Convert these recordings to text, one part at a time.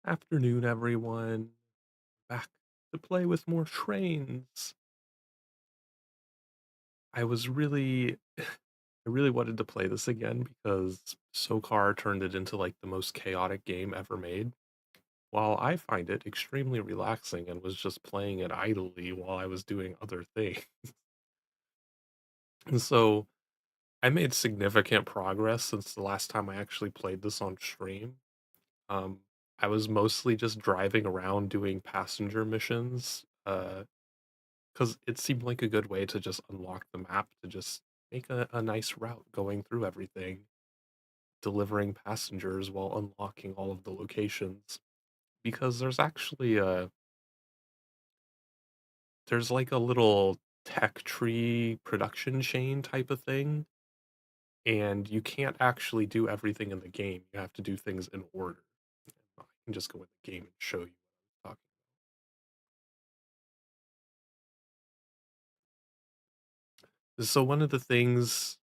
Afternoon, everyone. Back to play with more trains. I was really, I really wanted to play this again because SOCAR turned it into like the most chaotic game ever made. While I find it extremely relaxing and was just playing it idly while I was doing other things. And so I made significant progress since the last time I actually played this on stream. Um, I was mostly just driving around doing passenger missions. 'Cause it seemed like a good way to just unlock the map to just make a nice route going through everything, delivering passengers while unlocking all of the locations. Because there's like a little tech tree production chain type of thing, and you can't actually do everything in the game. You have to do things in order. I can just go in the game and show you what I'm talking. So one of the things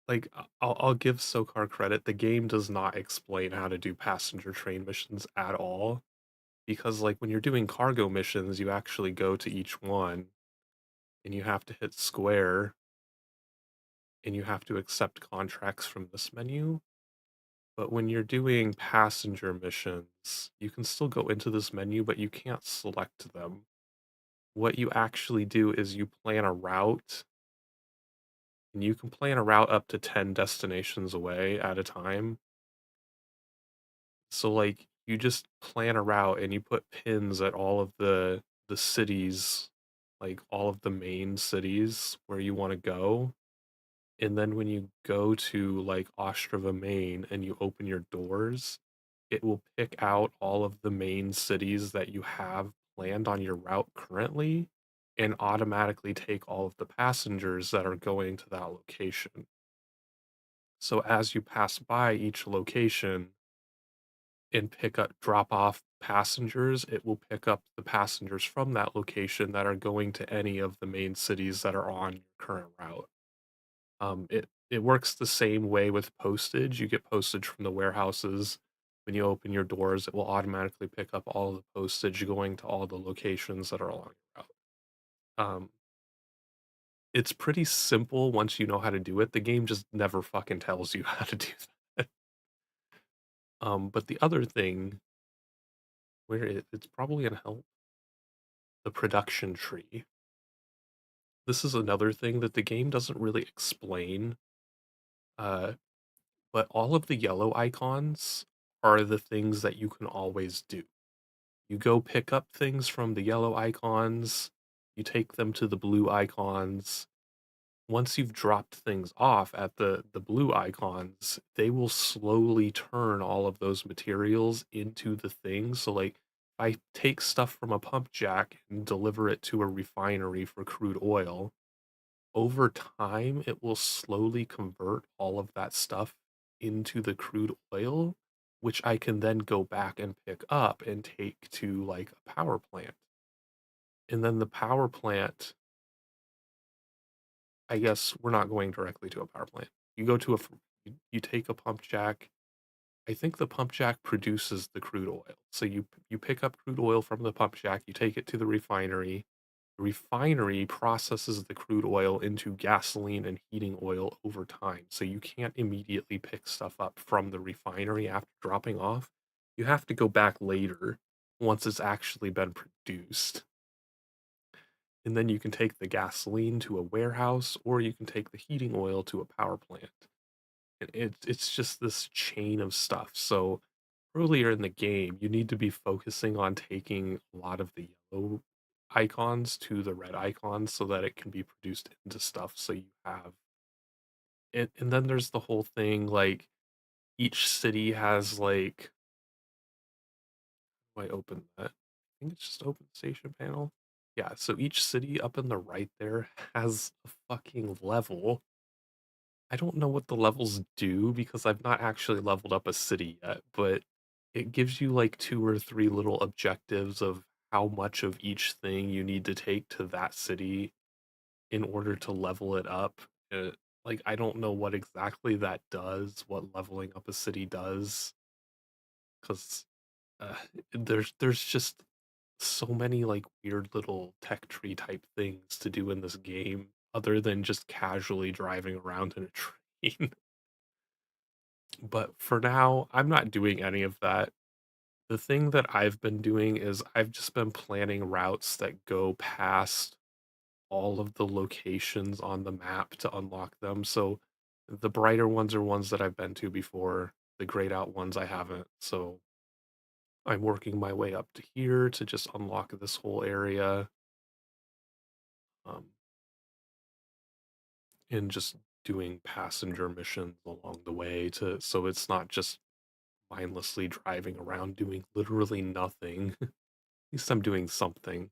like, I'll give SOCAR credit, the game does not explain how to do passenger train missions at all, because, like, when you're doing cargo missions, you actually go to each one, and you have to hit square, and you have to accept contracts from this menu, but when you're doing passenger missions, you can still go into this menu, but you can't select them. What you actually do is you plan a route, and you can plan a route up to 10 destinations away at a time. So, like, you just plan a route and you put pins at all of the cities, like all of the main cities where you want to go. And then when you go to like Ostrava, Maine, and you open your doors, it will pick out all of the main cities that you have planned on your route currently and automatically take all of the passengers that are going to that location. So as you pass by each location, and drop off passengers, it will pick up the passengers from that location that are going to any of the main cities that are on your current route. It works the same way with postage. You get postage from the warehouses. When you open your doors, it will automatically pick up all the postage going to all the locations that are along your route. It's pretty simple once you know how to do it. The game just never fucking tells you how to do that. But the other thing where it's probably gonna help the production tree. This is another thing that the game doesn't really explain, uh, but all of the yellow icons are the things that you can always do. You go pick up things from the yellow icons, you take them to the blue icons. Once you've dropped things off at the blue icons, they will slowly turn all of those materials into the things. So, like, I take stuff from a pump jack and deliver it to a refinery for crude oil. Over time, it will slowly convert all of that stuff into the crude oil, which I can then go back and pick up and take to like a power plant. And then the power plant, I guess we're not going directly to a power plant. You go to you take a pump jack. I think the pump jack produces the crude oil. So you pick up crude oil from the pump jack, you take it to the refinery. The refinery processes the crude oil into gasoline and heating oil over time. So you can't immediately pick stuff up from the refinery after dropping off. You have to go back later once it's actually been produced. And then you can take the gasoline to a warehouse or you can take the heating oil to a power plant. And it's just this chain of stuff. So earlier in the game, you need to be focusing on taking a lot of the yellow icons to the red icons so that it can be produced into stuff. So you have it, and then there's the whole thing like each city has like, I open that? I think it's just open station panel. Yeah, so each city up in the right there has a fucking level. I don't know what the levels do because I've not actually leveled up a city yet, but it gives you like 2 or 3 little objectives of how much of each thing you need to take to that city in order to level it up. Like, I don't know what exactly that does, what leveling up a city does, 'cause uh, there's just so many like weird little tech tree type things to do in this game other than just casually driving around in a train. But for now, I'm not doing any of that. The thing that I've been doing is I've just been planning routes that go past all of the locations on the map to unlock them. So the brighter ones are ones that I've been to before. The grayed out ones I haven't. So I'm working my way up to here to just unlock this whole area. Um, and just doing passenger missions along the way to so it's not just mindlessly driving around doing literally nothing. At least I'm doing something.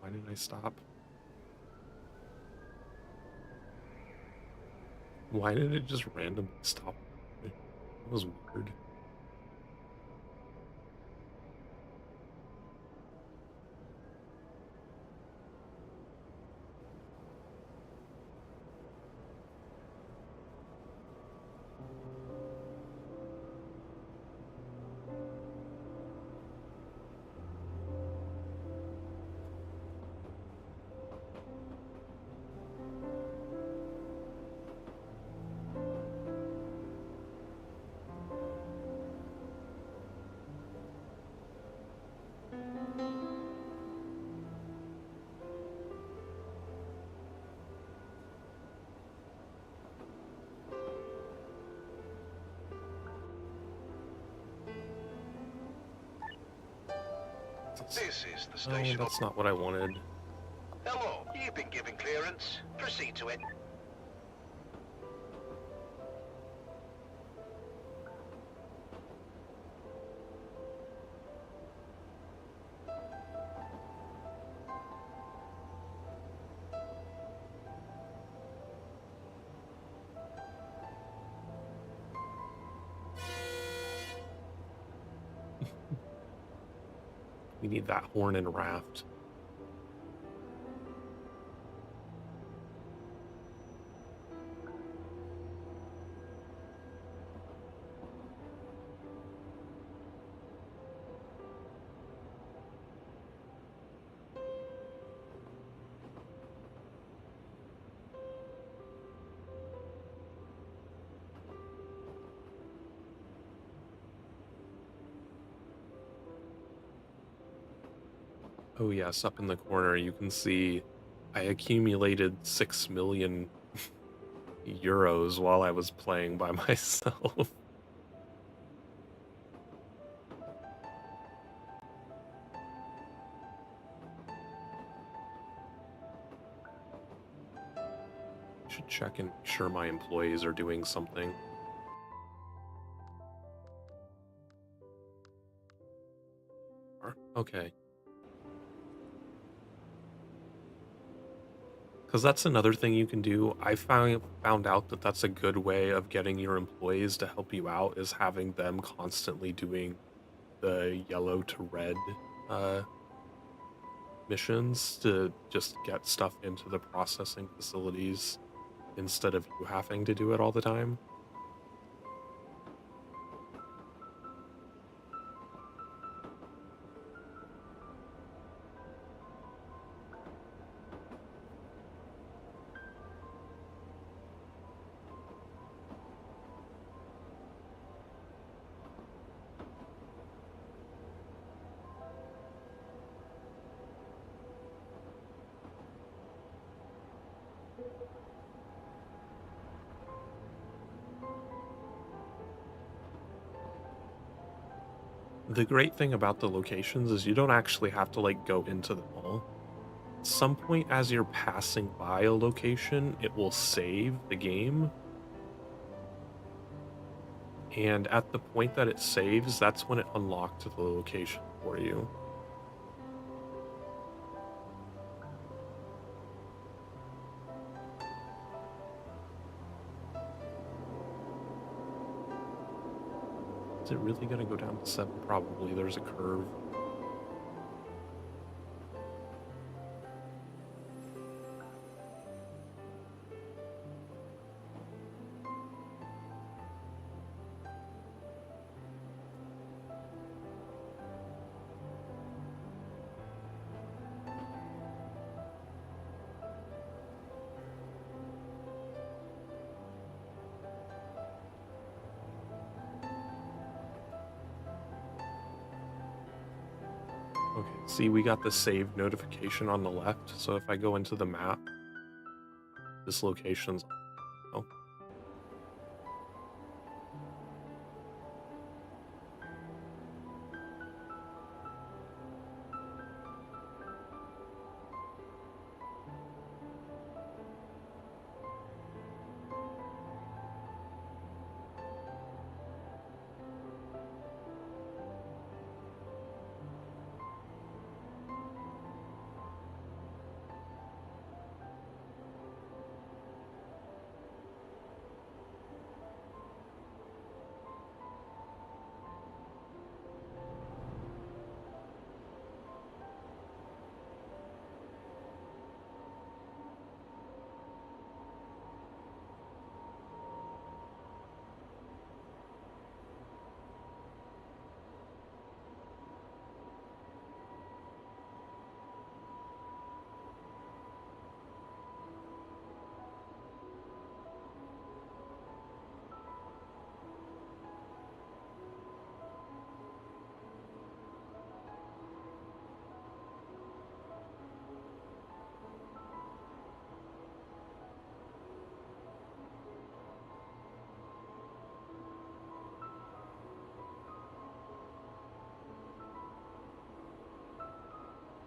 Why did I stop? Why did it just randomly stop? That was weird. This is the Oh, station. that's not what I wanted. Hello, you've been given clearance. Proceed to it. We need that horn and raft. Oh yes, up in the corner you can see I accumulated 6 million euros while I was playing by myself. Should check and make sure my employees are doing something. Okay. Because that's another thing you can do. I found out that that's a good way of getting your employees to help you out is having them constantly doing the yellow to red uh, missions to just get stuff into the processing facilities instead of you having to do it all the time. The great thing about the locations is you don't actually have to like go into them all. At some point as you're passing by a location, it will save the game. And at the point that it saves, that's when it unlocked the location for you. Is it really gonna go down to 7? Probably. There's a curve. Okay, see, we got the save notification on the left, so if I go into the map, this location's... Oh,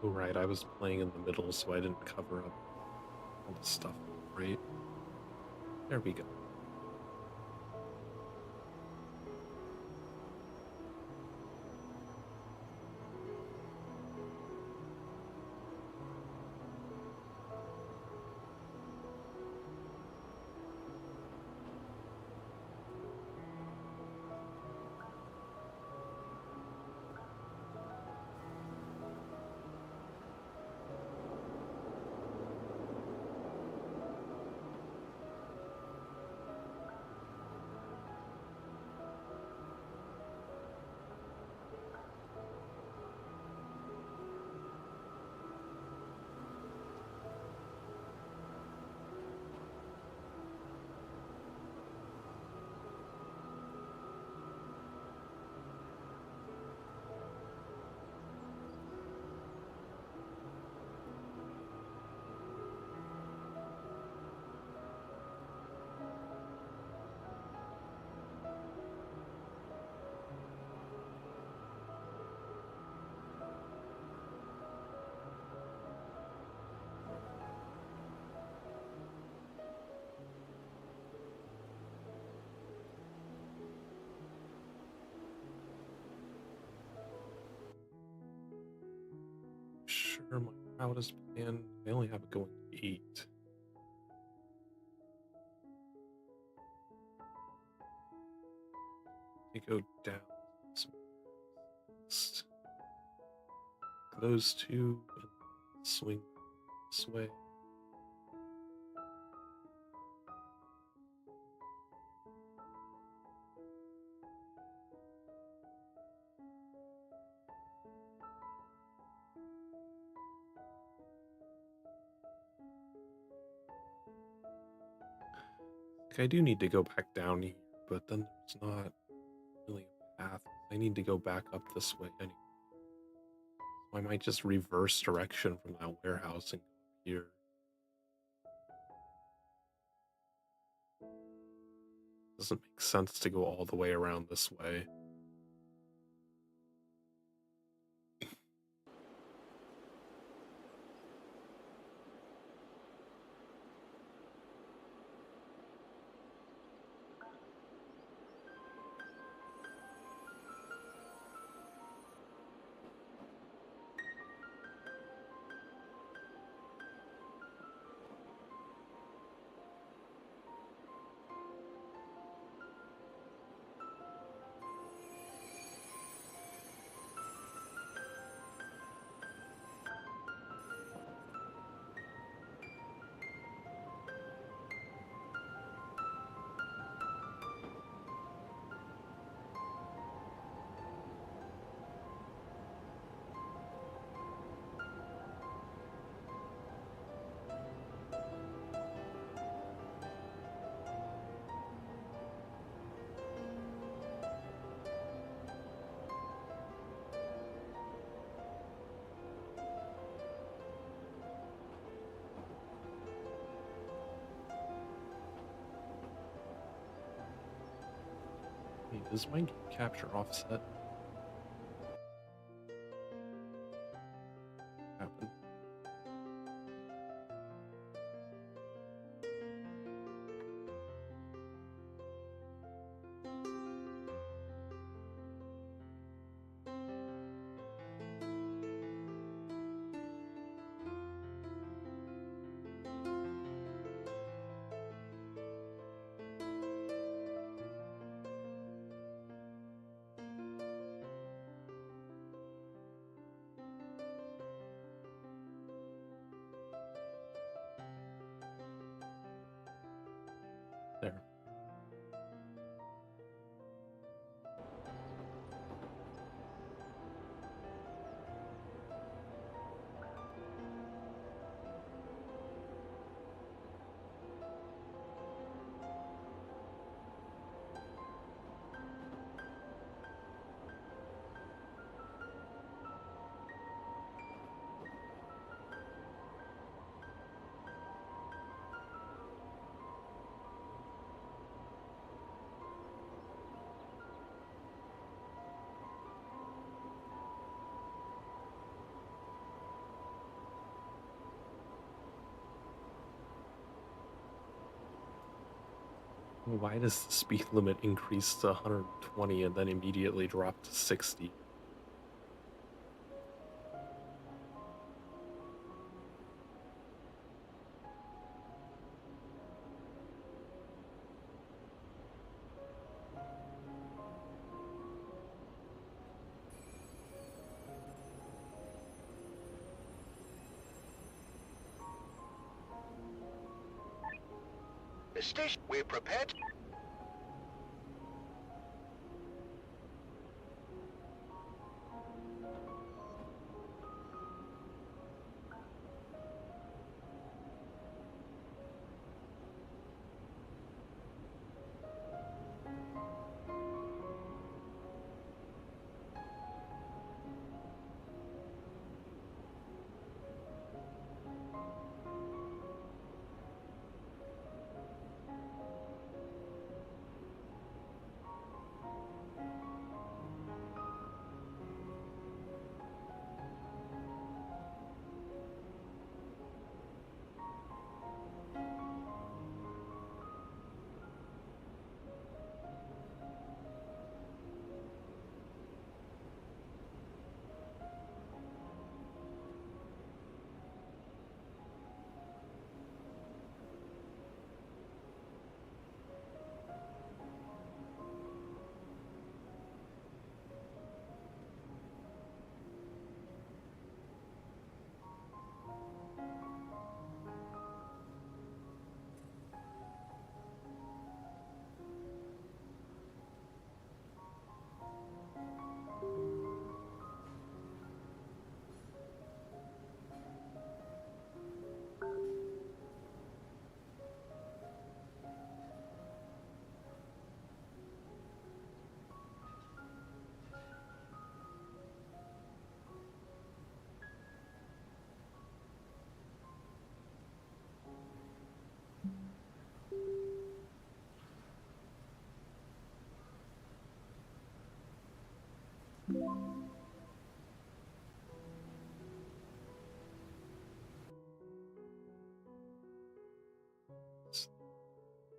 oh, right, I was playing in the middle, so I didn't cover up all the stuff, right? There we go. Sure, my proudest plan. I only have it going 8. They go down some next. Those two and swing this way. Like, I do need to go back down here, but then there's not really a path. I need to go back up this way anyway. So I might just reverse direction from that warehouse and go here. Doesn't make sense to go all the way around this way. Is my game capture offset? Happen. There. Why does the speed limit increase to 120 and then immediately drop to 60? Station, we're prepared.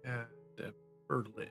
And Berlin.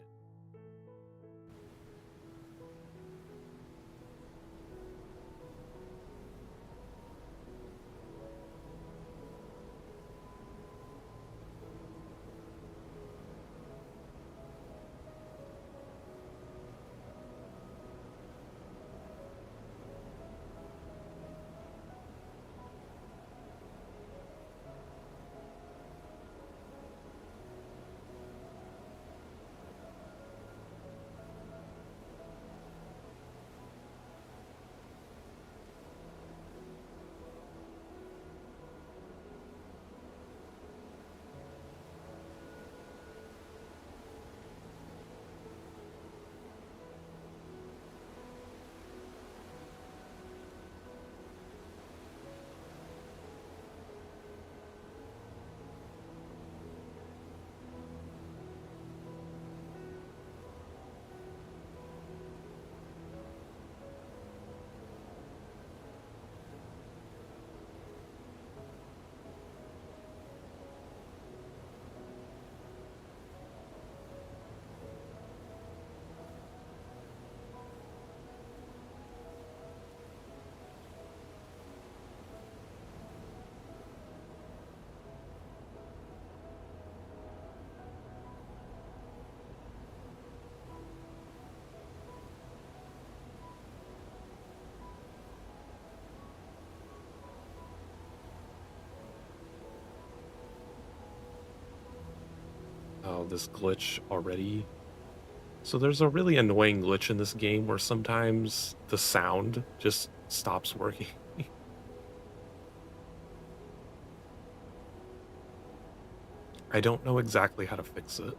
Oh, this glitch already. So there's a really annoying glitch in this game where sometimes the sound just stops working. I don't know exactly how to fix it.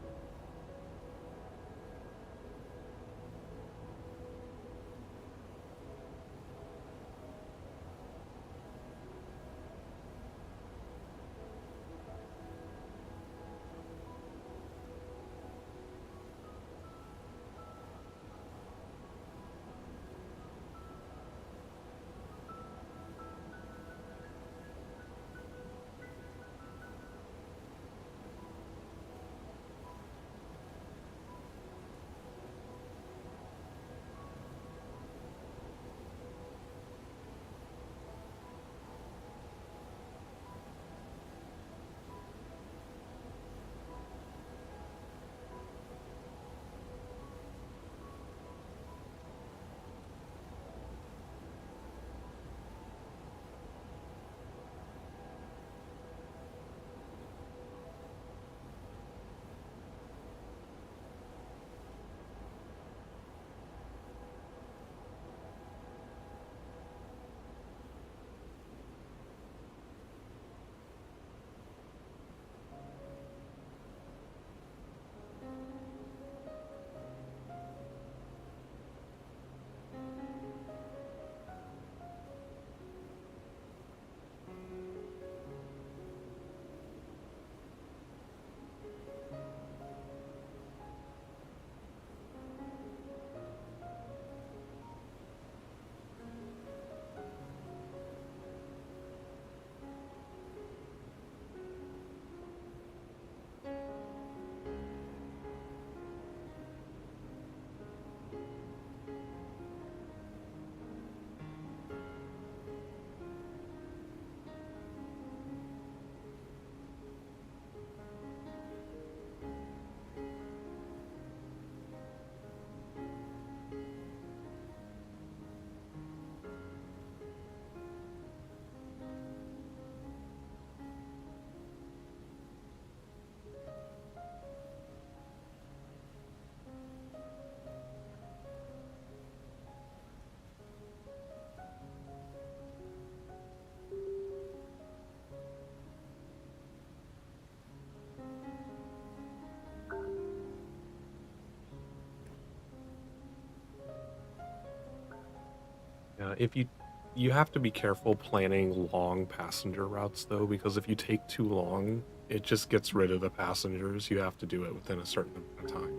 If you have to be careful planning long passenger routes though, because if you take too long, it just gets rid of the passengers. You have to do it within a certain amount of time.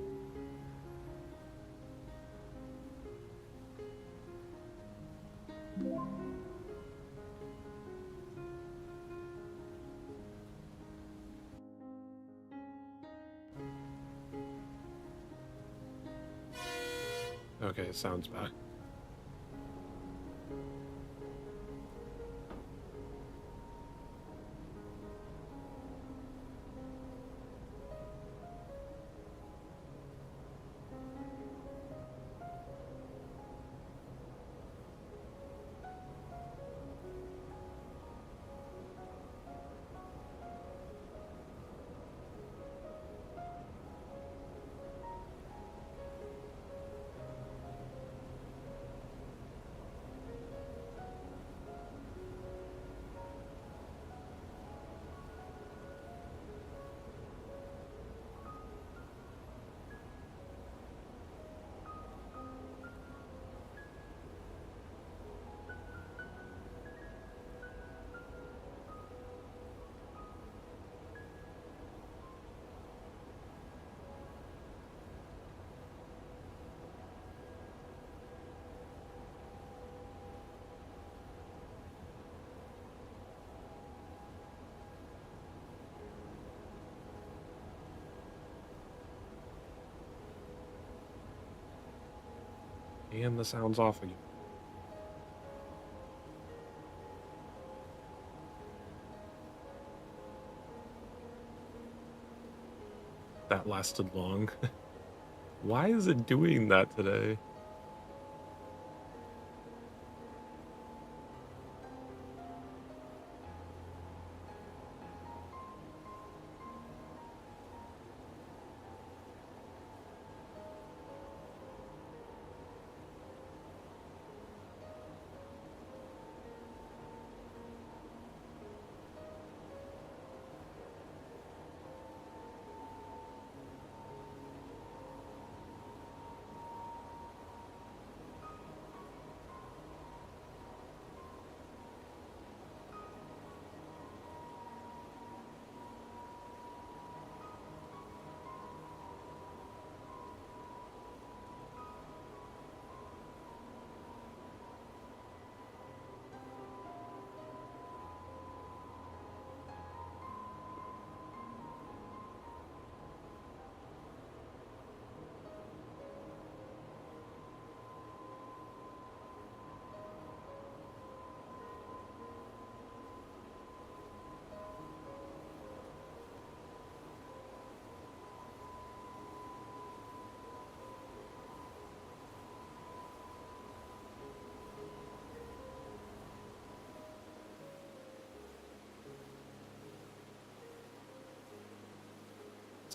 Okay, sounds bad. And the sound's off again. That lasted long. Why is it doing that today?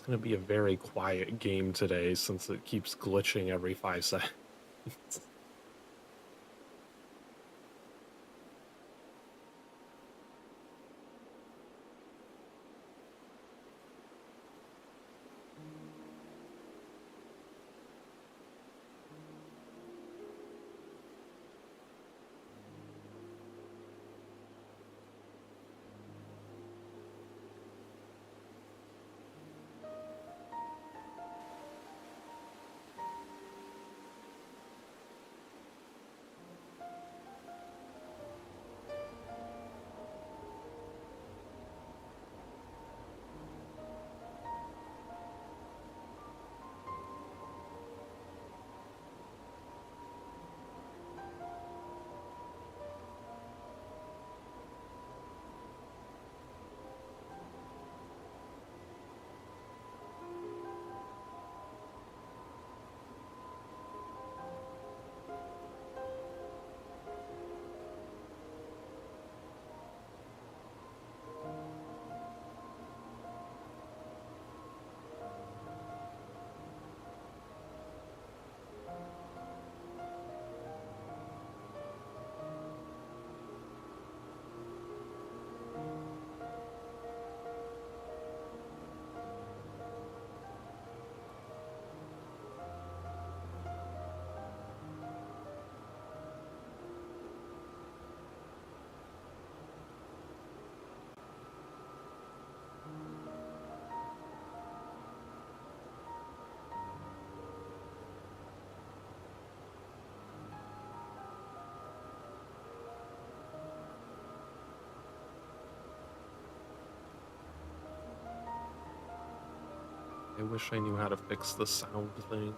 gonna be a very quiet game today since it keeps glitching every 5 seconds. I wish I knew how to fix the sound thing.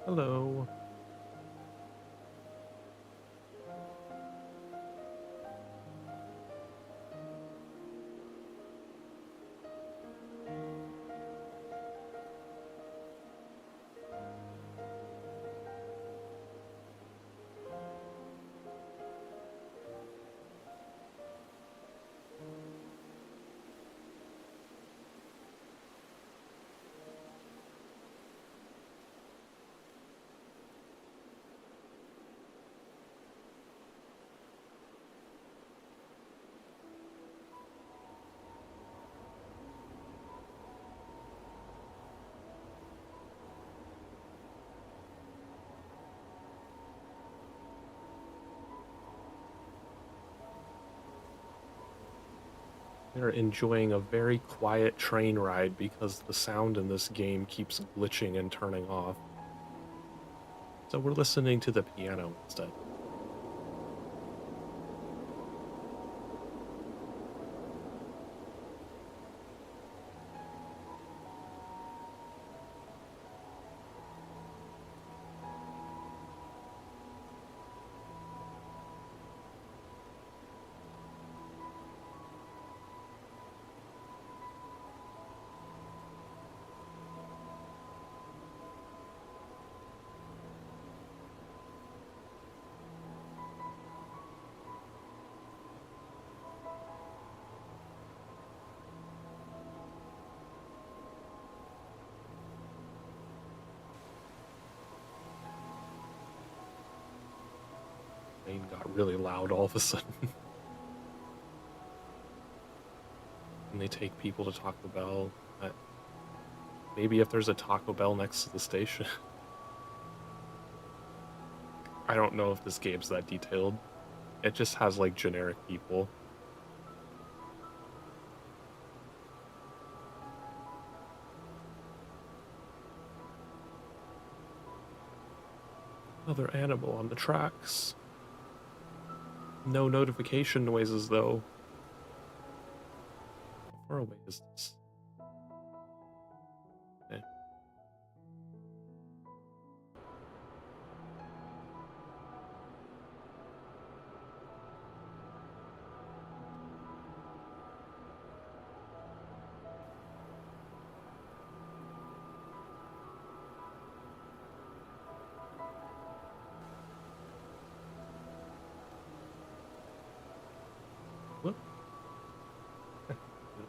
Hello. They're enjoying a very quiet train ride because the sound in this game keeps glitching and turning off. So we're listening to the piano instead. Train got really loud all of a sudden. And they take people to Taco Bell. Maybe if there's a Taco Bell next to the station. I don't know if this game's that detailed. It just has like generic people. Another animal on the tracks. No notification noises though. How far away is this? Okay.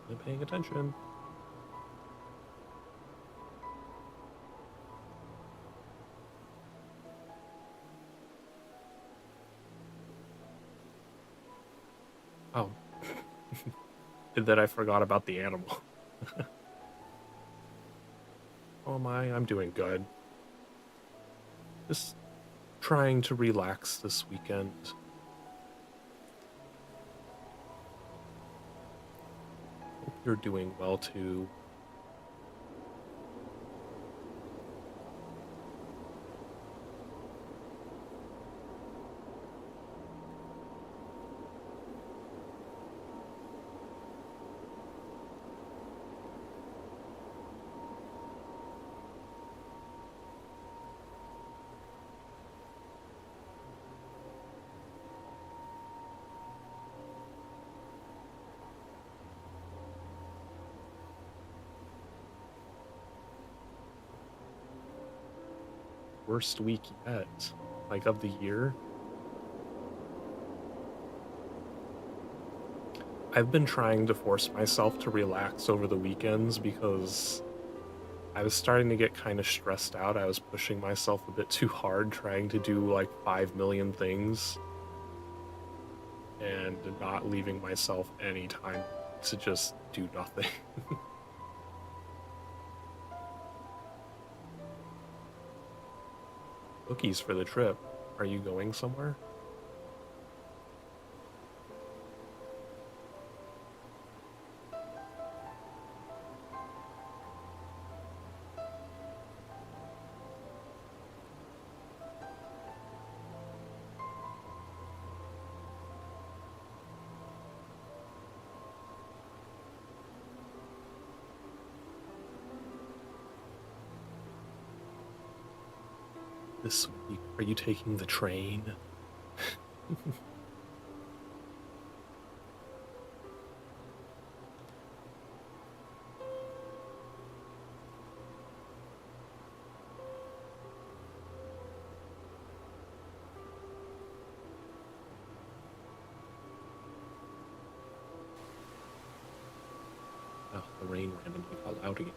Am I paying attention? Oh. And then I forgot about the animal. Oh my, I'm doing good. Just trying to relax this weekend. Hope you're doing well too. Worst week yet, like of the year. I've been trying to force myself to relax over the weekends because I was starting to get kind of stressed out. I was pushing myself a bit too hard, trying to do like 5 million things and not leaving myself any time to just do nothing. Cookies for the trip. Are you going somewhere? This week, are you taking the train? Oh, the rain randomly got loud again.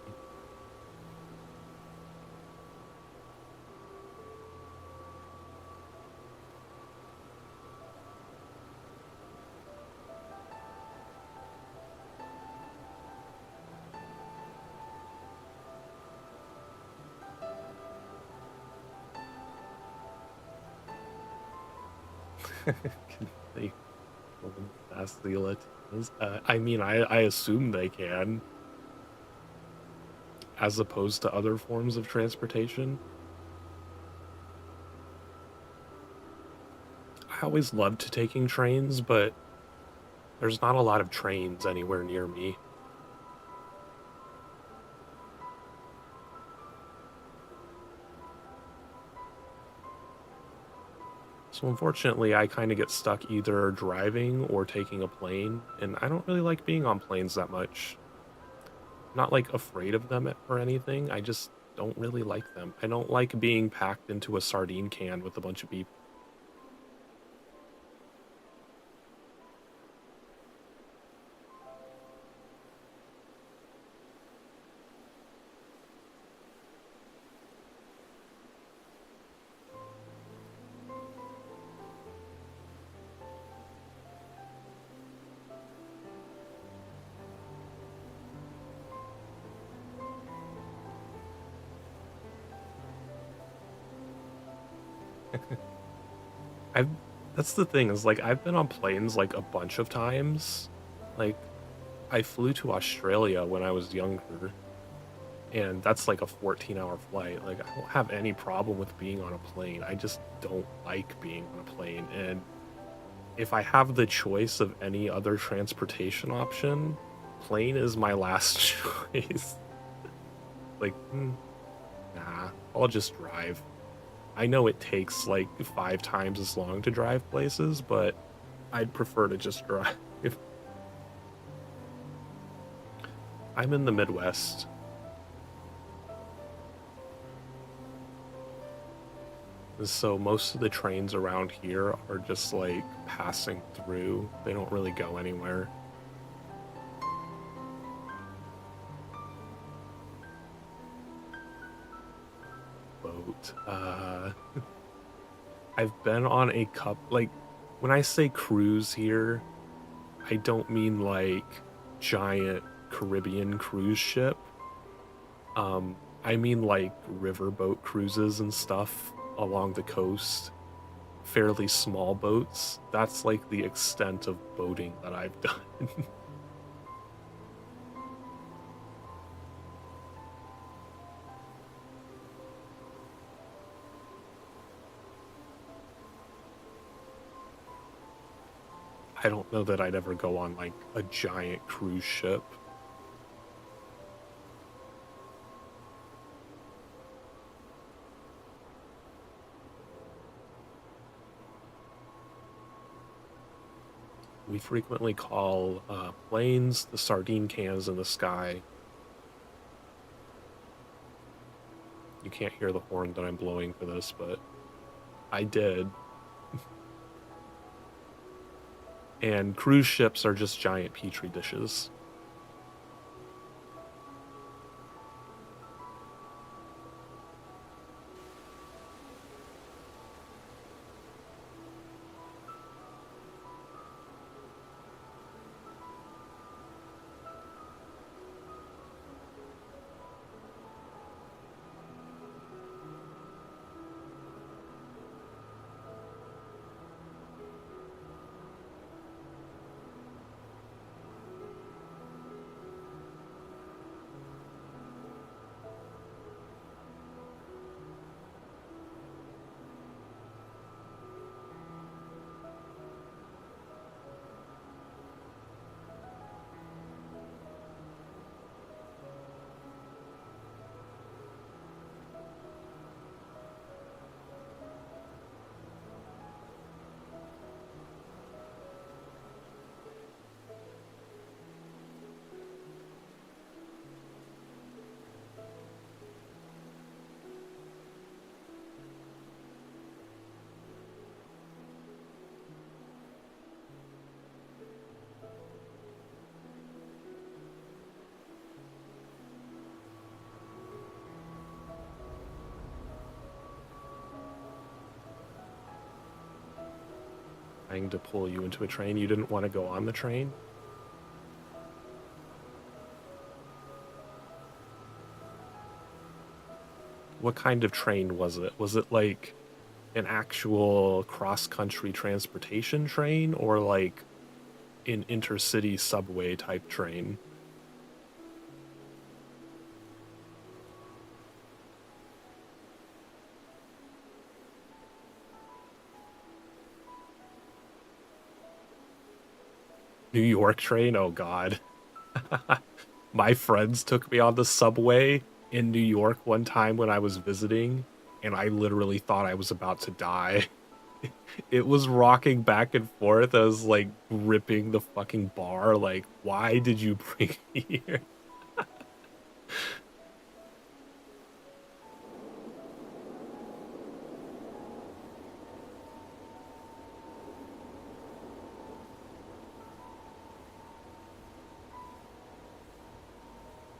Can they go past the Latinas? I mean, I assume they can, as opposed to other forms of transportation. I always loved taking trains, but there's not a lot of trains anywhere near me. So unfortunately, I kind of get stuck either driving or taking a plane, and I don't really like being on planes that much. I'm not like afraid of them or anything. I just don't really like them. I don't like being packed into a sardine can with a bunch of people. I've That's the thing is like I've been on planes like a bunch of times. Like I flew to Australia when I was younger, and that's like a 14-hour flight. Like I don't have any problem with being on a plane. I just don't like being on a plane. And if I have the choice of any other transportation option, plane is my last choice. Like, nah, I'll just drive. I know it takes like 5 times as long to drive places, but I'd prefer to just drive. I'm in the Midwest, so most of the trains around here are just like passing through. They don't really go anywhere. boat. I've been on a like when I say cruise here, I don't mean like giant Caribbean cruise ship. I mean like riverboat cruises and stuff along the coast, fairly small boats. That's like the extent of boating that I've done. I don't know that I'd ever go on like a giant cruise ship. We frequently call planes the sardine cans in the sky. You can't hear the horn that I'm blowing for this, but I did. And cruise ships are just giant petri dishes. Trying to pull you into a train. You didn't want to go on the train? What kind of train was it? Was it like an actual cross-country transportation train or like an intercity subway type train? New York train? Oh God. My friends took me on the subway in New York one time when I was visiting, and I literally thought I was about to die. It was rocking back and forth. I was like gripping the fucking bar. Like, why did you bring me here?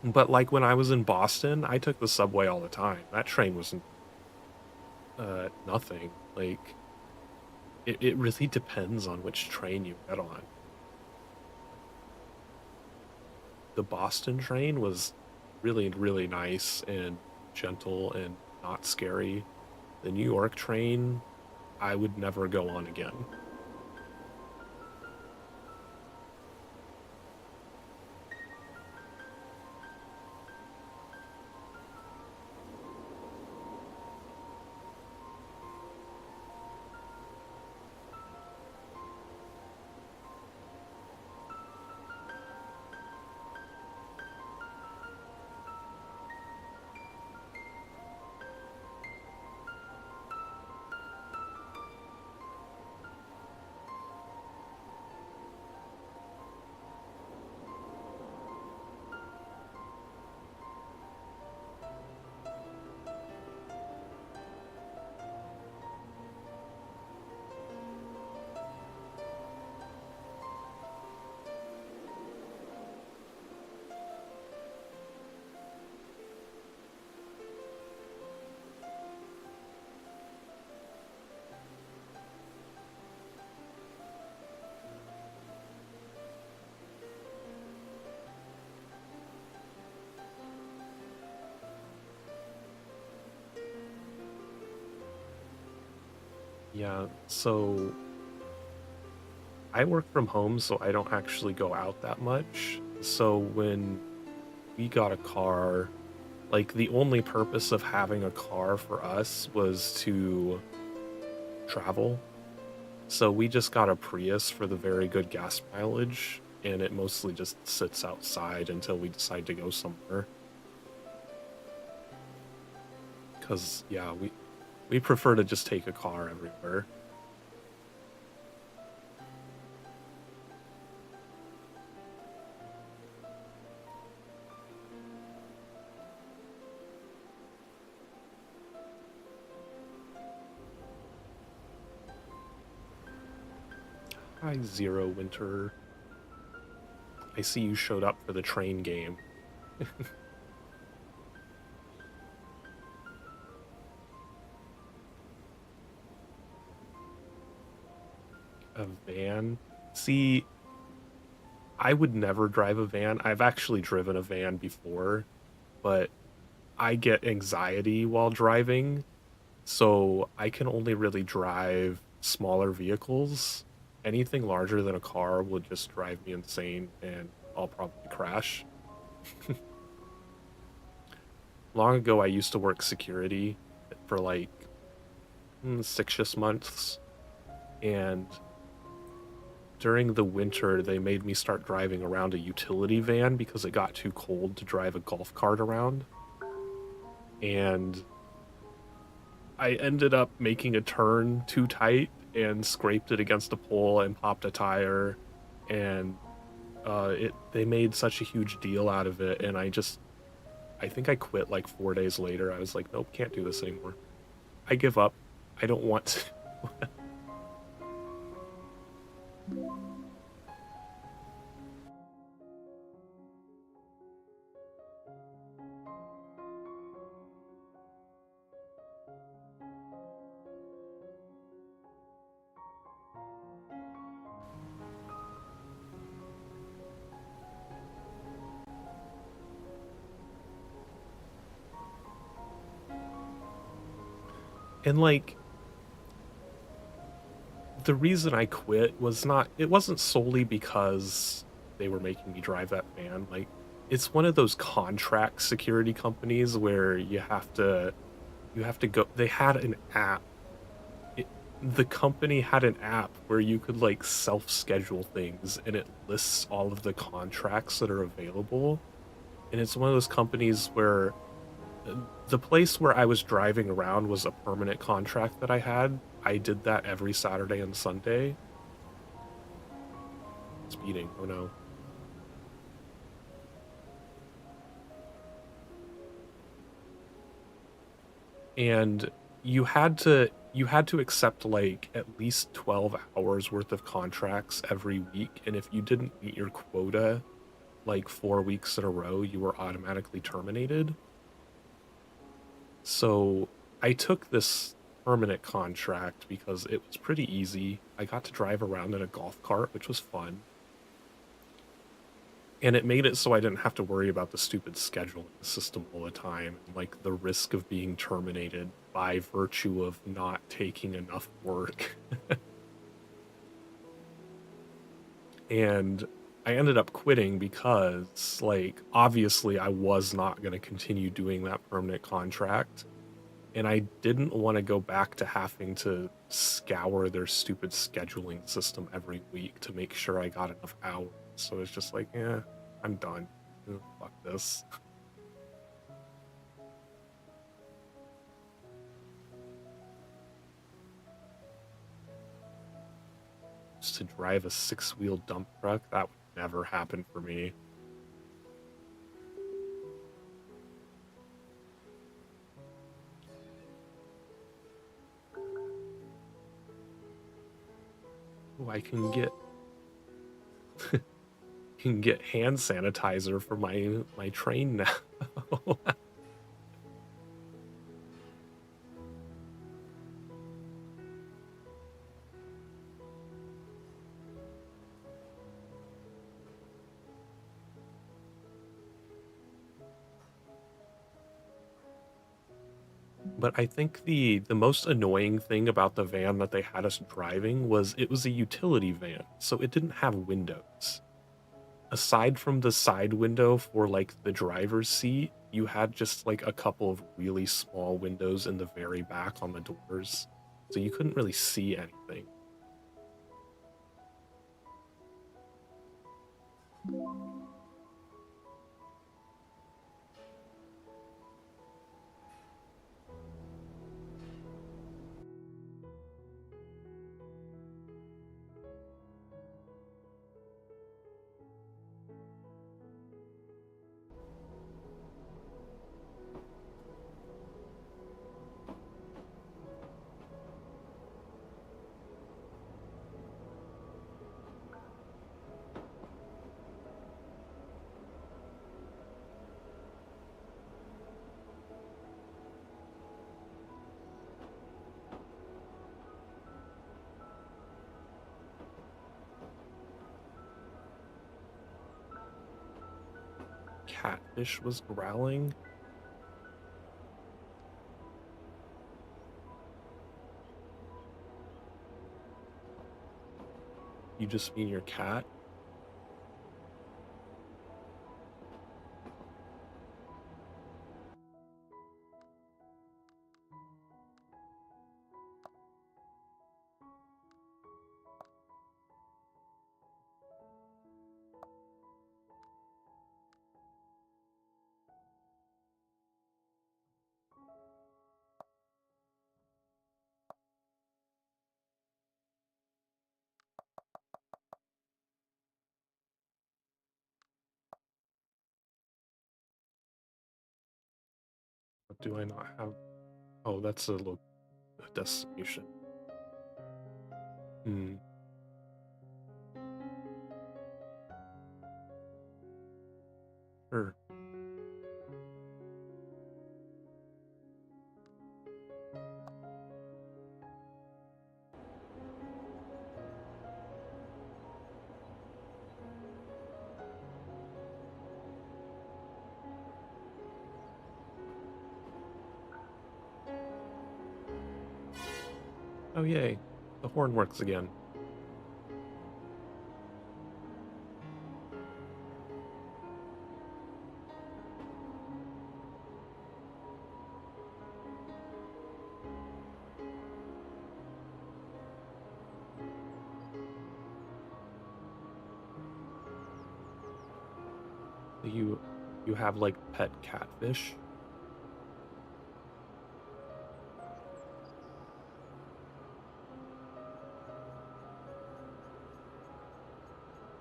But like when I was in Boston, I took the subway all the time. That train was nothing. Like it really depends on which train you get on. The Boston train was really, really nice and gentle and not scary. The New York train, I would never go on again. Yeah, so I work from home, so I don't actually go out that much. So when we got a car, like the only purpose of having a car for us was to travel. So we just got a Prius for the very good gas mileage, and it mostly just sits outside until we decide to go somewhere. Cause yeah, we prefer to just take a car everywhere. Hi, Zero Winter. I see you showed up for the train game. A van? See, I would never drive a van. I've actually driven a van before, but I get anxiety while driving, so I can only really drive smaller vehicles. Anything larger than a car will just drive me insane and I'll probably crash. Long ago, I used to work security for like 6 months, and during the winter, they made me start driving around a utility van because it got too cold to drive a golf cart around. And I ended up making a turn too tight and scraped it against a pole and popped a tire. And it they made such a huge deal out of it, and I think I quit like 4 days later. I was like, nope, can't do this anymore. I give up. I don't want to. And like the reason I quit was not it wasn't solely because they were making me drive that van. Like it's one of those contract security companies where you have to go they had an app. It, the company had an app where you could like self-schedule things and it lists all of the contracts that are available. And it's one of those companies where the place where I was driving around was a permanent contract that I had. I did that every Saturday and Sunday. Speeding. Oh no. And you had to accept like at least 12 hours worth of contracts every week, and if you didn't meet your quota like 4 weeks in a row, you were automatically terminated. So I took this permanent contract because it was pretty easy. I got to drive around in a golf cart, which was fun. And it made it so I didn't have to worry about the stupid scheduling system all the time, and like the risk of being terminated by virtue of not taking enough work. And I ended up quitting because, like, obviously I was not going to continue doing that permanent contract. And I didn't want to go back to having to scour their stupid scheduling system every week to make sure I got enough hours. So it's just like, yeah, I'm done. Fuck this. Just to drive a six-wheel dump truck, that would never happen for me. Oh, I can get hand sanitizer for my train now. But I think the most annoying thing about the van that they had us driving was it was a utility van, so it didn't have windows. Aside from the side window for like the driver's seat, you had just like a couple of really small windows in the very back on the doors. So you couldn't really see anything. Catfish was growling. You just mean your cat? What do I not have? Oh, that's a destination. Hmm. Sure. Oh, yay. The horn works again. You have like pet catfish?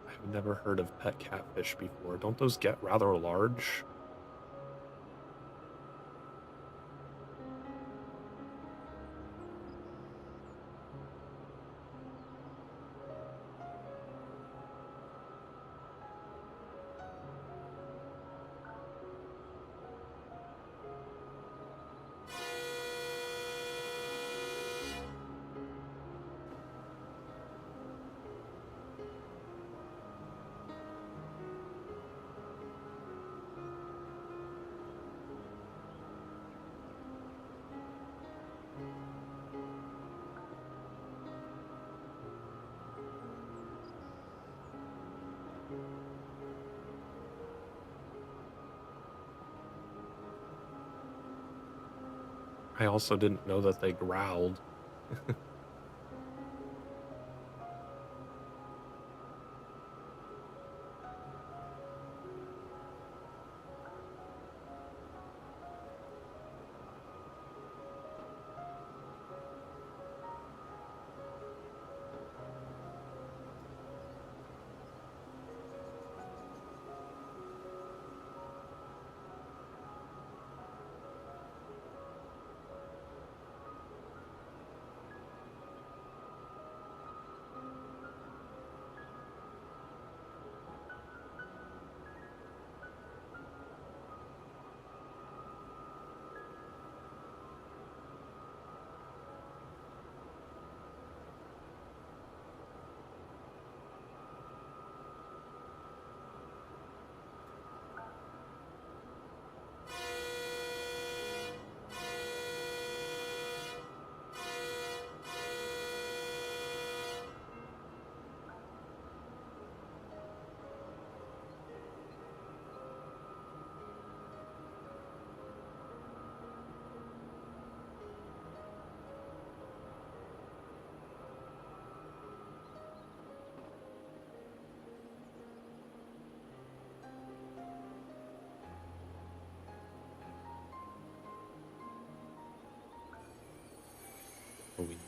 I've never heard of pet catfish before. Don't those get rather large? I also didn't know that they growled.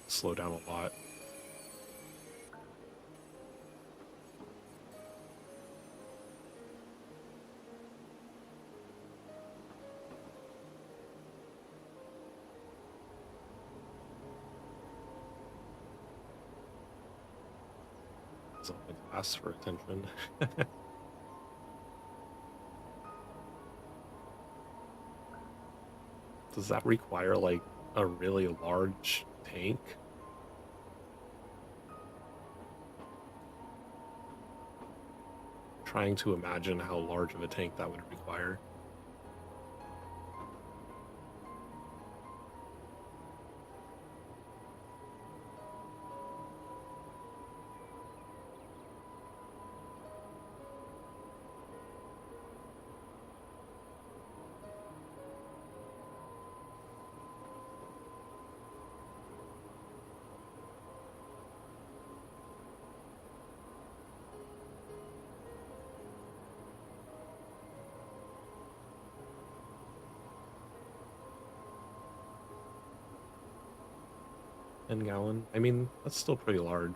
slow down a lot. 'Cause I'll ask for attention. Does that require like a really large tank? Trying to imagine how large of a tank that would require. $10 gallon. I mean, that's still pretty large,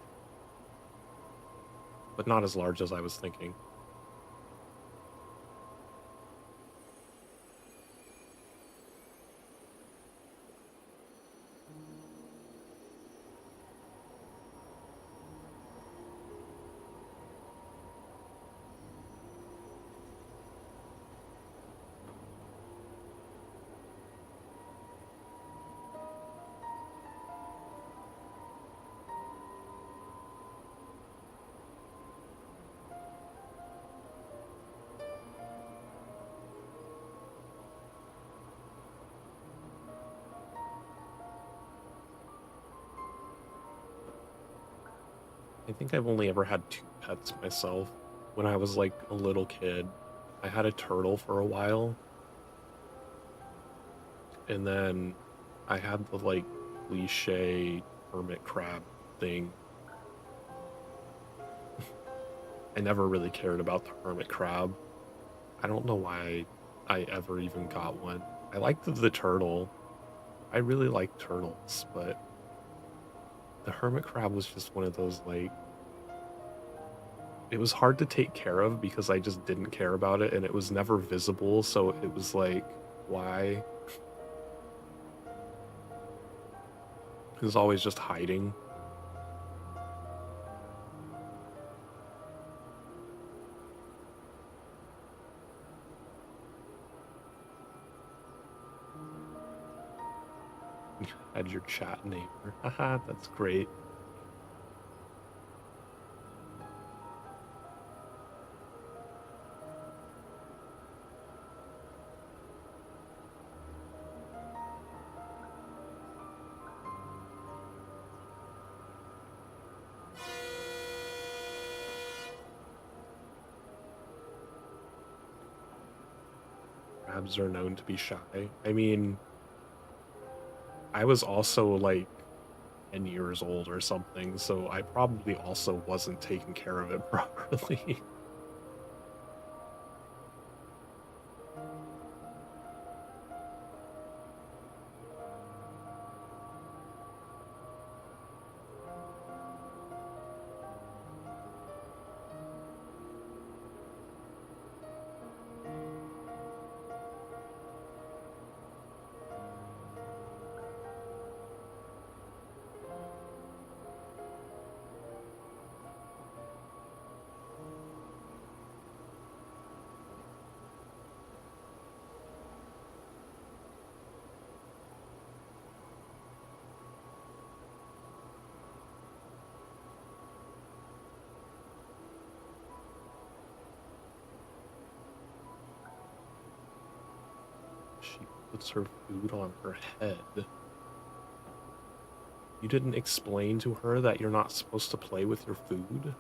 but not as large as I was thinking. I think I've only ever had two pets myself. When I was like a little kid, I had a turtle for a while, and then I had the like cliche hermit crab thing. I never really cared about the hermit crab. I don't know why I ever even got one. I liked the turtle. I really like turtles, but the hermit crab was just one of those like it was hard to take care of because I just didn't care about it and it was never visible, so it was like why? It was always just hiding. Had your chat neighbor. Haha, that's great. Crabs are known to be shy. I mean, I was also like 10 years old or something, so I probably also wasn't taking care of it properly. She puts her food on her head. You didn't explain to her that you're not supposed to play with your food?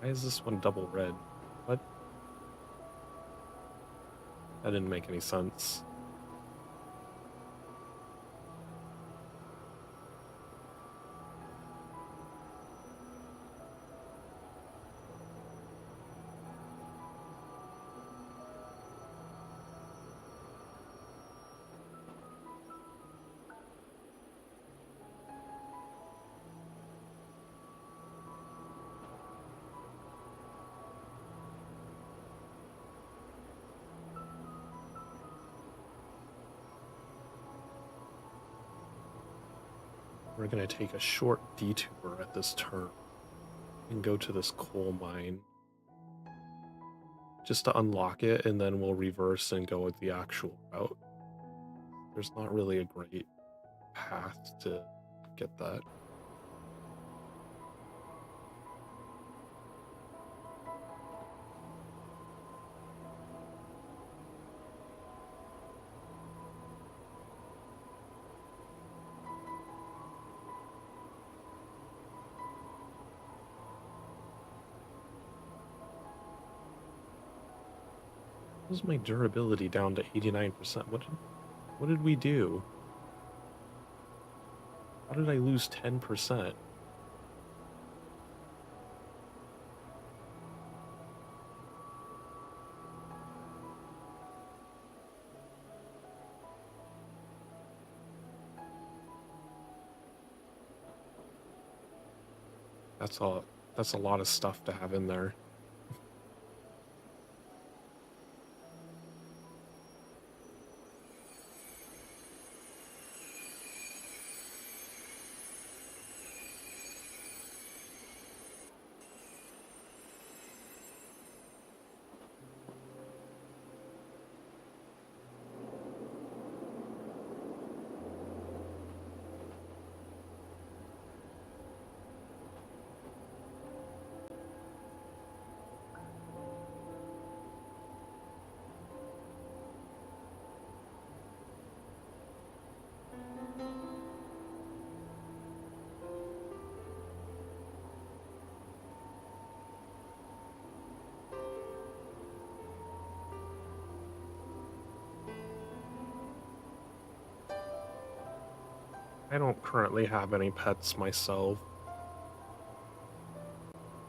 Why is this one double red? What? That didn't make any sense. We're gonna take a short detour at this turn and go to this coal mine just to unlock it, and then we'll reverse and go with the actual route. There's not really a great path to get that. What's my durability down to 89%? What did we do? How did I lose 10%? That's a lot of stuff to have in there. I don't currently have any pets myself.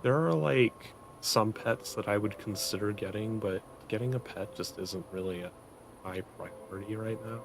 There are like some pets that I would consider getting, but getting a pet just isn't really a high priority right now.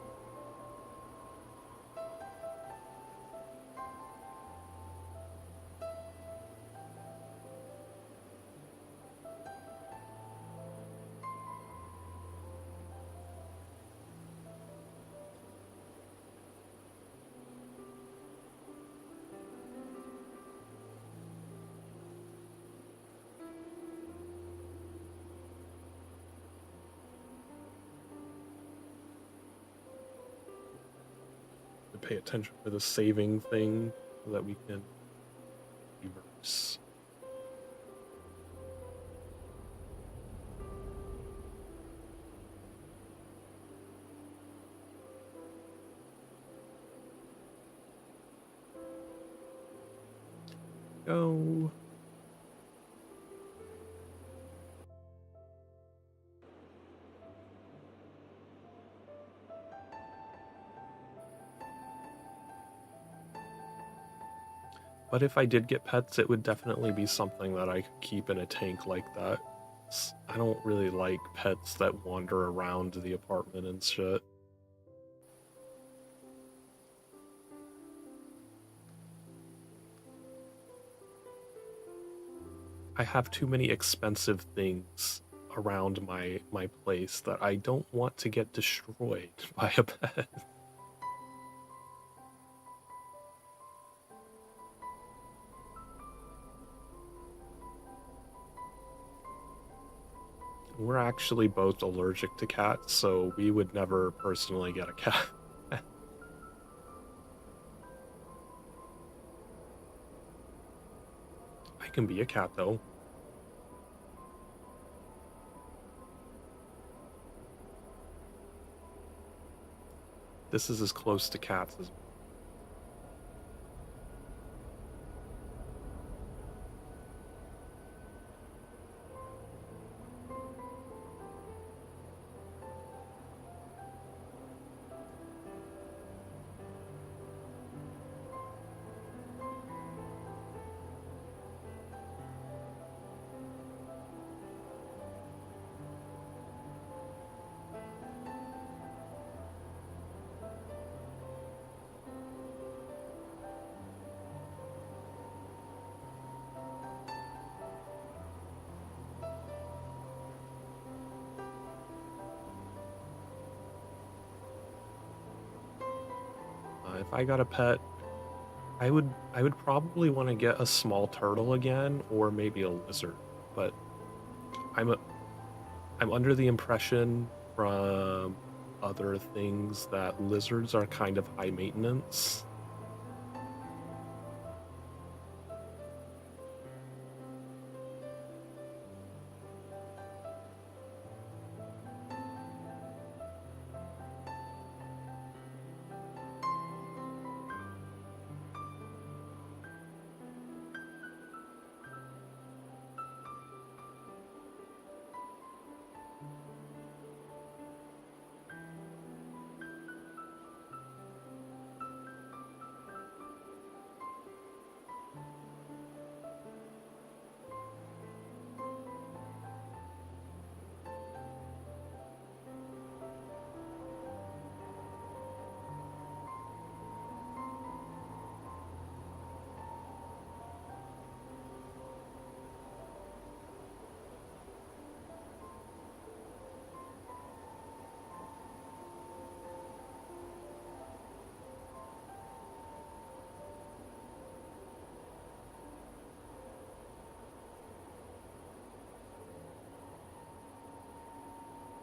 To pay attention to the saving thing so that we can reverse. Go. But if I did get pets, it would definitely be something that I could keep in a tank like that. I don't really like pets that wander around the apartment and shit. I have too many expensive things around my place that I don't want to get destroyed by a pet. We're actually both allergic to cats, so we would never personally get a cat. I can be a cat though. This is as close to cats as. if I got a pet, I would probably want to get a small turtle again, or maybe a lizard. But I'm a, I'm under the impression from other things that lizards are kind of high maintenance.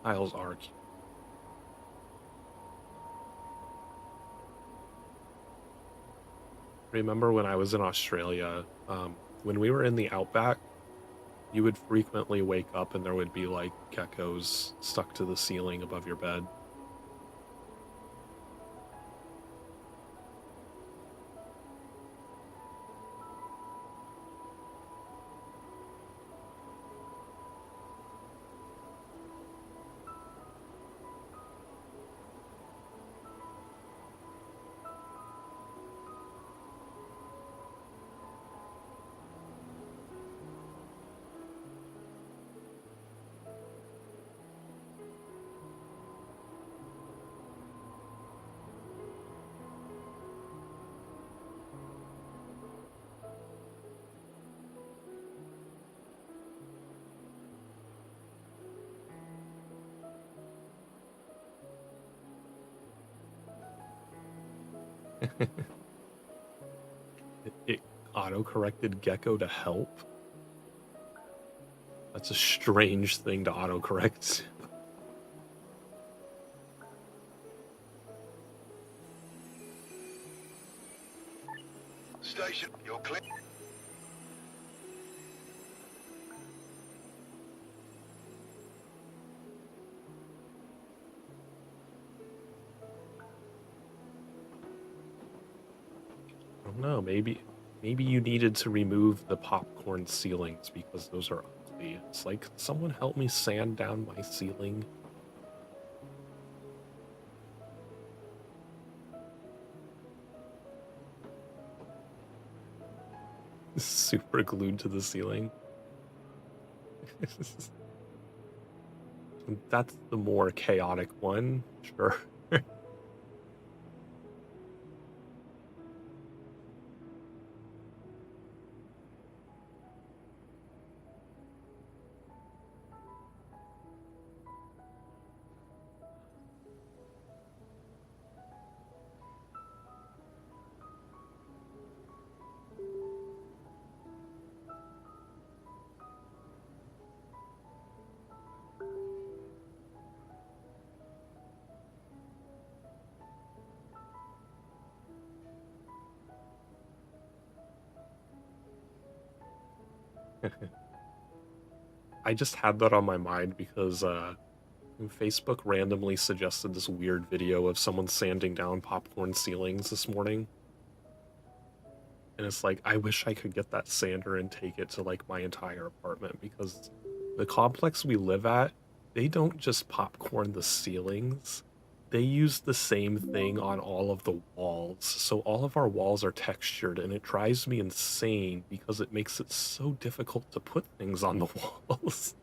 Tiles are cute. Remember when I was in Australia, when we were in the outback, you would frequently wake up and there would be like geckos stuck to the ceiling above your bed. It auto-corrected gecko to help. That's a strange thing to autocorrect. Station, you're clear. I don't know, maybe you needed to remove the popcorn ceilings because those are ugly. It's like, someone help me sand down my ceiling. Super glued to the ceiling. That's the more chaotic one, sure. I just had that on my mind because Facebook randomly suggested this weird video of someone sanding down popcorn ceilings this morning. And it's like, I wish I could get that sander and take it to like my entire apartment, because the complex we live at, they don't just popcorn the ceilings. They use the same thing on all of the walls. So all of our walls are textured, and it drives me insane because it makes it so difficult to put things on the walls.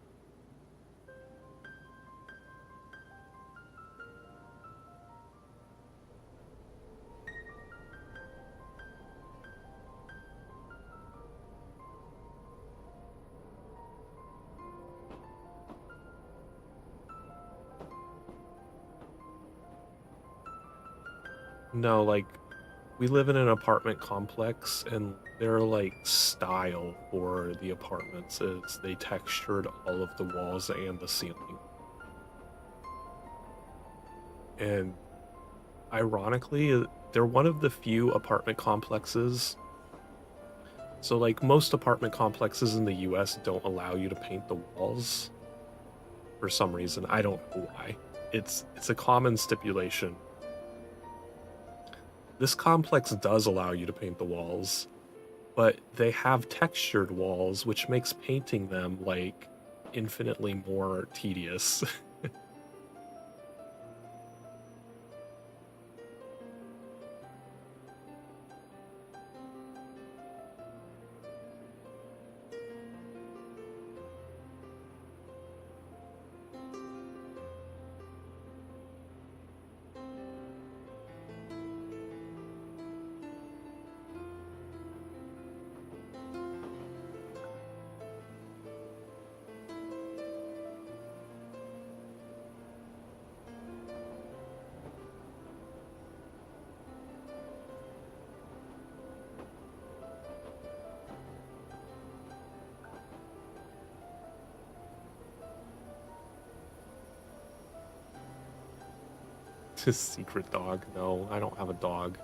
No, like, we live in an apartment complex, and their like style for the apartments is they textured all of the walls and the ceiling. And ironically, they're one of the few apartment complexes. So like most apartment complexes in the US don't allow you to paint the walls for some reason. I don't know why. It's a common stipulation. This complex does allow you to paint the walls, but they have textured walls, which makes painting them like infinitely more tedious. Secret dog. No, I don't have a dog.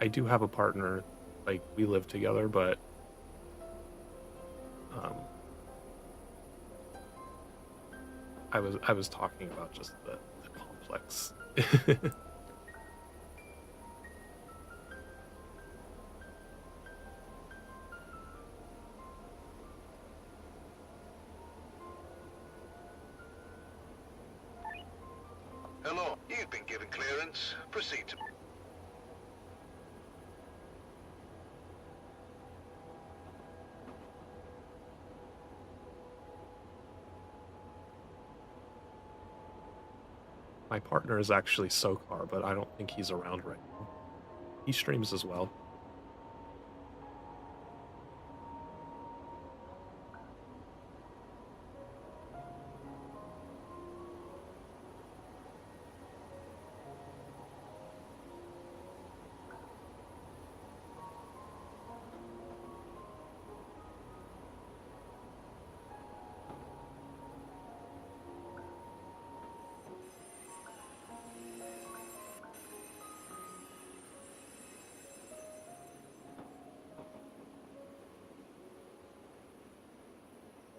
I do have a partner. Like we live together, but um I was talking about just the complex. Hello, you've been given clearance. Proceed to... My partner is actually Sokar, but I don't think he's around right now. He streams as well.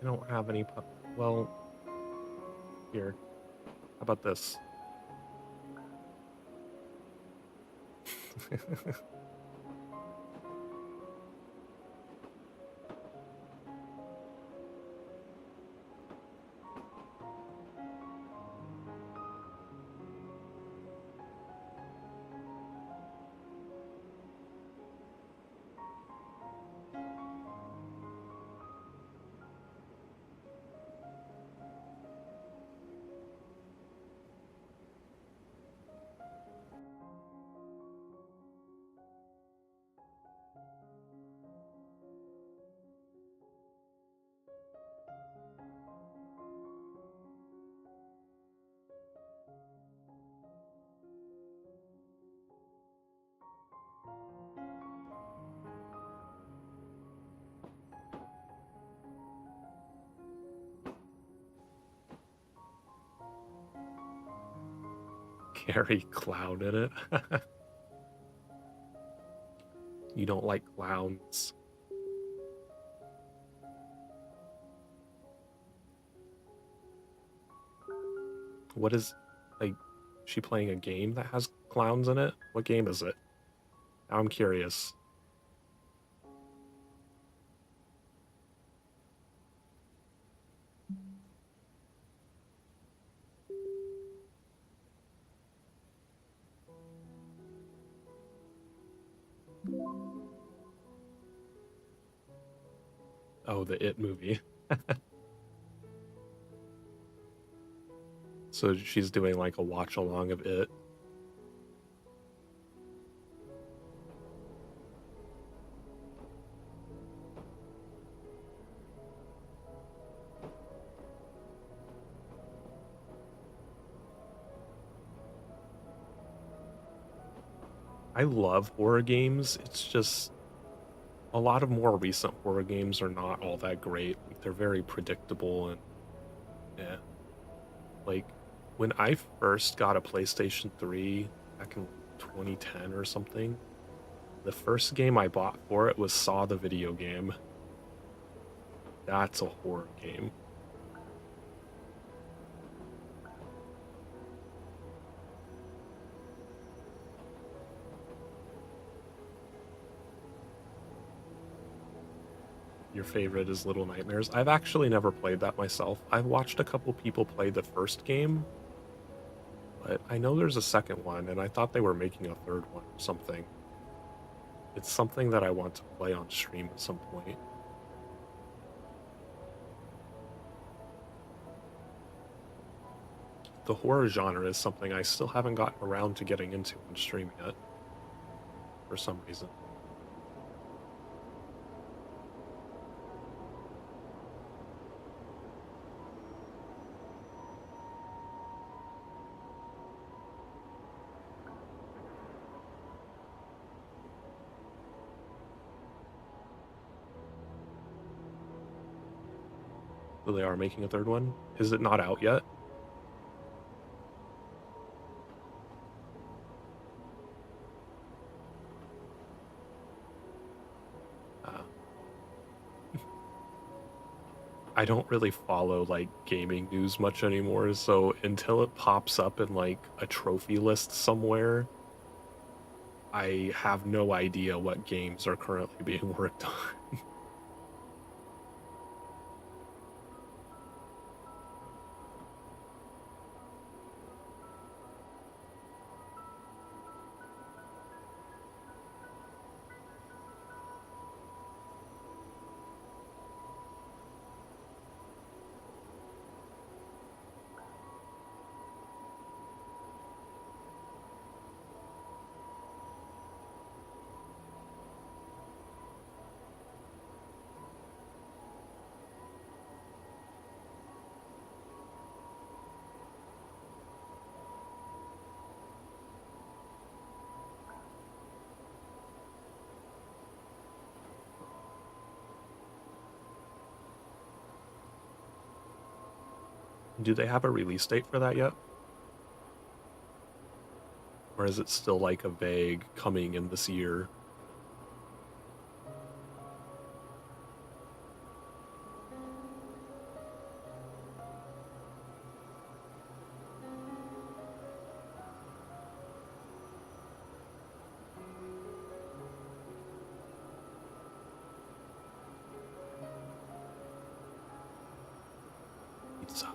I don't have any well, here. How about this? Carry clown in it. You don't like clowns. What is like she playing a game that has clowns in it? What game is it? Now I'm curious. Oh, the It movie. So she's doing like a watch along of It. I love horror games. It's just a lot of more recent horror games are not all that great. Like they're very predictable and yeah. Like when I first got a PlayStation 3 back in 2010 or something, the first game I bought for it was Saw the video game. That's a horror game. Your favorite is Little Nightmares. I've actually never played that myself. I've watched a couple people play the first game, but I know there's a second one, and I thought they were making a third one or something. It's something that I want to play on stream at some point. The horror genre is something I still haven't gotten around to getting into on stream yet, for some reason. So they are making a third one? Is it not out yet? Uh, I don't really follow like gaming news much anymore, so until it pops up in like a trophy list somewhere, I have no idea what games are currently being worked on. Do they have a release date for that yet? Or is it still like a vague coming in this year? Pizza.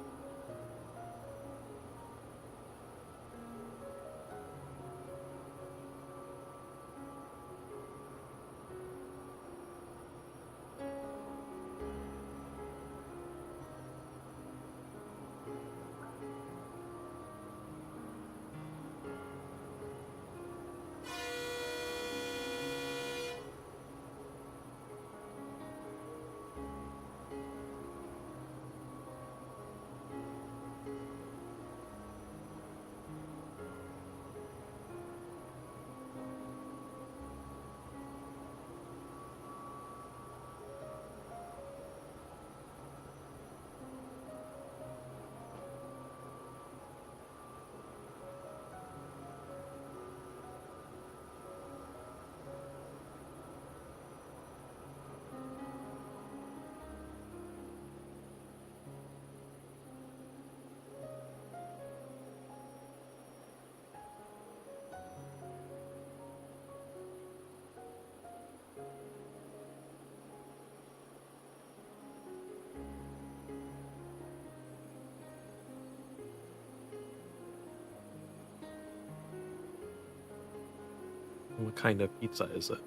What kind of pizza is it?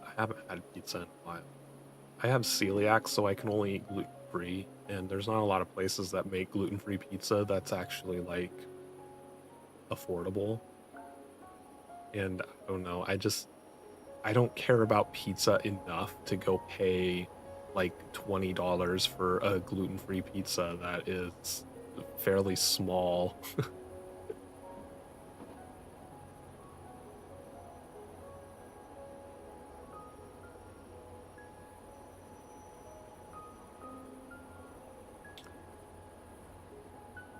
I haven't had pizza in a while. I have celiac, so I can only eat gluten free, and there's not a lot of places that make gluten free pizza that's actually like affordable. And I don't know, I don't care about pizza enough to go pay like $20 for a gluten-free pizza that is fairly small.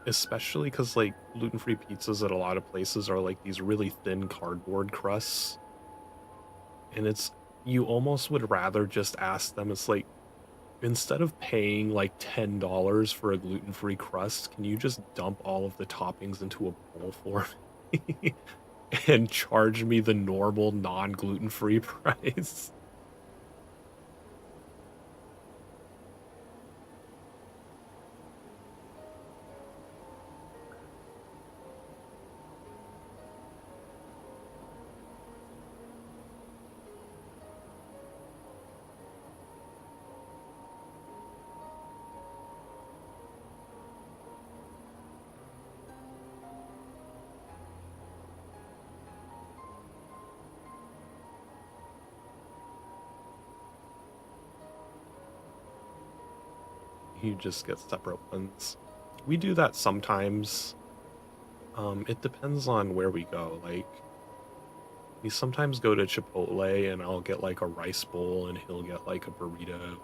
Especially because like gluten-free pizzas at a lot of places are like these really thin cardboard crusts. And you almost would rather just ask them, it's like, instead of paying like $10 for a gluten-free crust, can you just dump all of the toppings into a bowl for me and charge me the normal non-gluten-free price? You just get separate ones. We do that sometimes. It depends on where we go. Like, we sometimes go to Chipotle and I'll get like a rice bowl and he'll get like a burrito.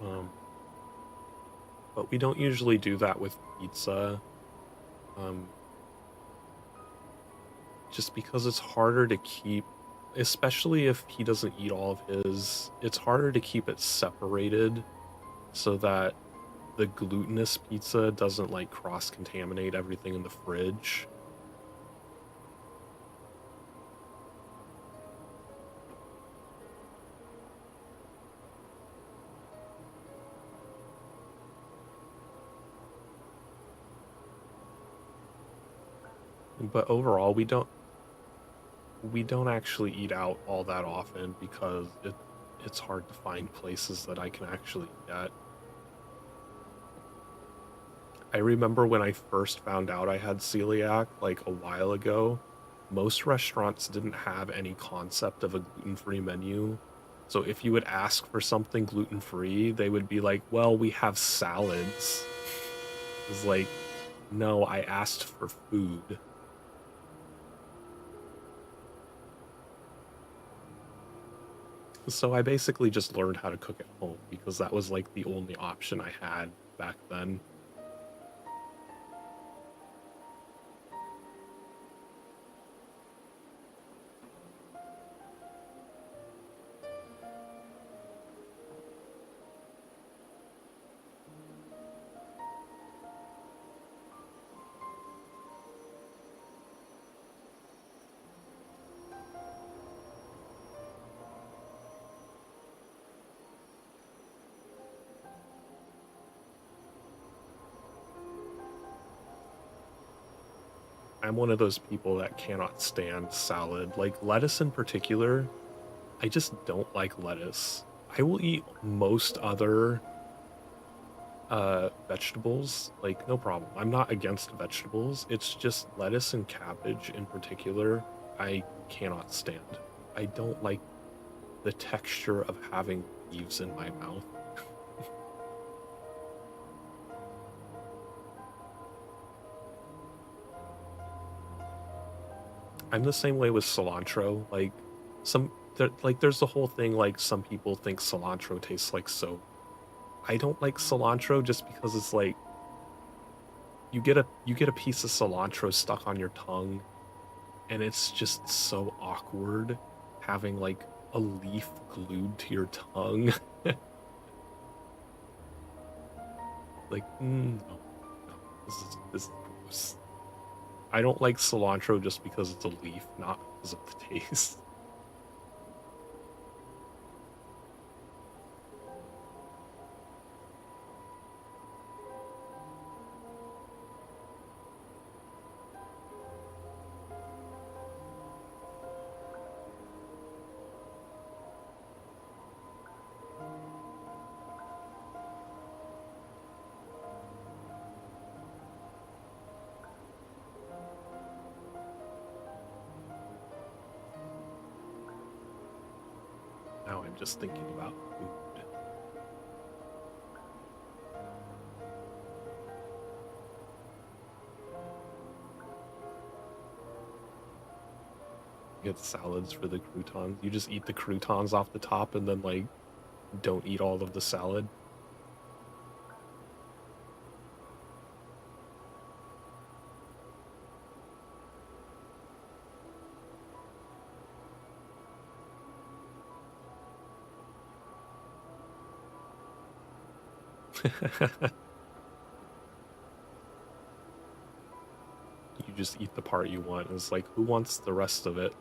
Um, but we don't usually do that with pizza. Um, just because it's harder to keep, especially if he doesn't eat all of his, it's harder to keep it separated so that the glutinous pizza doesn't like cross-contaminate everything in the fridge. But overall, we don't actually eat out all that often because it's hard to find places that I can actually eat at. I remember when I first found out I had celiac like a while ago, most restaurants didn't have any concept of a gluten-free menu. So if you would ask for something gluten-free, they would be like, "Well, we have salads." It's like, "No, I asked for food." So I basically just learned how to cook at home because that was like the only option I had back then. I'm one of those people that cannot stand salad. Like lettuce in particular, I just don't like lettuce. I will eat most other vegetables, like no problem. I'm not against vegetables. It's just lettuce and cabbage in particular, I cannot stand. I don't like the texture of having leaves in my mouth. I'm the same way with cilantro. Like there's the whole thing like some people think cilantro tastes like soap. I don't like cilantro just because it's like you get a piece of cilantro stuck on your tongue and it's just so awkward having like a leaf glued to your tongue. Like, no, no, this is gross. I don't like cilantro just because it's a leaf, not because of the taste. I'm just thinking about food. Get salads for the croutons. You just eat the croutons off the top and then like don't eat all of the salad. You just eat the part you want. It's like, who wants the rest of it?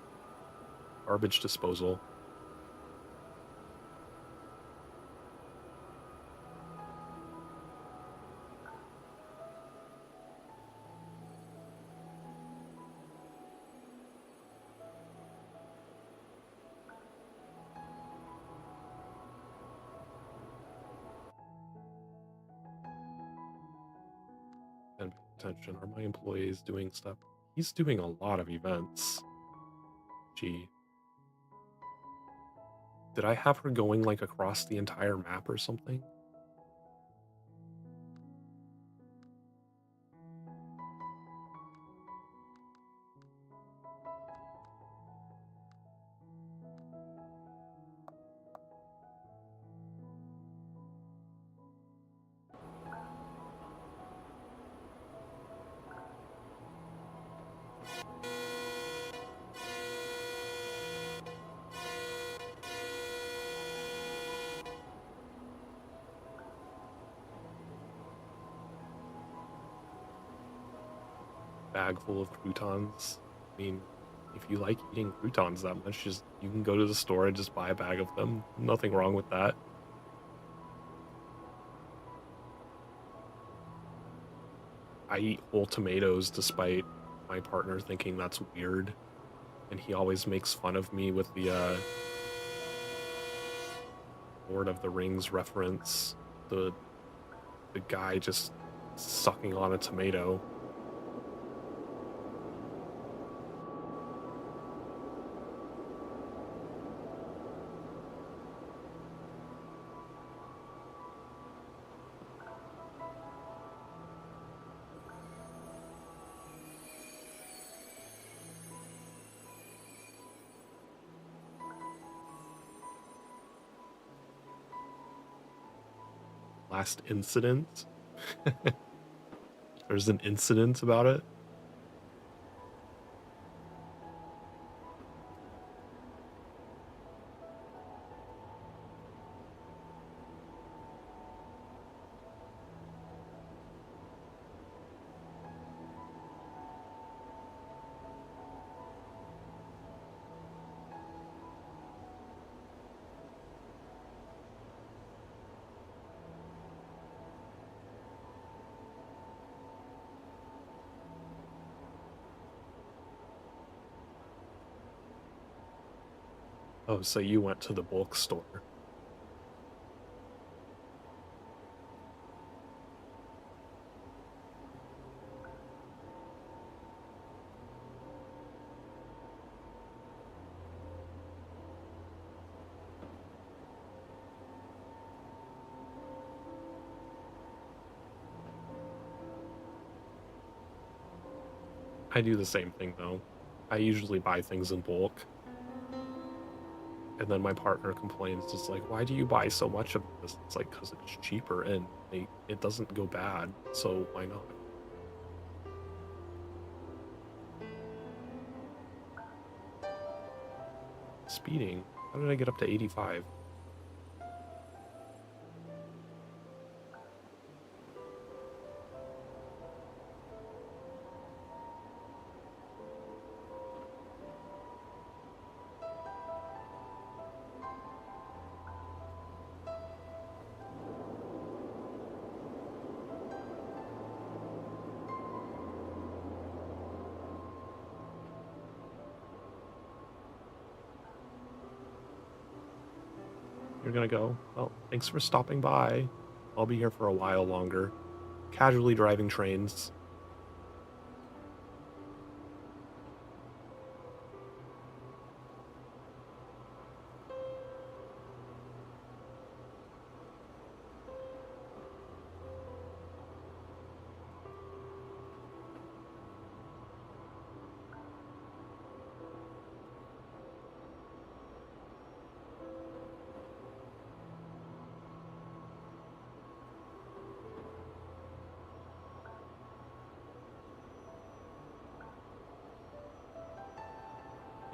Garbage disposal. And pay attention. Are my employees doing stuff? He's doing a lot of events. Gee. Did I have her going like across the entire map or something? Bag full of croutons. I mean, if you like eating croutons that much, just you can go to the store and just buy a bag of them. Nothing wrong with that. I eat whole tomatoes despite my partner thinking that's weird. And he always makes fun of me with the Lord of the Rings reference. The guy just sucking on a tomato. Last incident? There's an incident about it? Oh, so you went to the bulk store. I do the same thing though. I usually buy things in bulk. And then my partner complains, it's like, why do you buy so much of this? It's like, because it's cheaper and it doesn't go bad, so why not? Speeding? How did I get up to 85? You're gonna go? Well, thanks for stopping by. I'll be here for a while longer. Casually driving trains.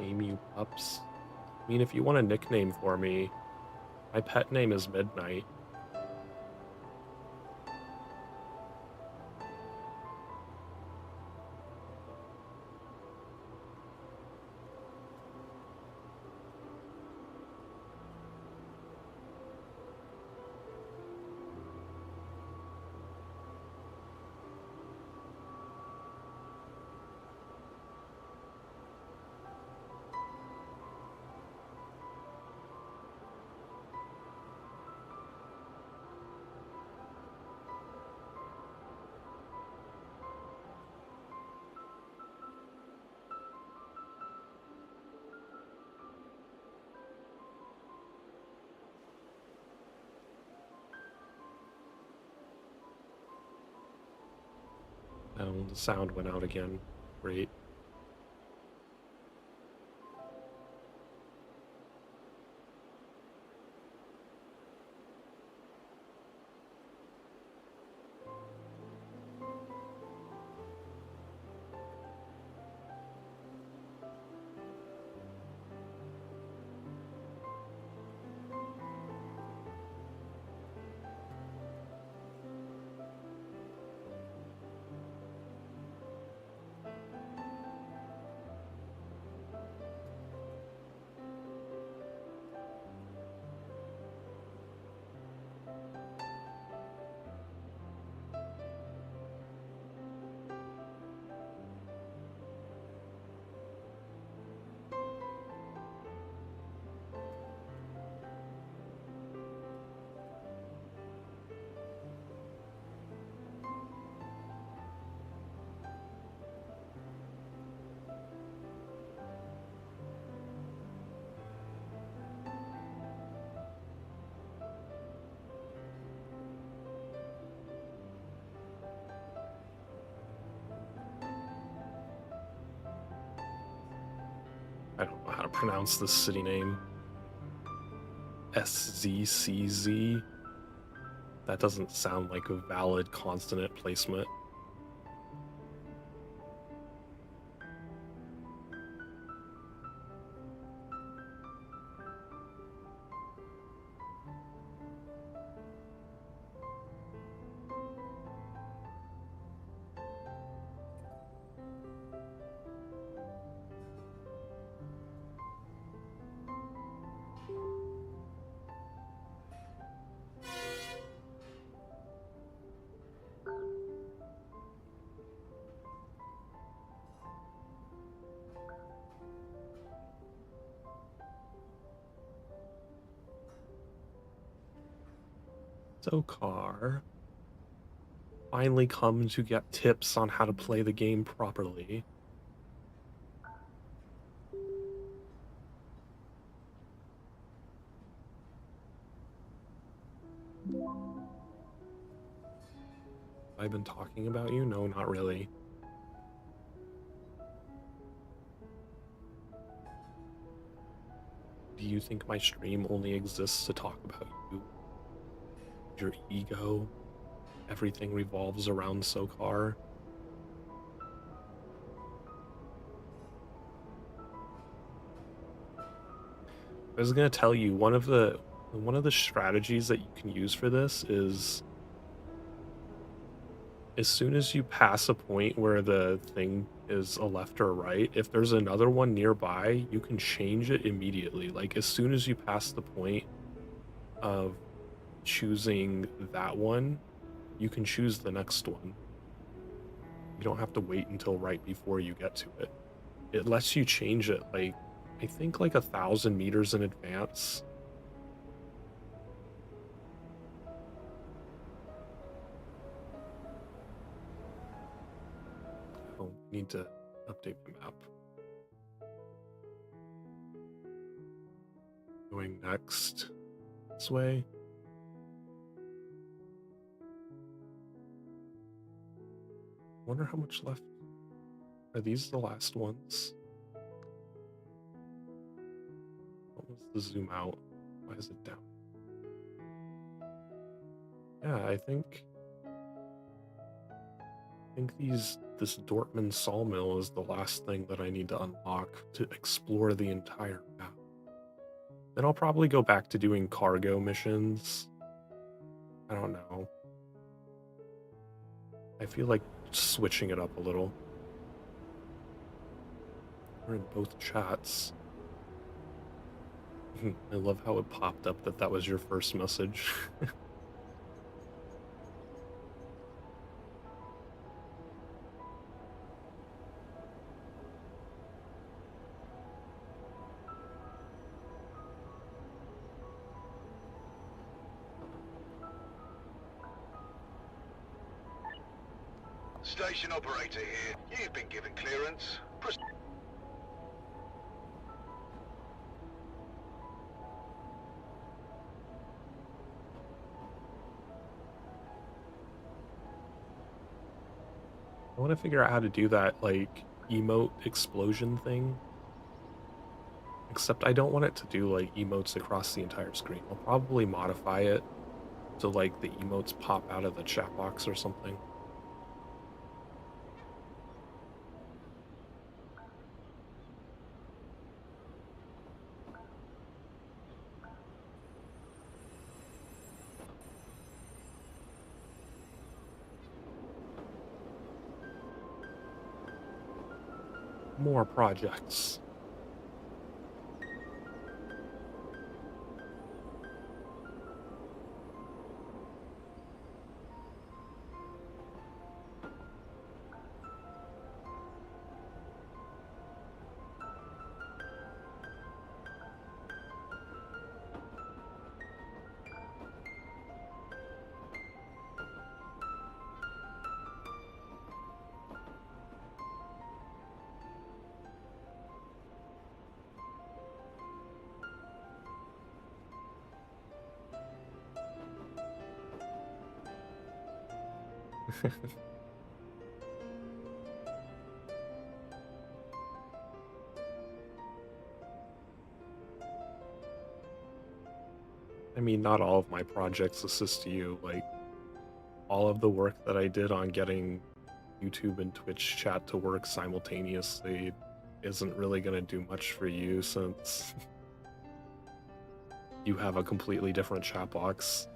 Name you pups. I mean, if you want a nickname for me, my pet name is Midnight. Oh, the sound went out again. Great. I don't know how to pronounce this city name. SZCZ? That doesn't sound like a valid consonant placement. So, Car, finally come to get tips on how to play the game properly. I've been talking about you? No, not really. Do you think my stream only exists to talk about you? Your ego? Everything revolves around Sokar? I was gonna tell you one of the strategies that you can use for this is as soon as you pass a point where the thing is a left or a right, if there's another one nearby, you can change it immediately. Like as soon as you pass the point of choosing that one, you can choose the next one. You don't have to wait until right before you get to it. It lets you change it like I think like 1,000 meters in advance. Oh, need to update the map. Going next this way. Wonder how much left. Are these the last ones? What was the zoom out? Why is it down? Yeah, I think think this Dortmund sawmill is the last thing that I need to unlock to explore the entire map. Then I'll probably go back to doing cargo missions. I don't know. I feel like switching it up a little. We're in both chats. I love how it popped up that that was your first message. Station operator here. You've been given clearance. Proceed. I want to figure out how to do that, like, emote explosion thing. Except I don't want it to do, like, emotes across the entire screen. I'll probably modify it so, like, the emotes pop out of the chat box or something. More projects. I mean, not all of my projects assist you. Like, all of the work that I did on getting YouTube and Twitch chat to work simultaneously isn't really going to do much for you since you have a completely different chat box.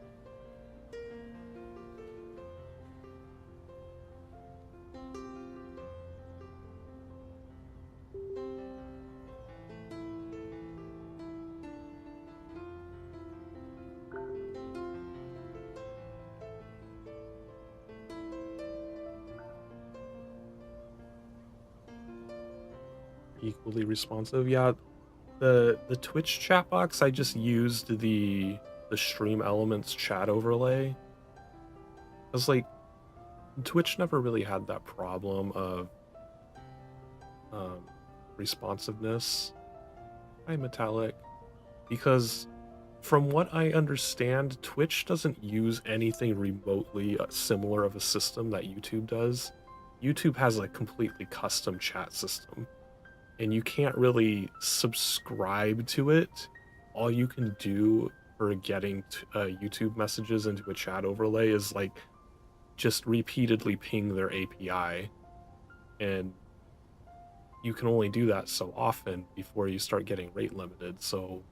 Equally responsive. Yeah, the Twitch chat box, I just used the Stream Elements chat overlay. Cause like Twitch never really had that problem of um, responsiveness. Hi, Metallic. Because from what I understand, Twitch doesn't use anything remotely similar of a system that YouTube does. YouTube has a completely custom chat system, and you can't really subscribe to it. All you can do for getting YouTube messages into a chat overlay is like just repeatedly ping their API, and you can only do that so often before you start getting rate limited. So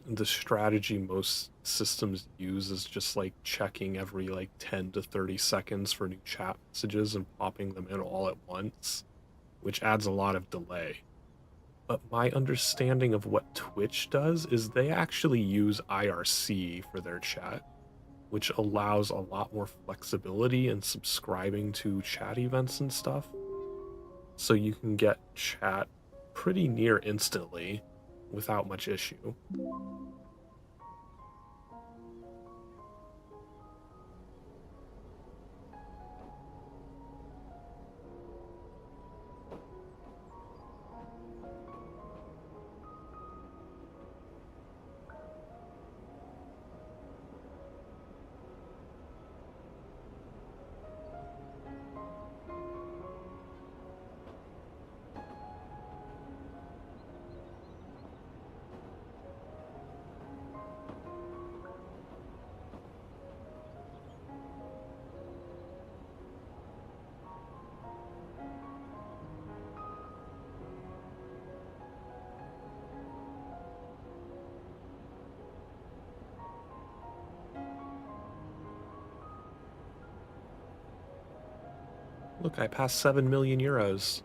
the strategy most systems use is just like checking every like 10 to 30 seconds for new chat messages and popping them in all at once, which adds a lot of delay. But my understanding of what Twitch does is they actually use IRC for their chat, which allows a lot more flexibility in subscribing to chat events and stuff. So you can get chat pretty near instantly without much issue. Look, I passed 7 million euros.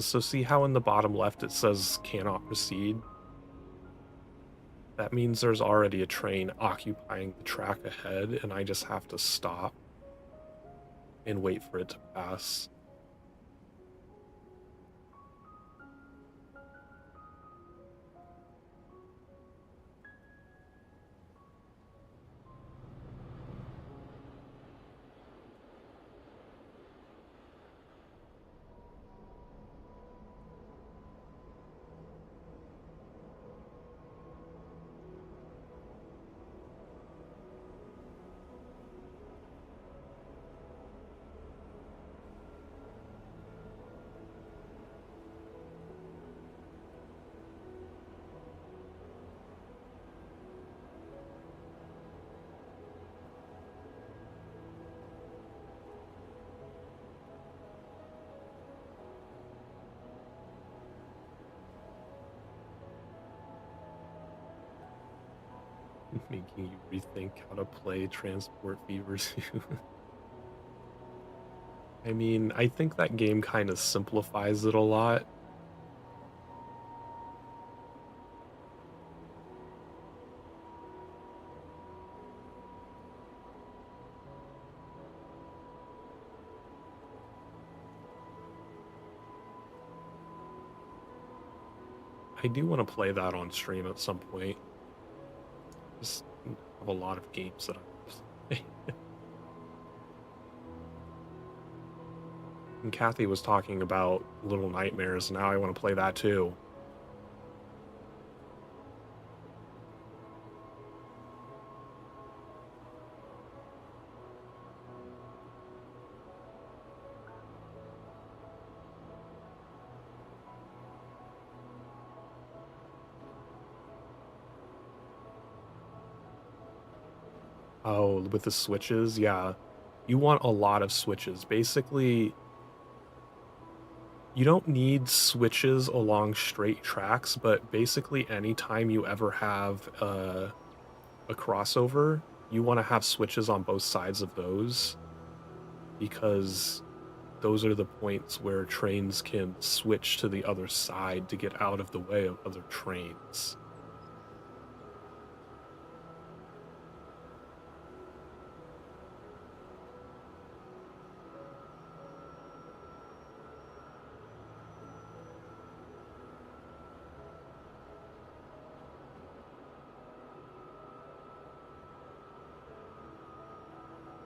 So see how in the bottom left it says cannot proceed? That means there's already a train occupying the track ahead, and I just have to stop and wait for it to pass. Making you rethink how to play Transport Fever 2. I mean, I think that game kind of simplifies it a lot. I do want to play that on stream at some point. Just have a lot of games that I play. And Kathy was talking about Little Nightmares, and now I want to play that too. Oh, with the switches, yeah. You want a lot of switches. Basically, you don't need switches along straight tracks, but basically anytime you ever have a crossover, you want to have switches on both sides of those because those are the points where trains can switch to the other side to get out of the way of other trains.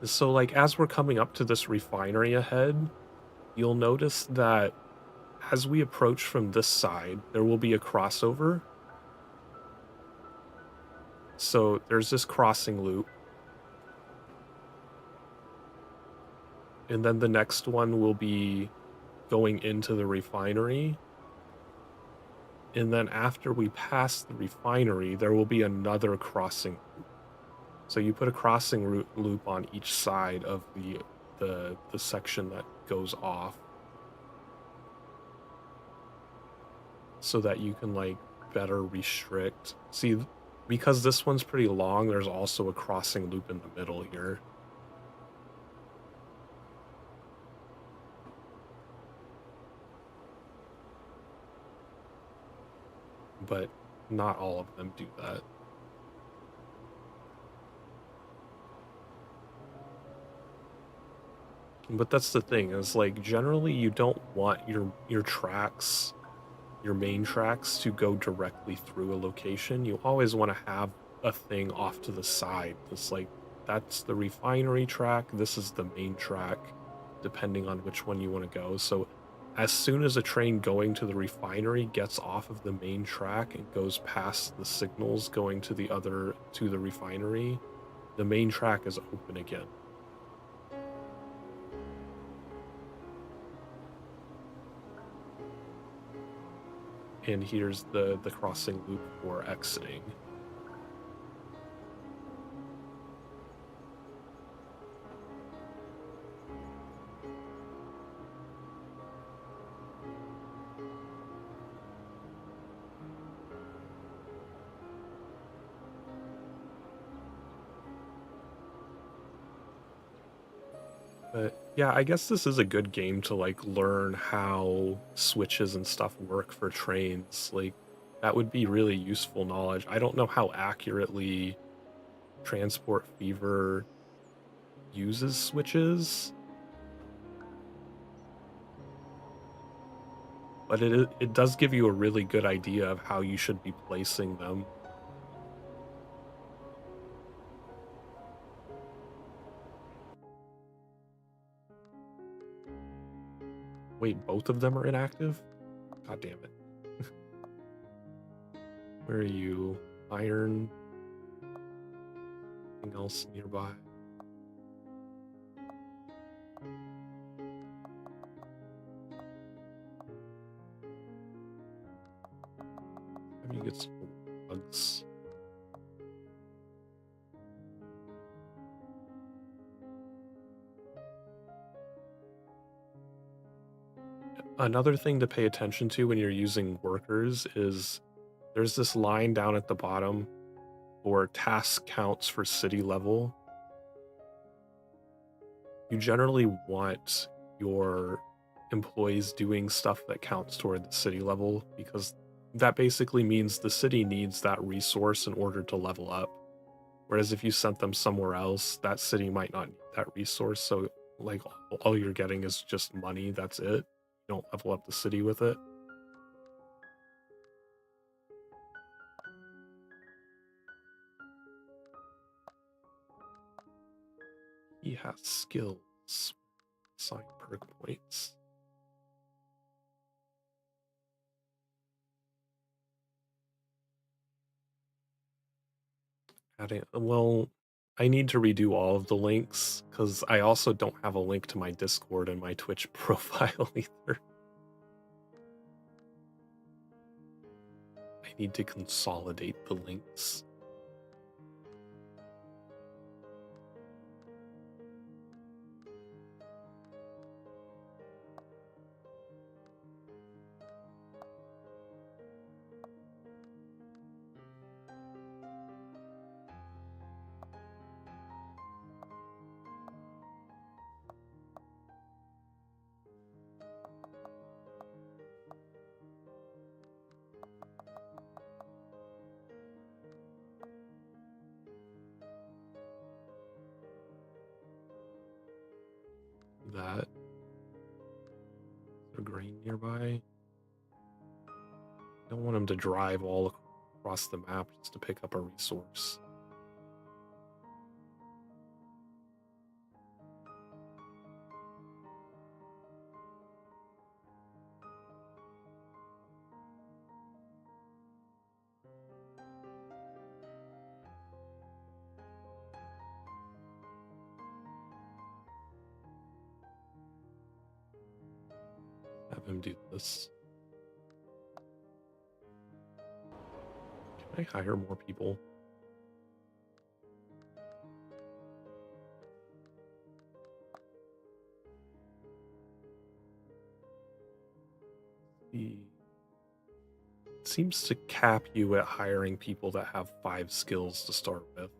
So, like, as we're coming up to this refinery ahead, you'll notice that as we approach from this side, there will be a crossover. So there's this crossing loop, and then the next one will be going into the refinery. And then after we pass the refinery, there will be another crossing loop. So you put a crossing loop on each side of the section that goes off, so that you can like better restrict. See, because this one's pretty long, there's also a crossing loop in the middle here. But not all of them do that. But that's the thing, is like generally you don't want your tracks, your main tracks, to go directly through a location. You always want to have a thing off to the side. It's like that's the refinery track, this is the main track, depending on which one you want to go. So as soon as a train going to the refinery gets off of the main track and goes past the signals going to the refinery, the main track is open again. and here's the crossing loop for exiting. But yeah, I guess this is a good game to like learn how switches and stuff work for trains. Like that would be really useful knowledge. I don't know how accurately Transport Fever uses switches, but it does give you a really good idea of how you should be placing them. Wait, both of them are inactive? God damn it. Where are you? Iron? Anything else nearby? Let me get some bugs. Another thing to pay attention to when you're using workers is there's this line down at the bottom for task counts for city level. You generally want your employees doing stuff that counts toward the city level because that basically means the city needs that resource in order to level up. Whereas if you sent them somewhere else, that city might not need that resource. So, like, all you're getting is just money. That's it. You don't level up the city with it. He has skills. Assign perk points. Well, I need to redo all of the links because I also don't have a link to my Discord and my Twitch profile either. I need to consolidate the links. That. Is there grain nearby? I don't want him to drive all across the map just to pick up a resource. Have him do this. Can I hire more people? He seems to cap you at hiring people that have 5 skills to start with.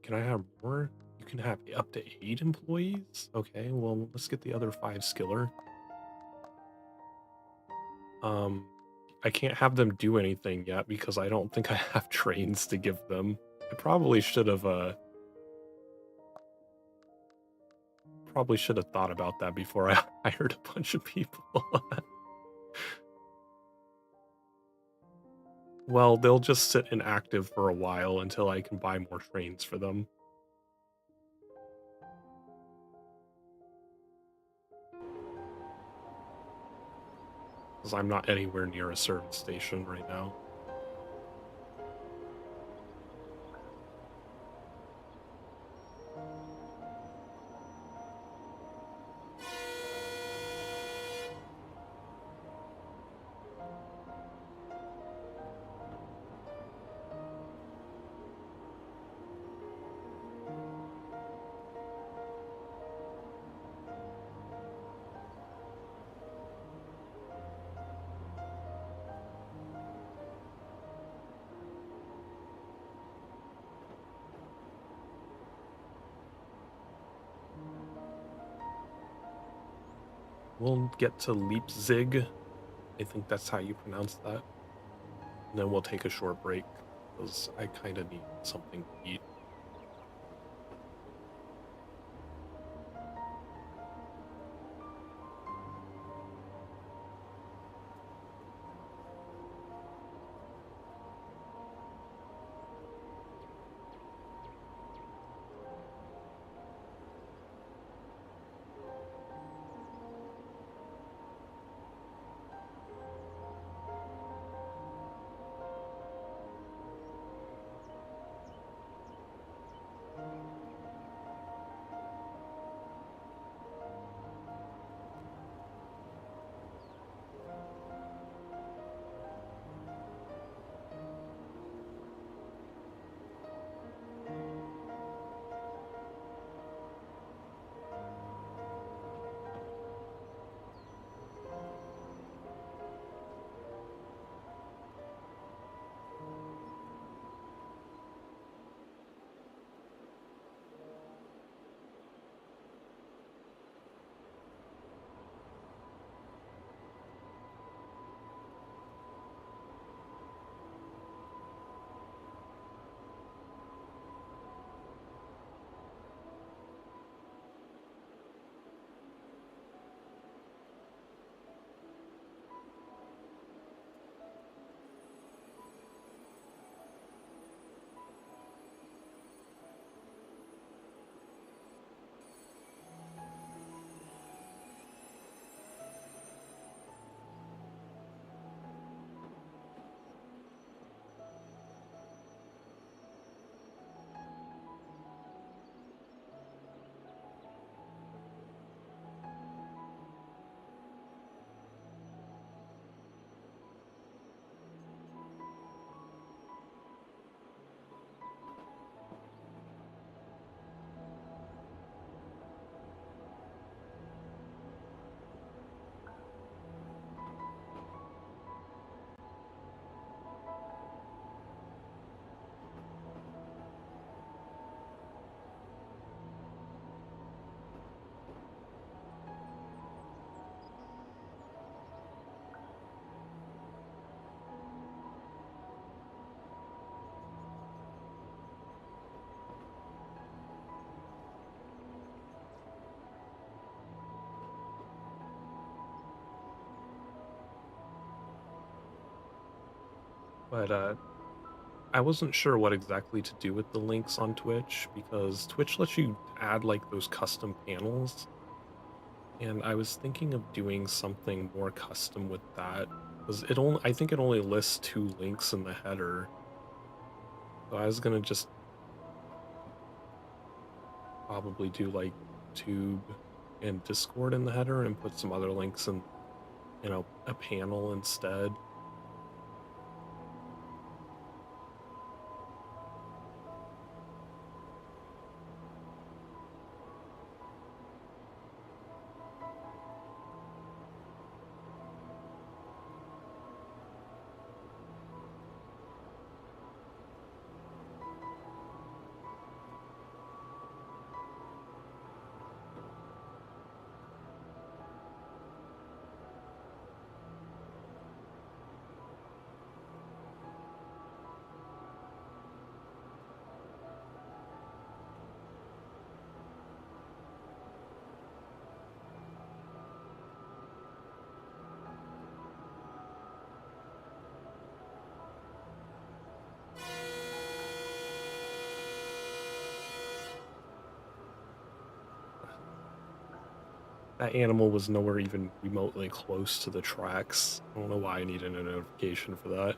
Can I have more? You can have up to 8 employees? Okay, well, let's get the other 5 skiller. Um, I can't have them do anything yet because I don't think I have trains to give them. I probably should have thought about that before I hired a bunch of people. Well, they'll just sit inactive for a while until I can buy more trains for them, 'cause I'm not anywhere near a service station right now. We'll get to Leipzig. I think that's how you pronounce that. And then we'll take a short break because I kind of need something to eat. But I wasn't sure what exactly to do with the links on Twitch because Twitch lets you add like those custom panels, and I was thinking of doing something more custom with that because I think it only lists two links in the header. So I was gonna just probably do like Tube and Discord in the header and put some other links in, a panel instead. That animal was nowhere even remotely close to the tracks. I don't know why I needed a notification for that.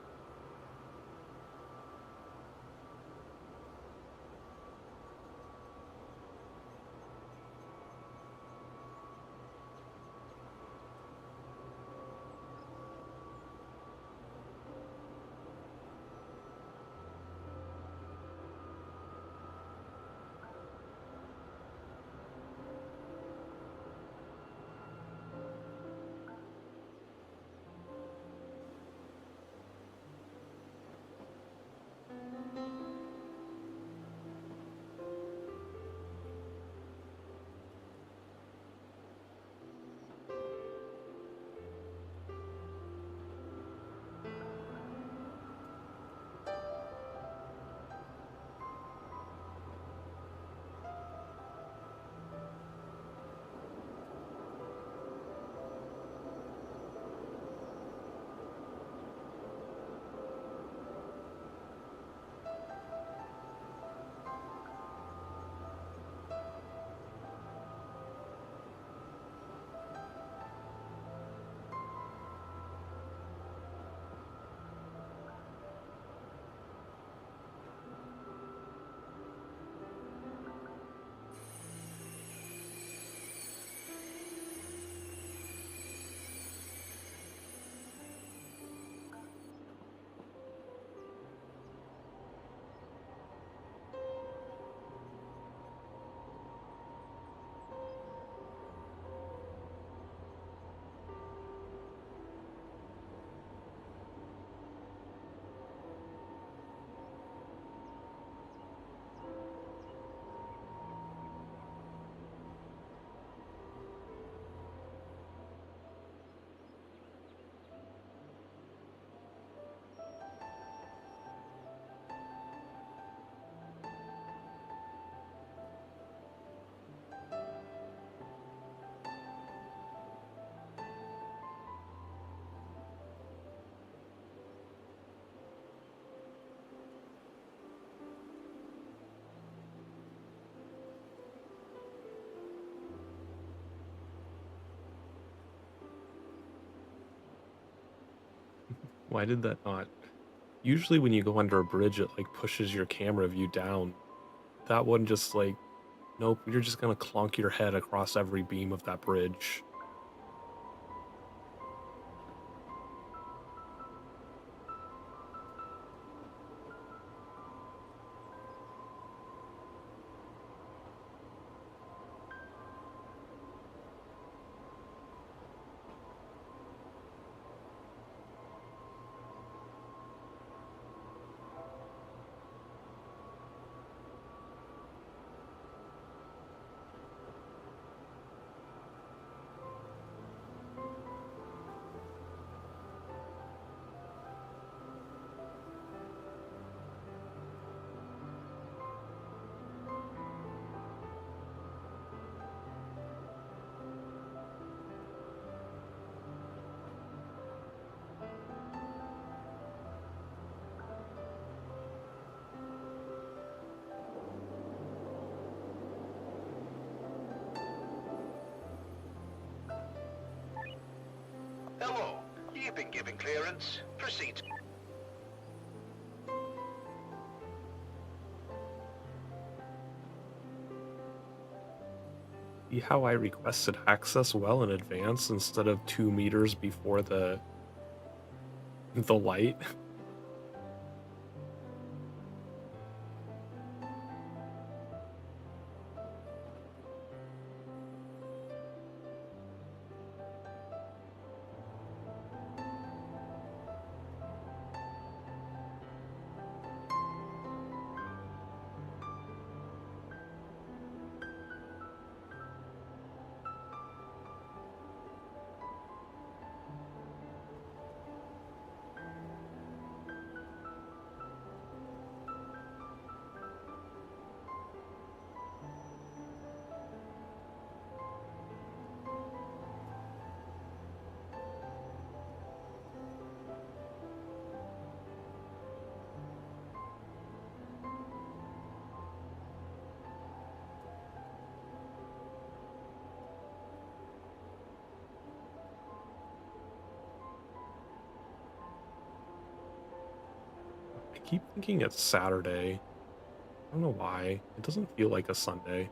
Why did that not? Usually when you go under a bridge, it like pushes your camera view down. That one just like, nope, you're just gonna clonk your head across every beam of that bridge. Hello. You've been given clearance. Proceed. See how I requested access well in advance instead of 2 meters before the light? keep thinking it's Saturday. I don't know why. It doesn't feel like a Sunday.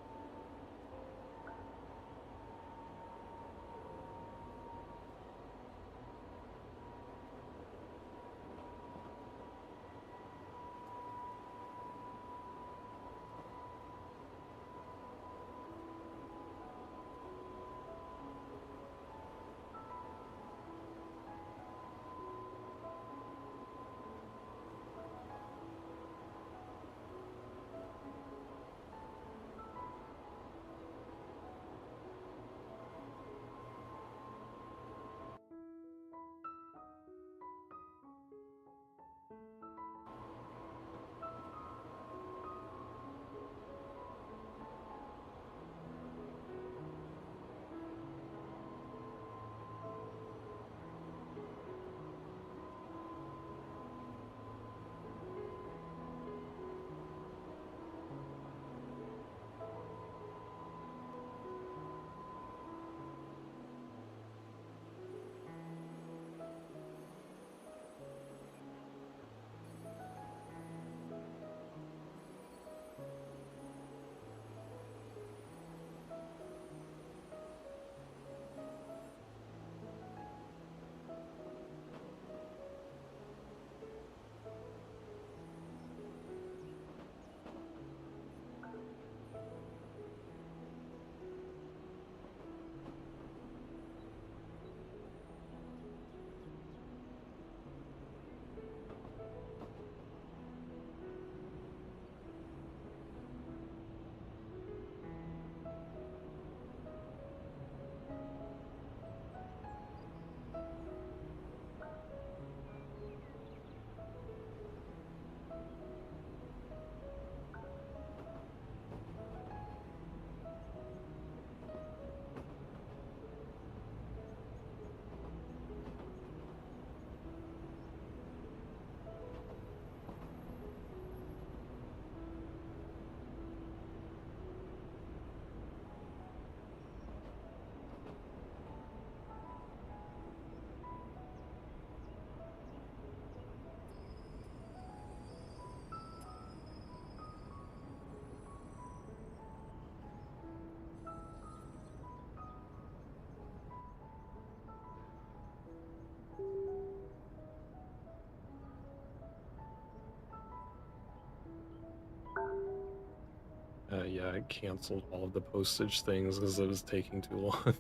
Yeah, I canceled all of the postage things because it was taking too long.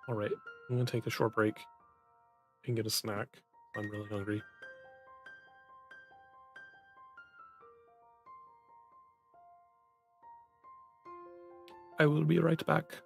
All right, I'm gonna take a short break and get a snack. I'm really hungry. I will be right back.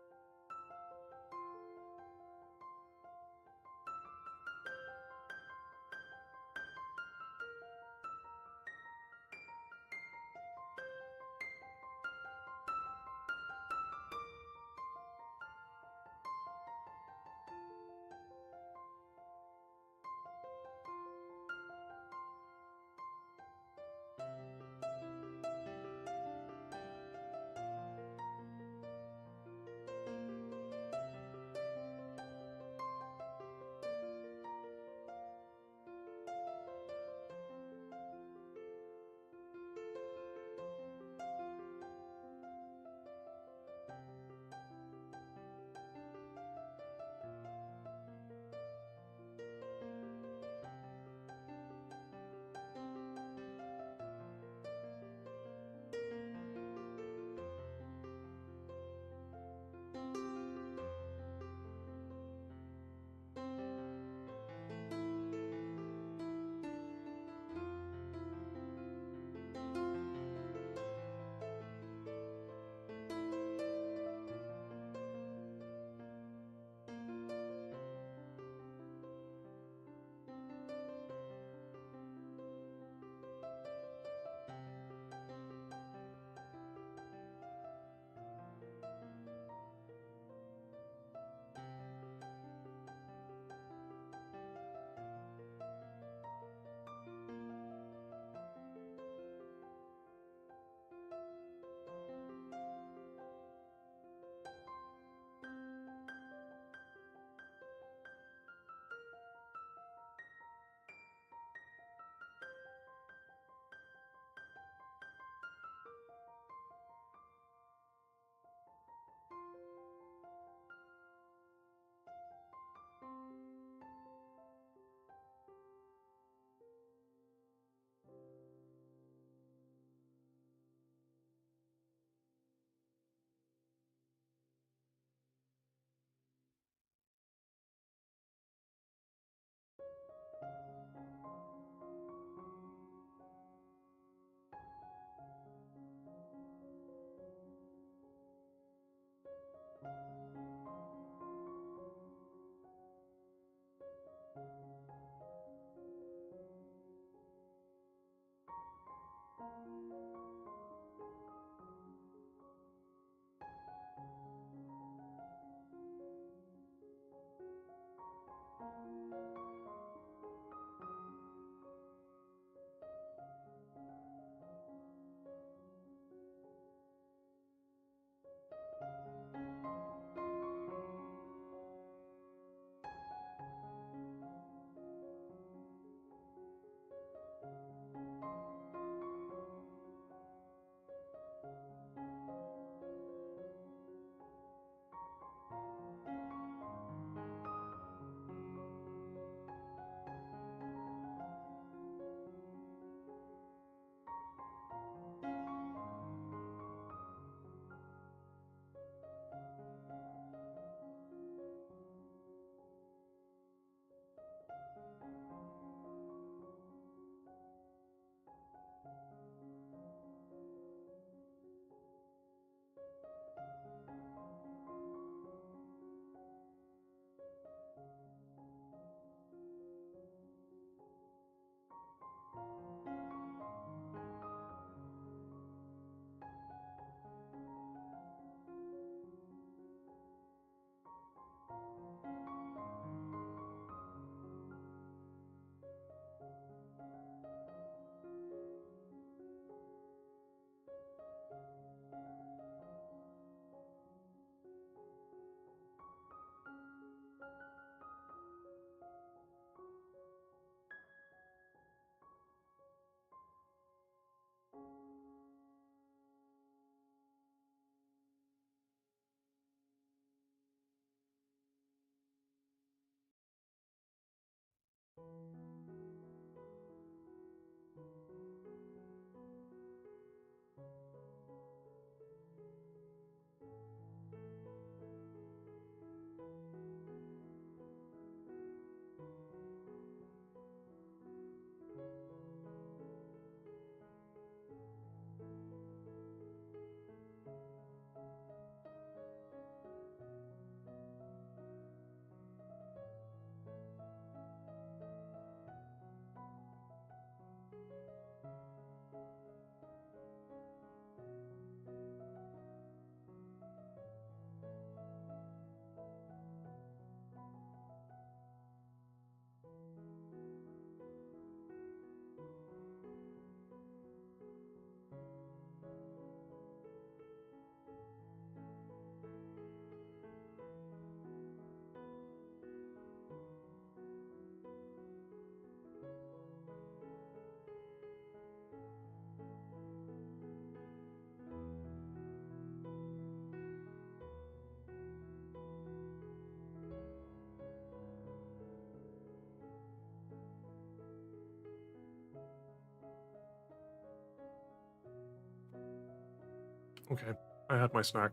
Okay, I had my snack.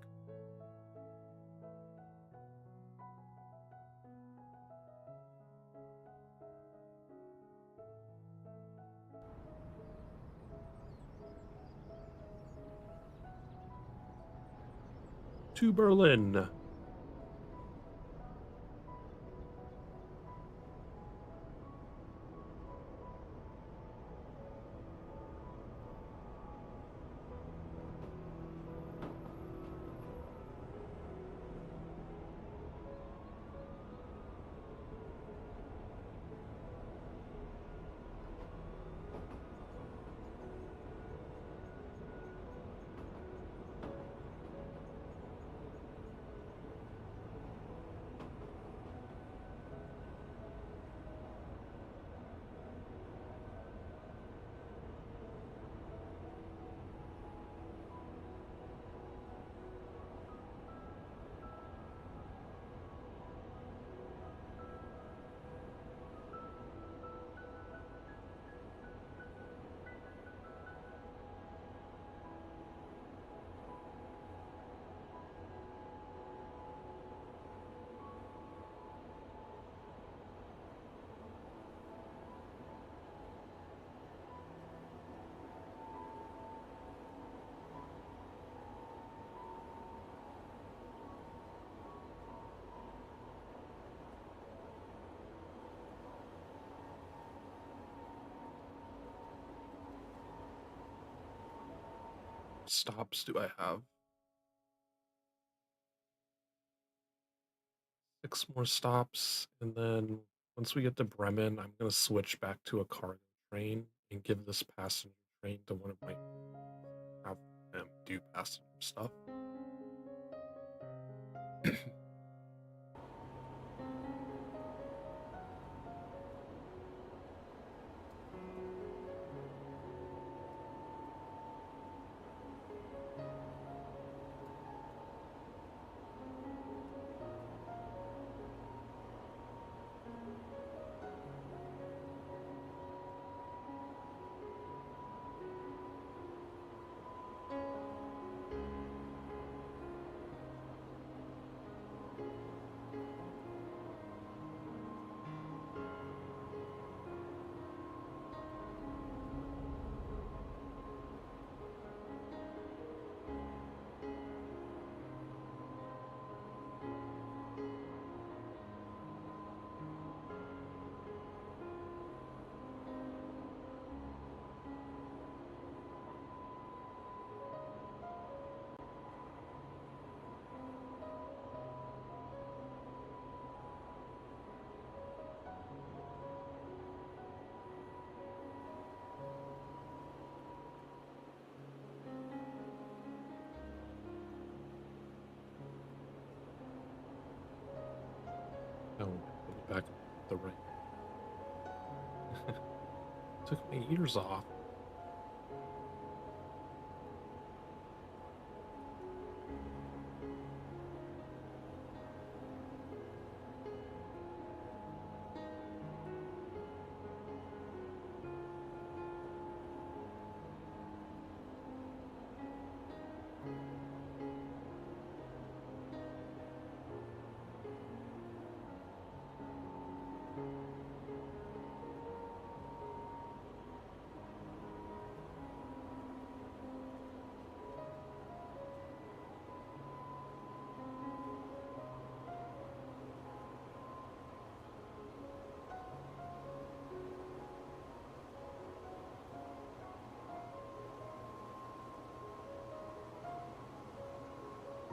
To Berlin. Stops do I have? 6 more stops, and then once we get to Bremen, I'm gonna switch back to a cargo train and give this passenger train to one of my have them do passenger stuff. No, put me back in the ring. Took my ears off.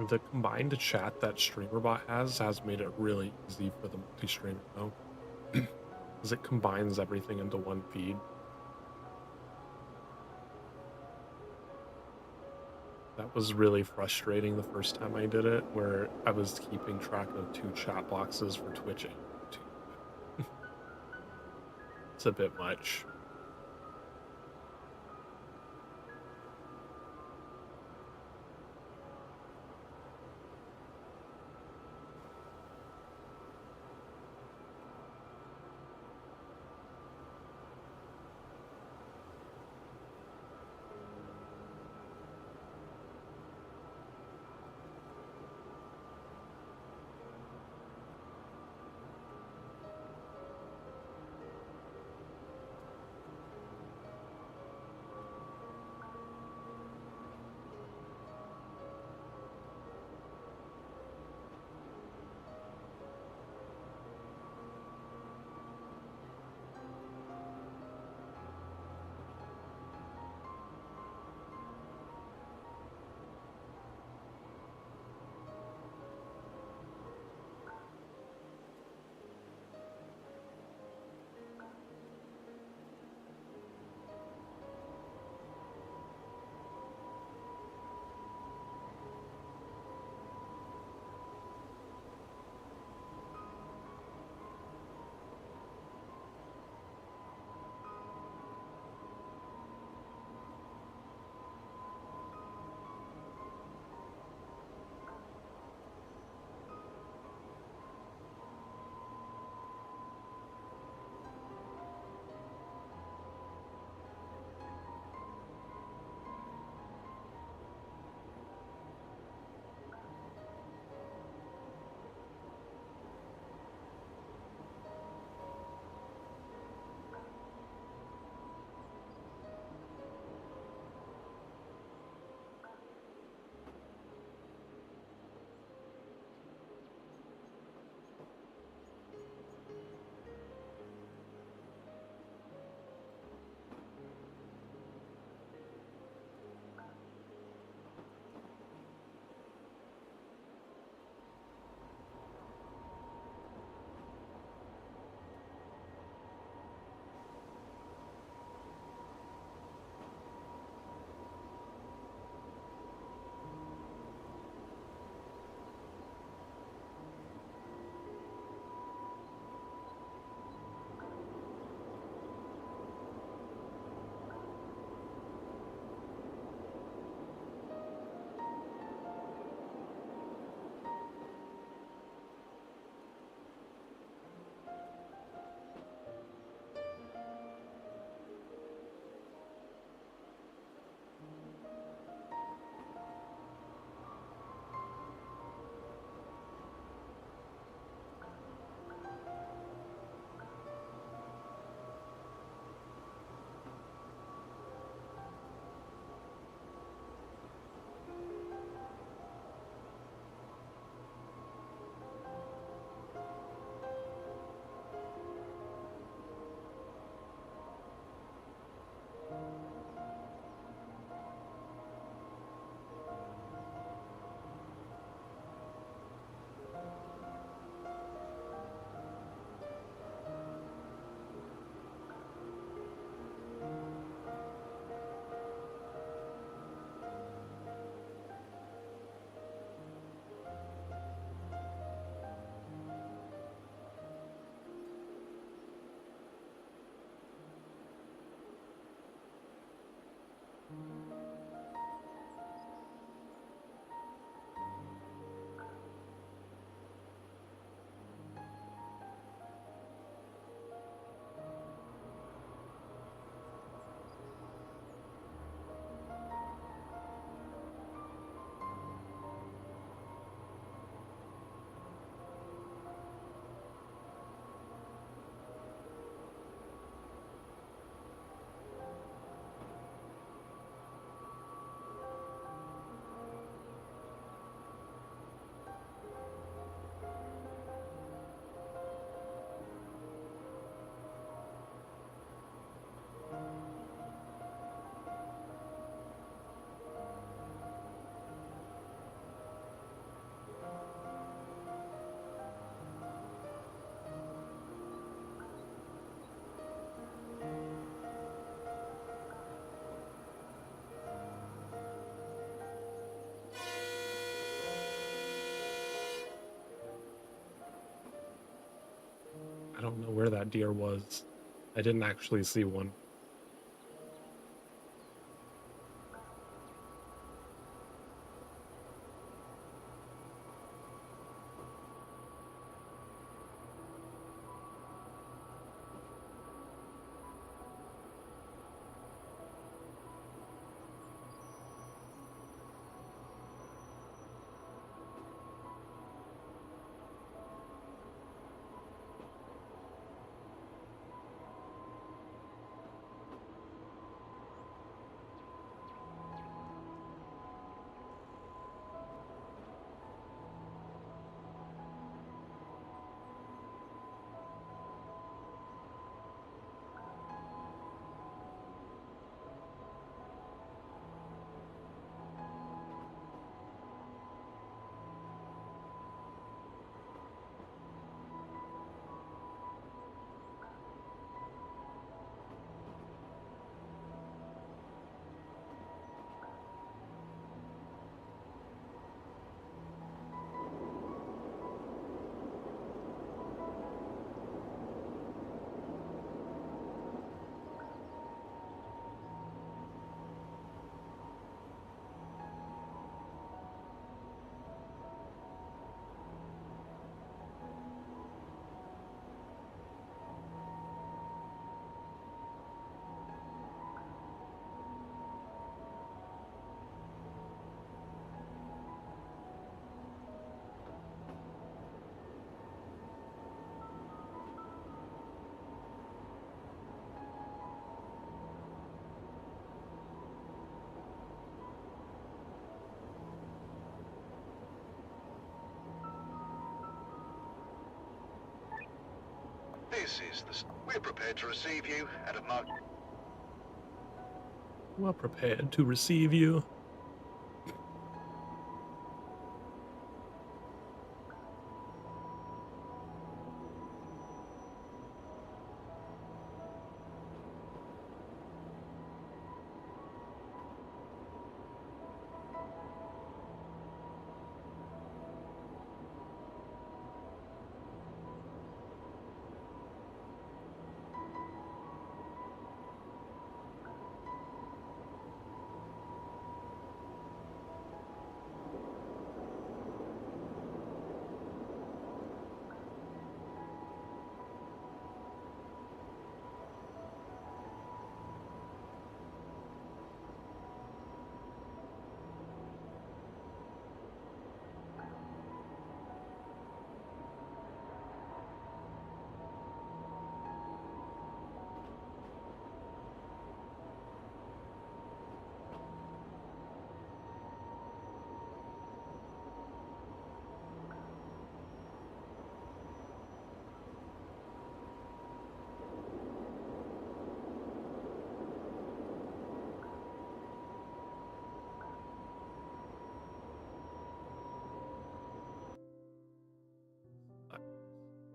The combined chat that StreamerBot has made it really easy for the multi-streamer though, because it combines everything into one feed. That was really frustrating the first time I did it, where I was keeping track of 2 chat boxes for Twitch and YouTube. It's a bit much. I don't know where that deer was. I didn't actually see one. This is the... We're prepared to receive you at a mark... Well prepared to receive you.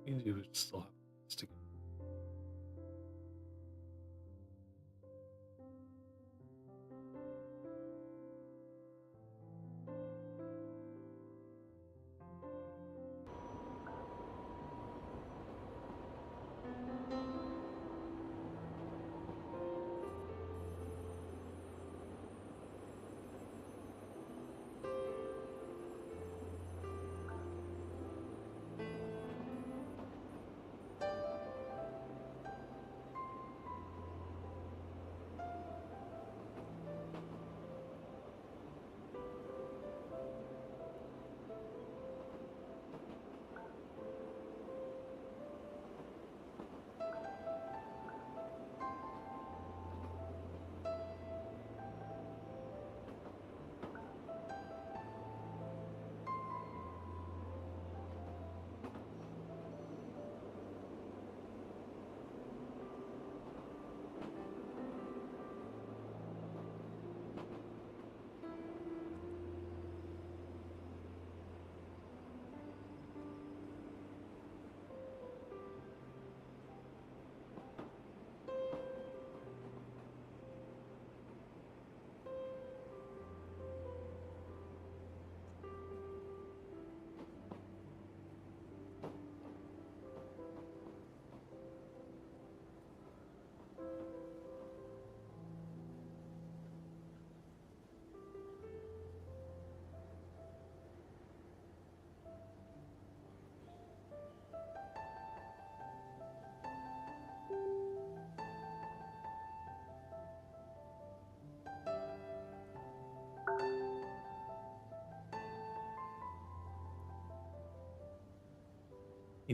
You still have this to go.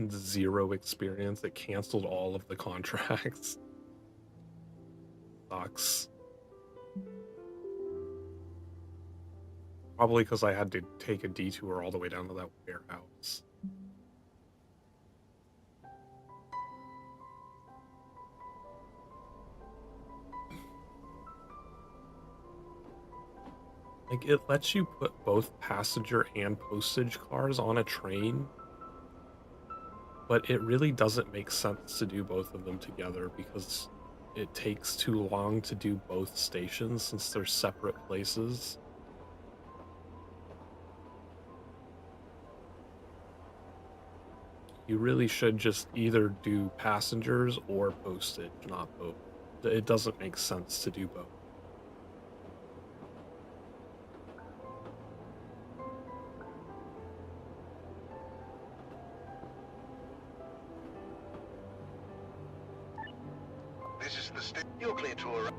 gained zero experience. It canceled all of the contracts. Sucks. Probably because I had to take a detour all the way down to that warehouse. Like, it lets you put both passenger and postage cars on a train, but it really doesn't make sense to do both of them together because it takes too long to do both stations since they're separate places. You really should just either do passengers or postage, not both. It doesn't make sense to do both. This is the You're clear to arrive.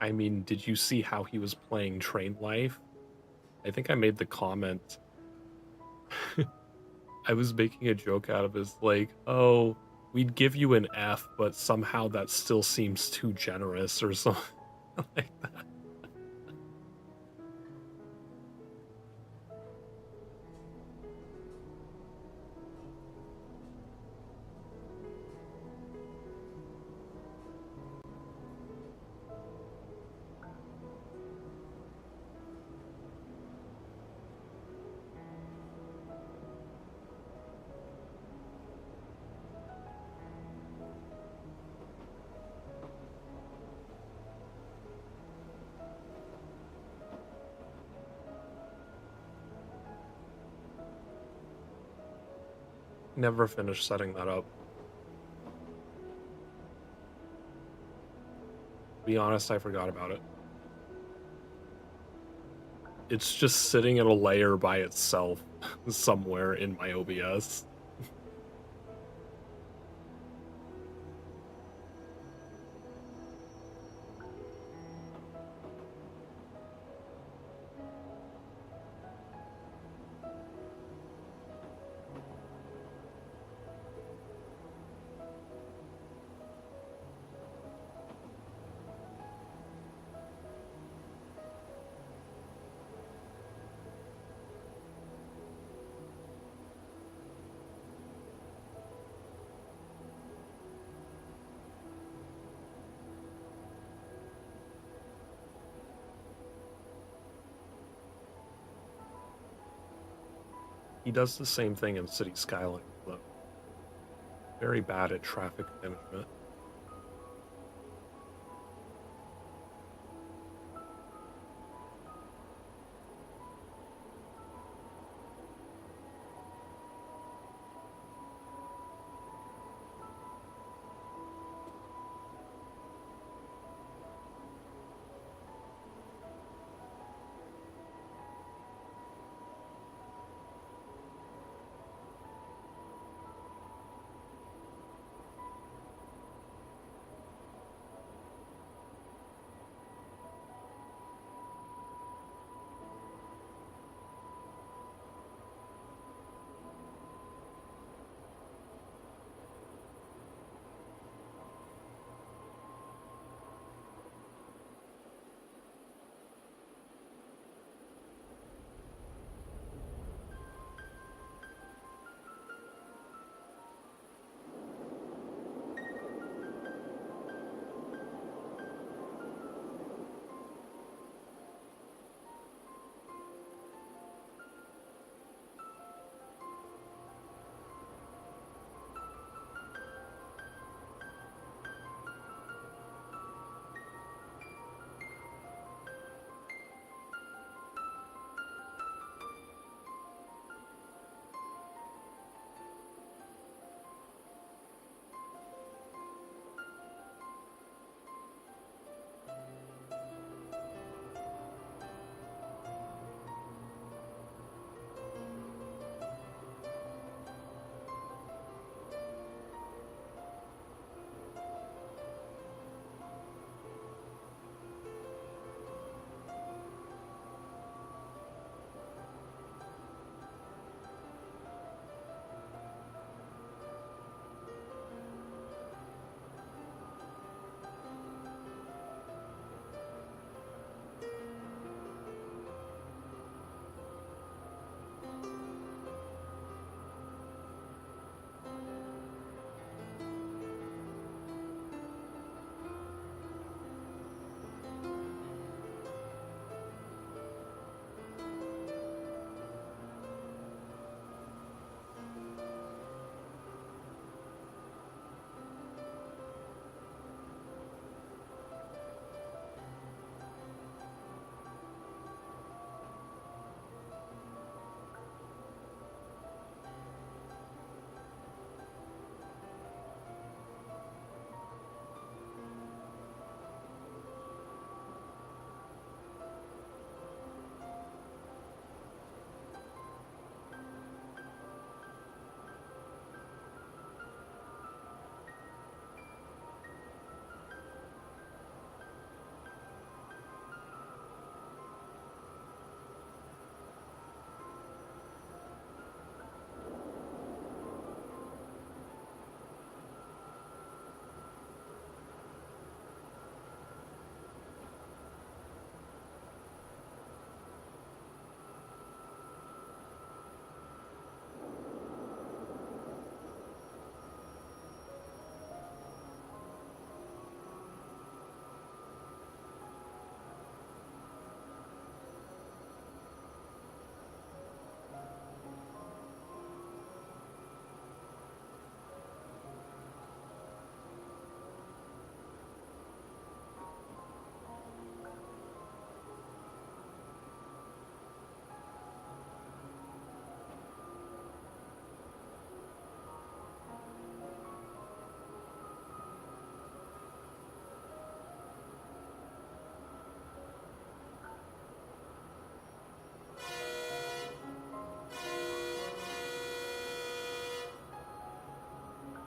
I mean, did you see how he was playing Train Life? I think I made the comment. I was making a joke out of his like, oh, we'd give you an F, but somehow that still seems too generous or something like that. Never finished setting that up. To be honest, I forgot about it. It's just sitting in a layer by itself somewhere in my OBS. He does the same thing in City Skylines, though. Very bad at traffic management.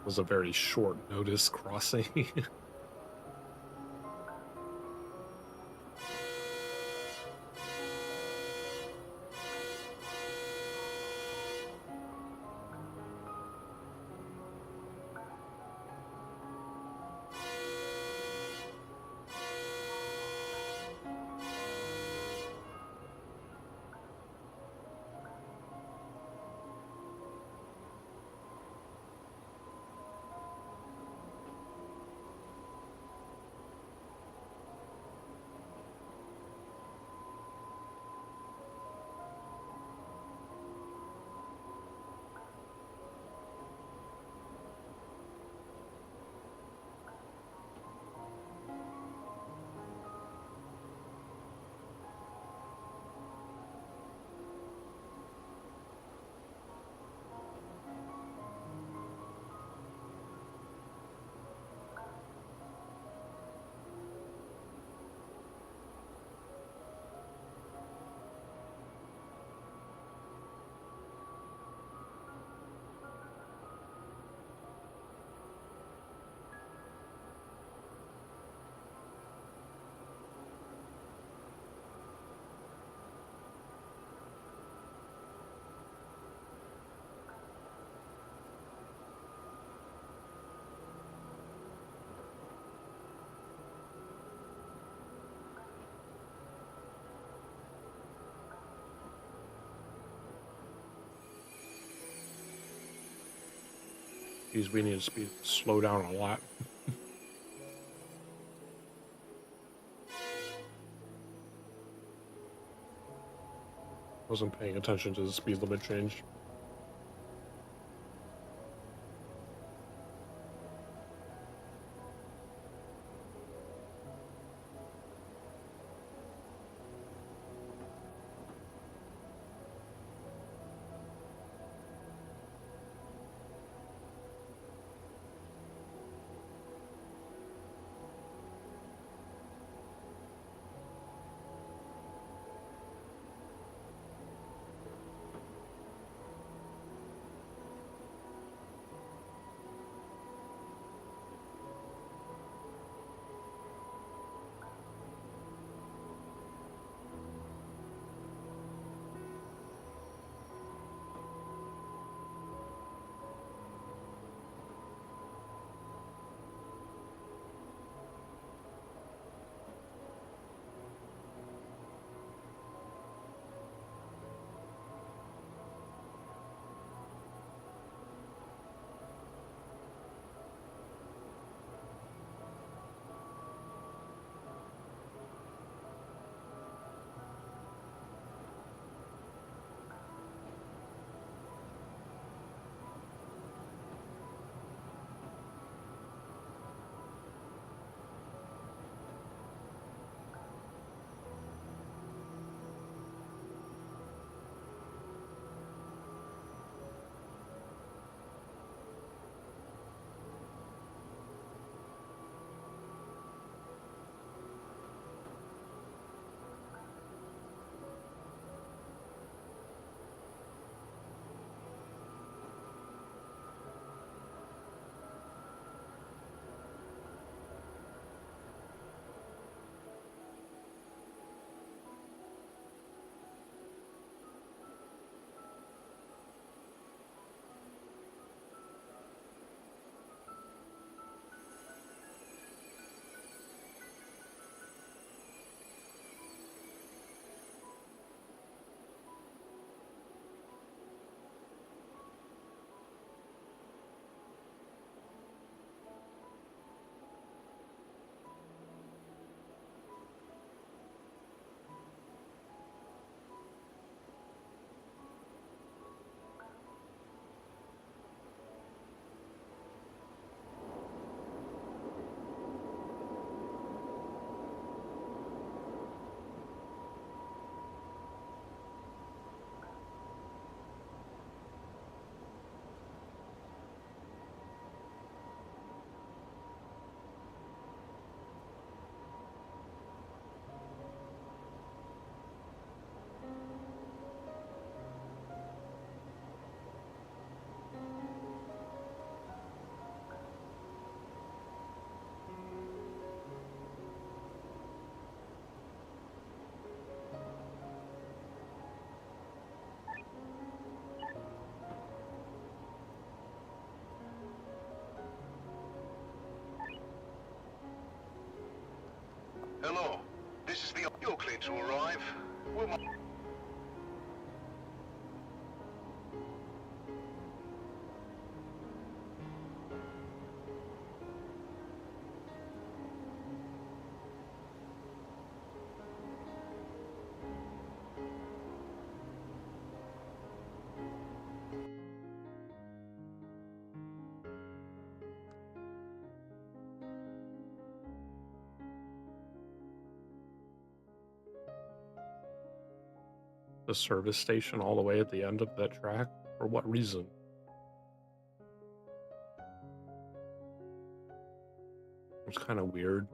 Was a very short notice crossing. Geez, we need to slow down a lot. Wasn't paying attention to the speed limit change. Hello. This is the... You're clear to arrive. Will my... The service station all the way at the end of that track? For what reason? It's kind of weird.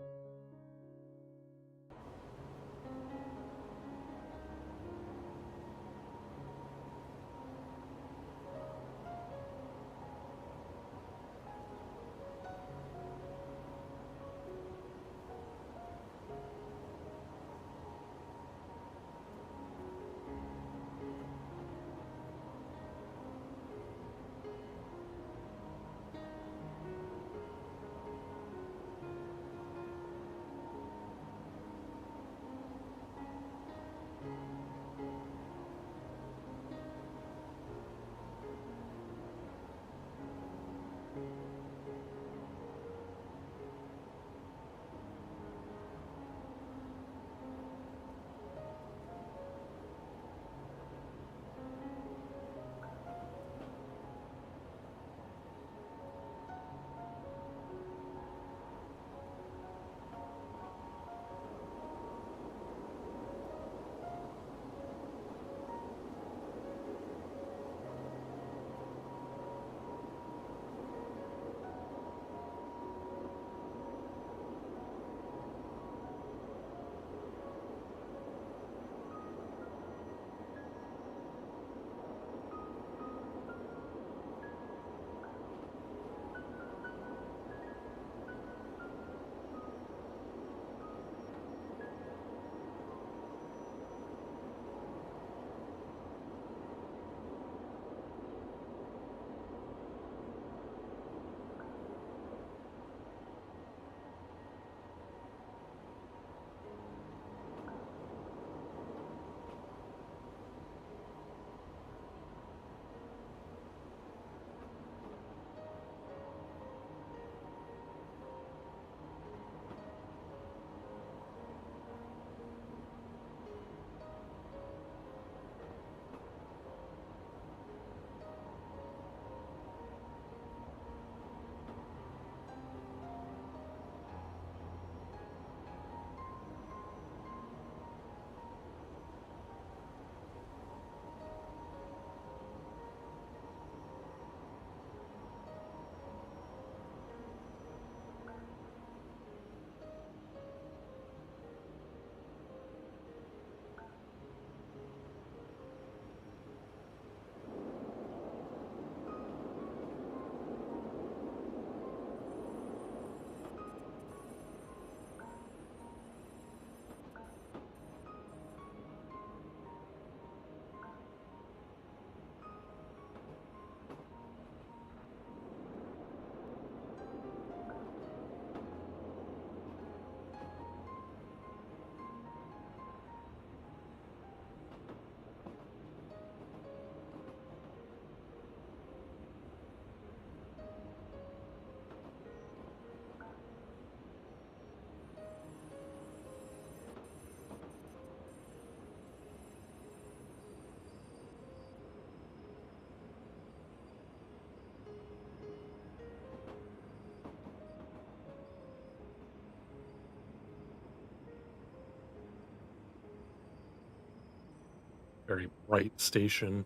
very bright station.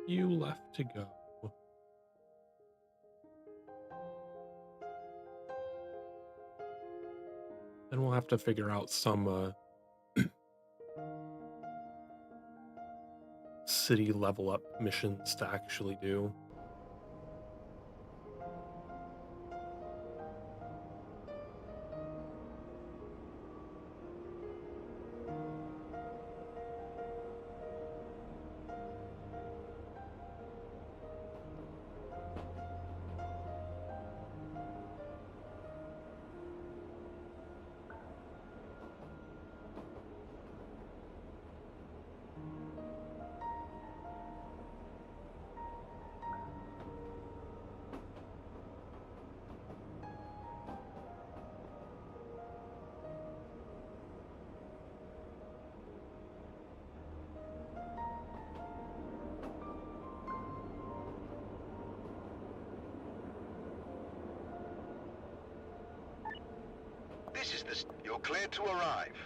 You left to go. Then we'll have to figure out some city level up missions to actually do. This is the... You're cleared to arrive.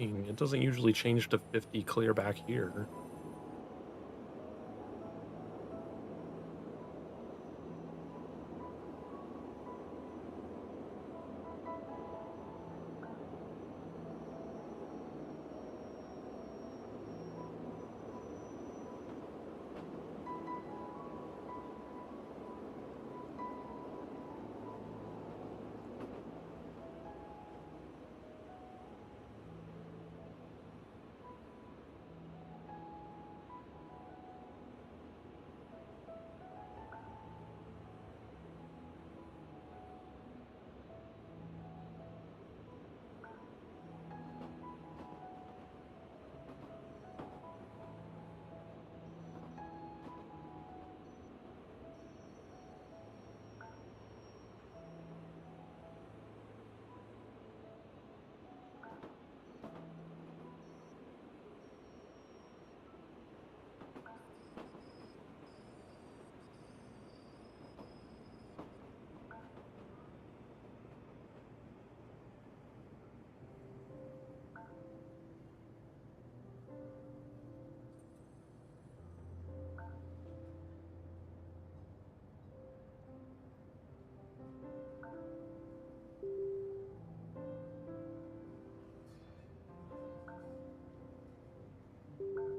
It doesn't usually change to 50 clear back here.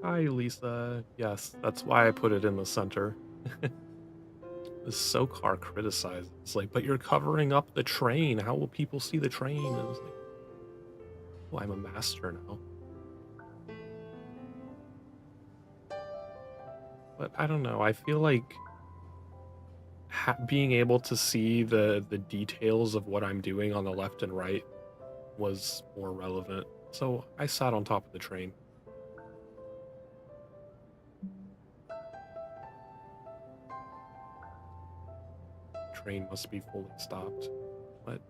Hi, Lisa. Yes, that's why I put it in the center. The SoCar criticizes. It's like, but you're covering up the train. How will people see the train? And it's like, oh, I'm a master now. But I don't know. I feel like being able to see the details of what I'm doing on the left and right was more relevant. So I sat on top of the train. Train must be fully stopped. But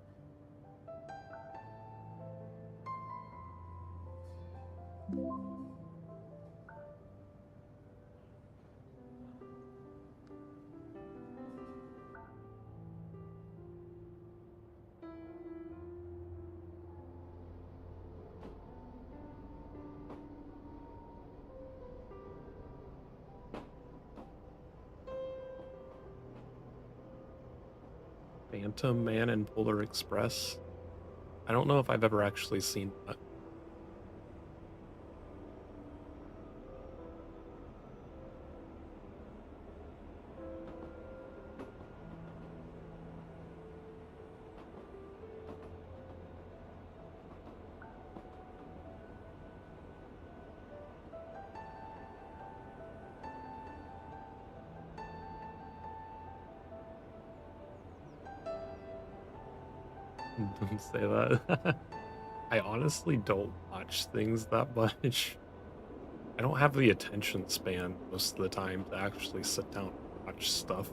Phantom Man and Polar Express. I don't know if I've ever actually seen that. Don't say that. I honestly don't watch things that much. I don't have the attention span most of the time to actually sit down and watch stuff.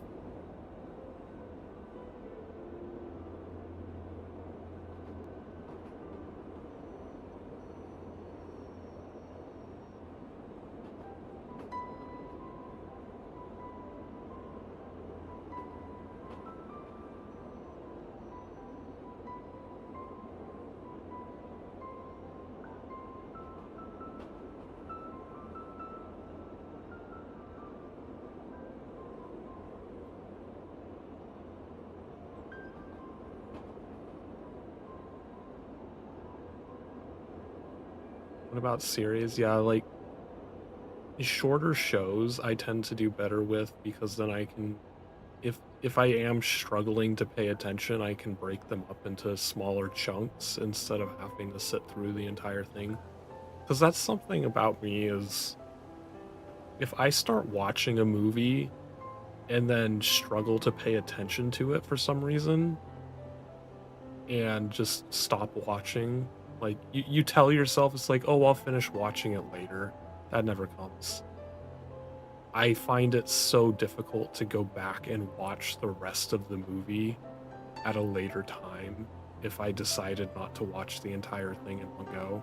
What about series? Yeah, like shorter shows I tend to do better with because then I can if I am struggling to pay attention, I can break them up into smaller chunks instead of having to sit through the entire thing. Because that's something about me is if I start watching a movie and then struggle to pay attention to it for some reason and just stop watching, like you tell yourself it's like, oh, I'll finish watching it later. That never comes. I find it so difficult to go back and watch the rest of the movie at a later time if I decided not to watch the entire thing in one go.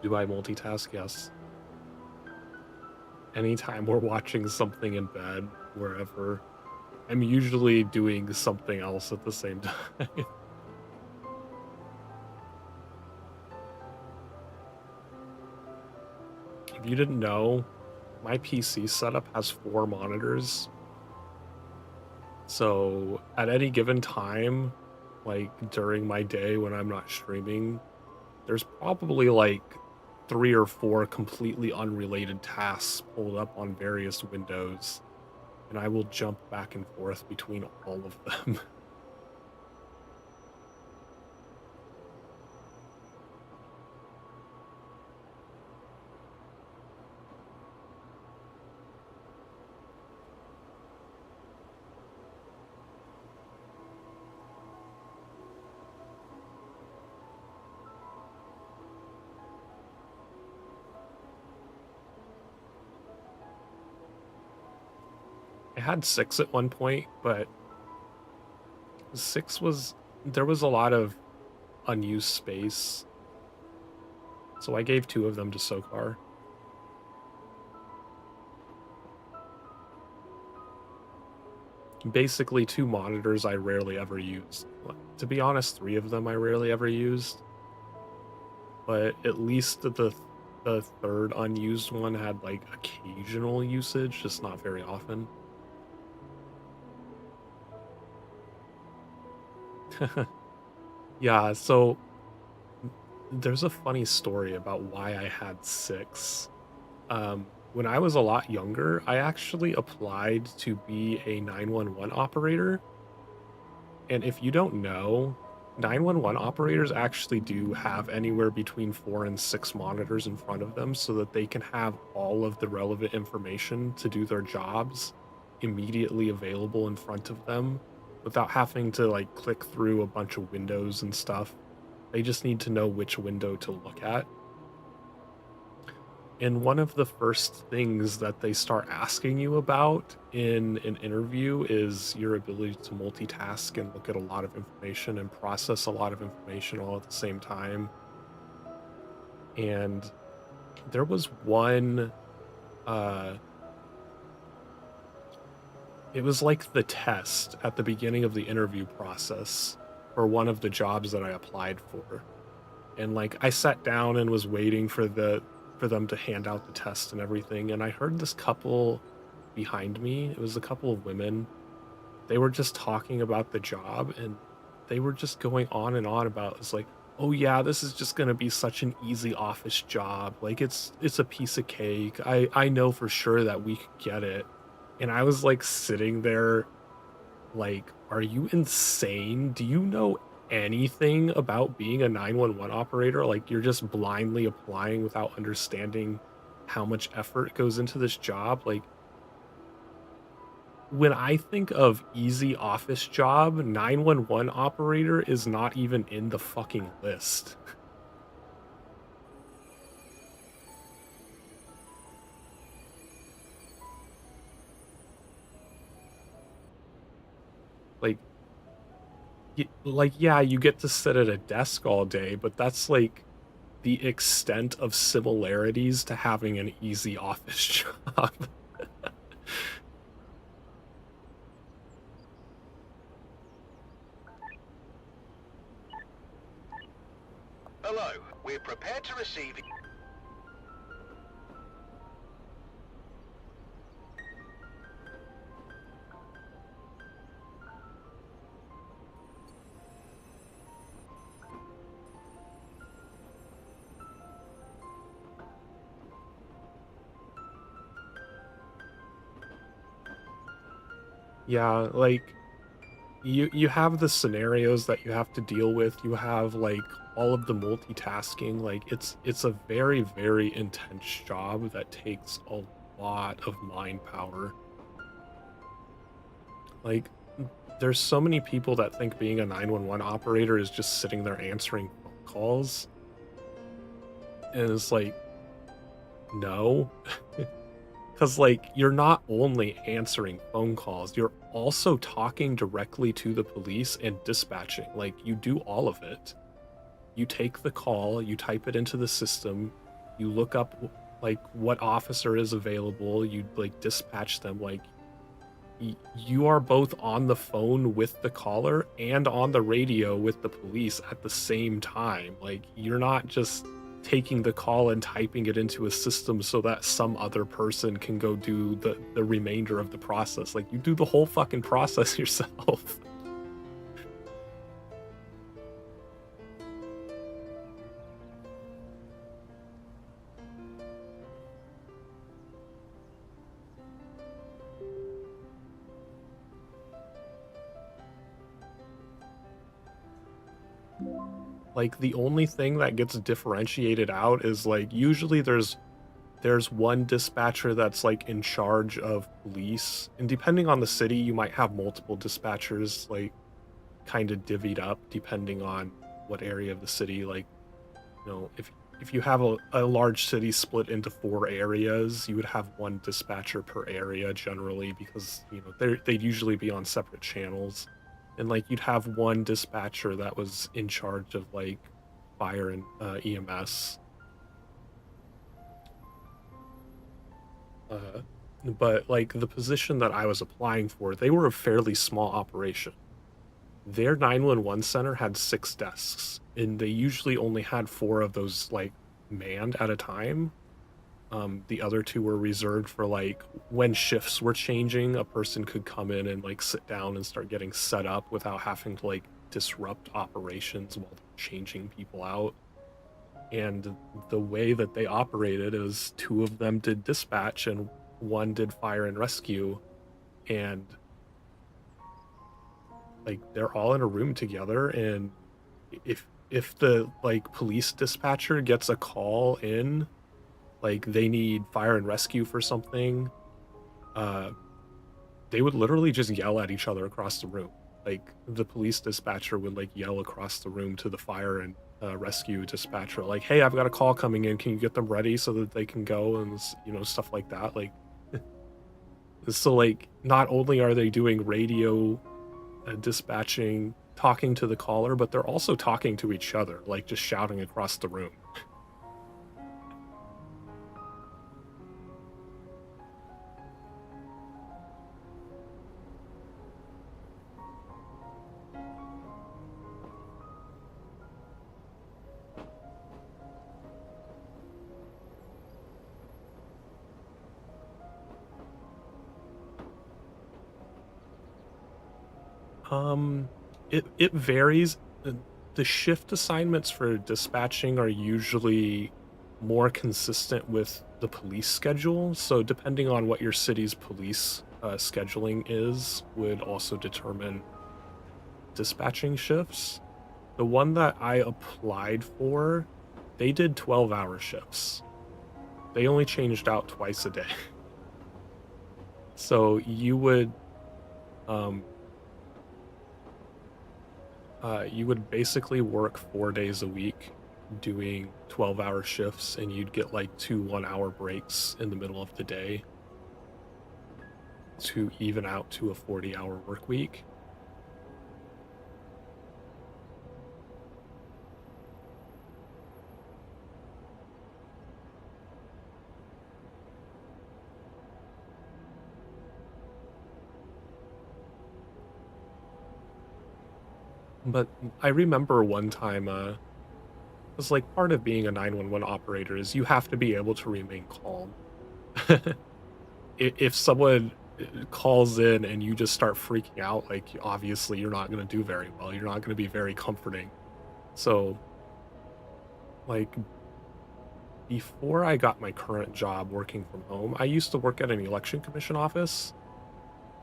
Do I multitask? Yes. Anytime we're watching something in bed, wherever, I'm usually doing something else at the same time. If you didn't know, my PC setup has 4 monitors. So at any given time, like during my day when I'm not streaming, there's probably like 3 or 4 completely unrelated tasks pulled up on various windows, and I will jump back and forth between all of them. I had 6 at one point, but 6 was there was a lot of unused space, so I gave 2 of them to Sokar. Basically, 2 monitors I rarely ever used. To be honest, 3 of them I rarely ever used, but at least the third unused one had, like, occasional usage, just not very often. Yeah, so there's a funny story about why I had 6. When I was a lot younger, I actually applied to be a 911 operator, and if you don't know, 911 operators actually do have anywhere between 4 and 6 monitors in front of them so that they can have all of the relevant information to do their jobs immediately available in front of them without having to, like, click through a bunch of windows and stuff. They just need to know which window to look at. And one of the first things that they start asking you about in an interview is your ability to multitask and look at a lot of information and process a lot of information all at the same time. And there was one, uh, it was like the test at the beginning of the interview process for one of the jobs that I applied for. And like I sat down and was waiting for them to hand out the test and everything, and I heard this couple behind me. It was a couple of women. They were just talking about the job, and they were just going on and on about, it's like, oh yeah, this is just going to be such an easy office job, like it's a piece of cake. I know for sure that we could get it. And I was like sitting there like, are you insane? Do you know anything about being a 911 operator? Like, you're just blindly applying without understanding how much effort goes into this job? Like, when I think of easy office job, 911 operator is not even in the fucking list. Like, yeah, you get to sit at a desk all day, but that's like the extent of similarities to having an easy office job. Hello, we're prepared to receive... Yeah, like you have the scenarios that you have to deal with. You have like all of the multitasking. Like it's a very, very intense job that takes a lot of mind power. Like there's so many people that think being a 911 operator is just sitting there answering phone calls. And it's like, no. Because, like, you're not only answering phone calls, you're also talking directly to the police and dispatching. Like, you do all of it. You take the call, you type it into the system, You look up like what officer is available, you like dispatch them. Like you are both on the phone with the caller and on the radio with the police at the same time. Like you're not just taking the call and typing it into a system so that some other person can go do the remainder of the process. Like you do the whole fucking process yourself. Like the only thing that gets differentiated out is like usually there's one dispatcher that's like in charge of police, and depending on the city you might have multiple dispatchers like kind of divvied up depending on what area of the city. Like, if you have a large city split into 4 areas, you would have one dispatcher per area generally, because they'd usually be on separate channels. And like you'd have one dispatcher that was in charge of like fire and EMS. uh, but like the position that I was applying for, they were a fairly small operation. Their 911 center had 6 desks, and they usually only had 4 of those like manned at a time. The other 2 were reserved for like when shifts were changing, a person could come in and like sit down and start getting set up without having to like disrupt operations while they're changing people out. And the way that they operated is 2 of them did dispatch and 1 did fire and rescue. And like they're all in a room together, and if the like police dispatcher gets a call in, like they need fire and rescue for something, uh they would literally just yell at each other across the room. Like the police dispatcher would like yell across the room to the fire and rescue dispatcher, like, "Hey, I've got a call coming in. Can you get them ready so that they can go?" And stuff like that. Like, so like not only are they doing radio dispatching, talking to the caller, but they're also talking to each other, like just shouting across the room. Um, it varies. The shift assignments for dispatching are usually more consistent with the police schedule. So depending on what your city's police scheduling is, would also determine dispatching shifts. The one that I applied for, they did 12-hour shifts. They only changed out twice a day. So um you would basically work 4 days a week doing 12-hour shifts, and you'd get like 2 1-hour breaks in the middle of the day to even out to a 40-hour work week. But I remember one time, was like part of being a 911 operator is you have to be able to remain calm. If someone calls in and you just start freaking out, like obviously you're not going to do very well. You're not going to be very comforting. So, like before I got my current job working from home, I used to work at an election commission office.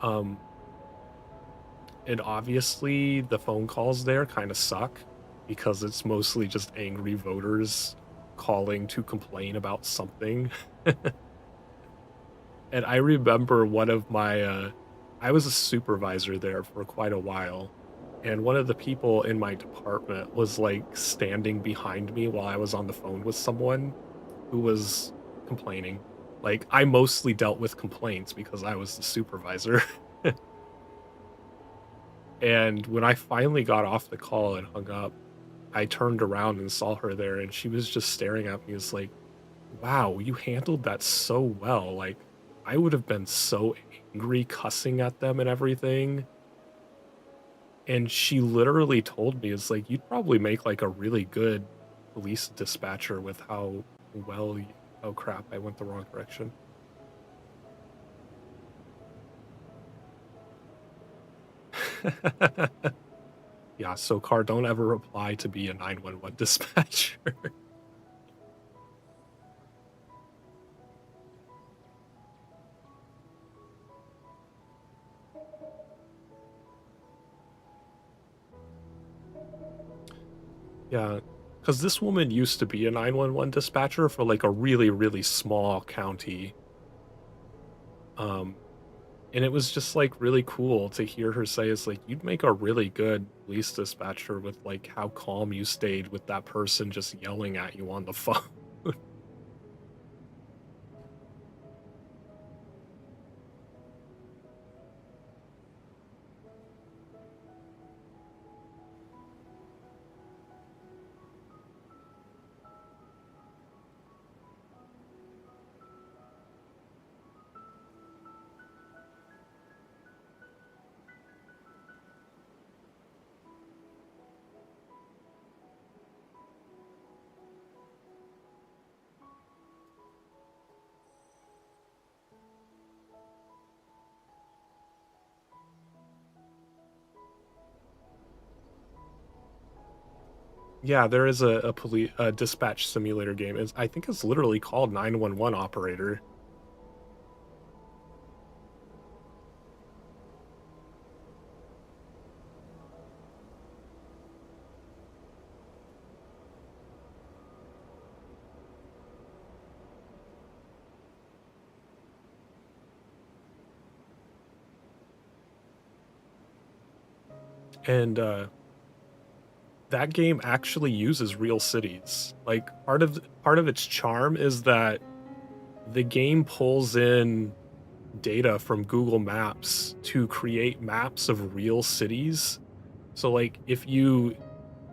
Um, and obviously the phone calls there kind of suck because it's mostly just angry voters calling to complain about something. And I remember one of my I was a supervisor there for quite a while, and one of the people in my department was like standing behind me while I was on the phone with someone who was complaining. Like I mostly dealt with complaints because I was the supervisor. And when I finally got off the call and hung up, I turned around and saw her there, and she was just staring at me as like, wow, you handled that so well. Like, I would have been so angry cussing at them and everything. And she literally told me, it's like, you'd probably make like a really good police dispatcher with how well you, oh crap, I went the wrong direction. Yeah, so car, don't ever apply to be a 911 dispatcher. Yeah, because this woman used to be a 911 dispatcher for like a really, really small county. Um, and it was just like really cool to hear her say, it's like, you'd make a really good police dispatcher with like how calm you stayed with that person just yelling at you on the phone. Yeah, there is a police a dispatch simulator game. I think it's literally called 911 Operator. And that game actually uses real cities. Like part of its charm is that the game pulls in data from Google Maps to create maps of real cities. So like if you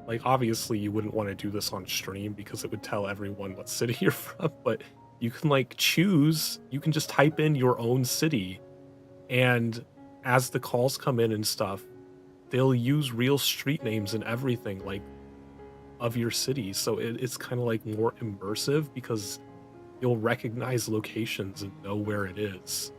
like obviously you wouldn't want to do this on stream because it would tell everyone what city you're from, but you can like choose, you can just type in your own city and as the calls come in and stuff, they'll use real street names and everything like of your city. So it's kind of like more immersive because you'll recognize locations and know where it is.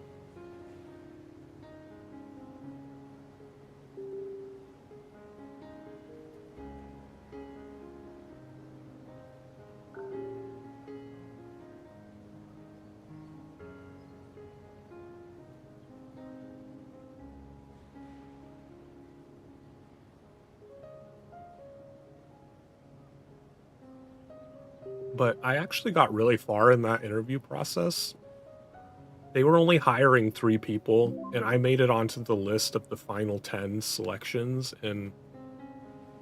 But I actually got really far in that interview process. They were only hiring 3 people, and I made it onto the list of the final 10 selections, and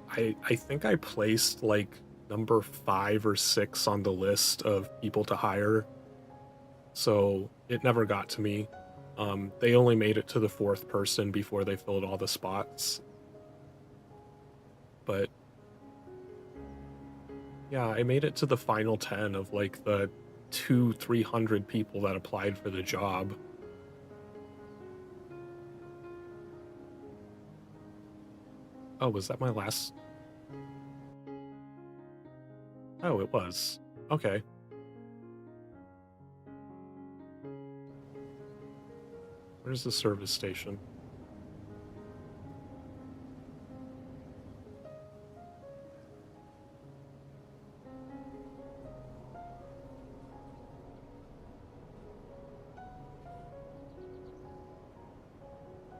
I think I placed, like, number 5 or 6 on the list of people to hire, so it never got to me. They only made it to the 4th person before they filled all the spots, but yeah, I made it to the final 10 of, like, the 300 people that applied for the job. Oh, was that my last? Oh, it was. Okay. Where's the service station?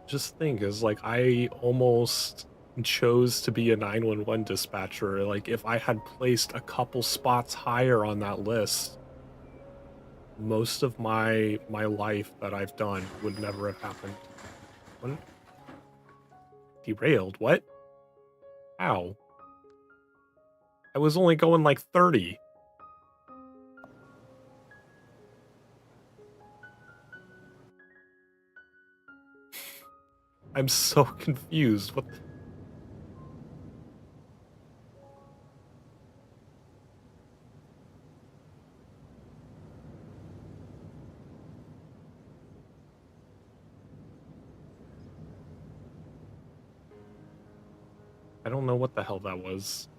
Just think is like I almost chose to be a 911 dispatcher. Like if I had placed a couple spots higher on that list, most of my life that I've done would never have happened. What? Derailed? What? How? I was only going like 30. I'm so confused. What? I don't know what the hell that was.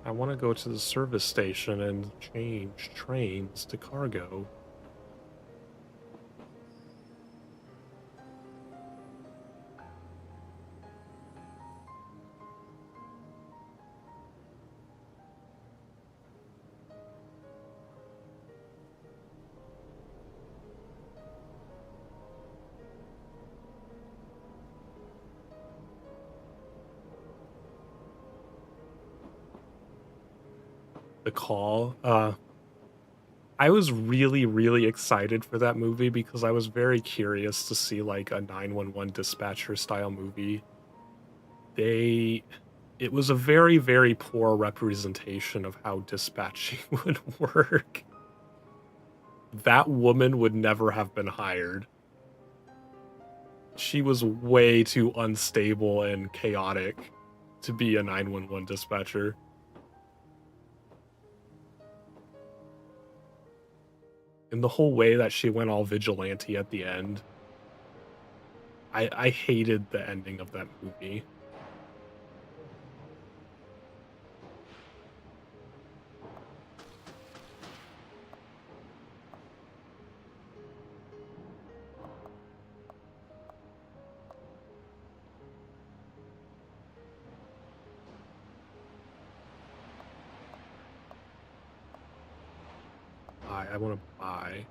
I want to go to the service station and change trains to cargo. The Call. I was really, really excited for that movie because I was very curious to see like a 911 dispatcher style movie. They It was a very, very poor representation of how dispatching would work. That woman would never have been hired. She was way too unstable and chaotic to be a 911 dispatcher. And the whole way that she went all vigilante at the end, I hated the ending of that movie. I want to buy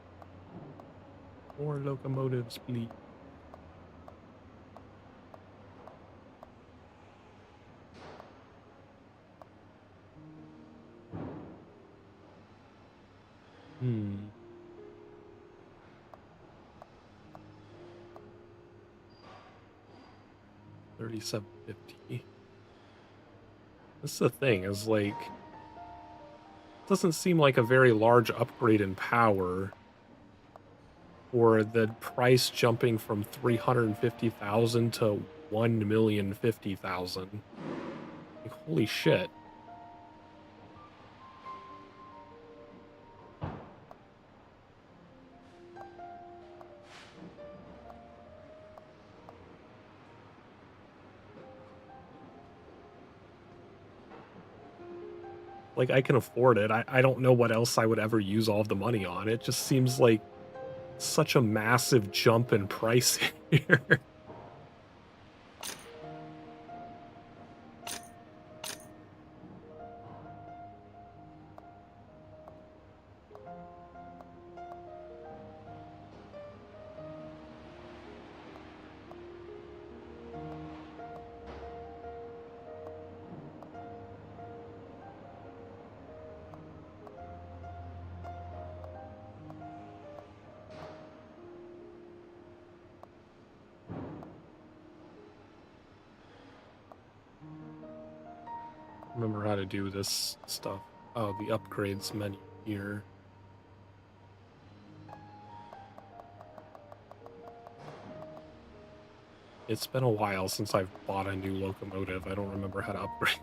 more locomotives, please. Hmm. 3750. This is the thing, is like, doesn't seem like a very large upgrade in power, or the price jumping from 350,000 to 1,050,000. Like, holy shit. Like, I can afford it. I don't know what else I would ever use all of the money on. It just seems like such a massive jump in price here. Remember how to do this stuff. Oh, the upgrades menu here. It's been a while since I've bought a new locomotive. I don't remember how to upgrade.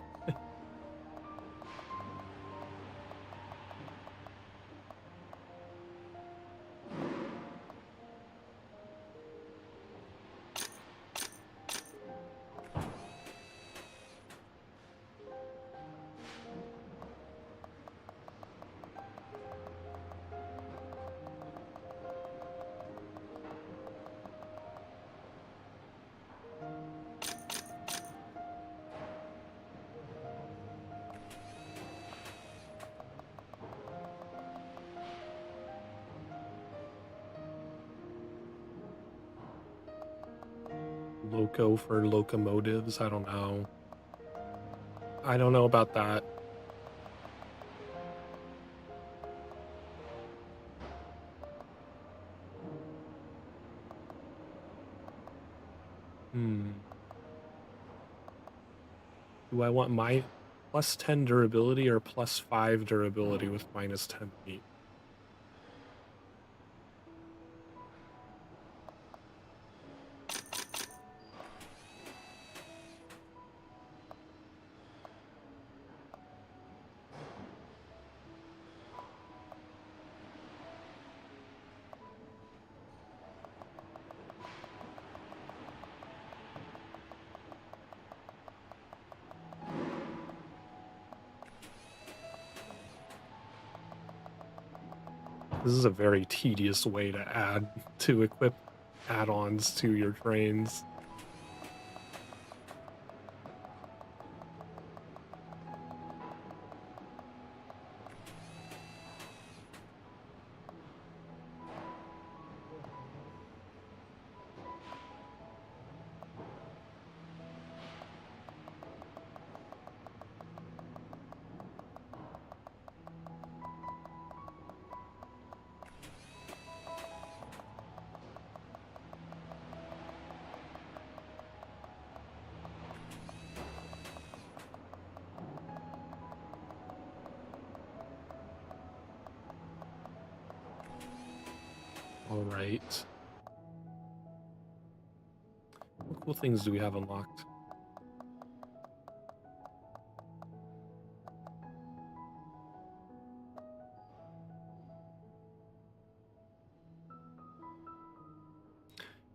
Loco for locomotives. I don't know. I don't know about that. Hmm. Do I want my plus 10 durability or plus 5 durability with minus 10 weight? This is a very tedious way to equip add-ons to your trains. All right. What cool things do we have unlocked?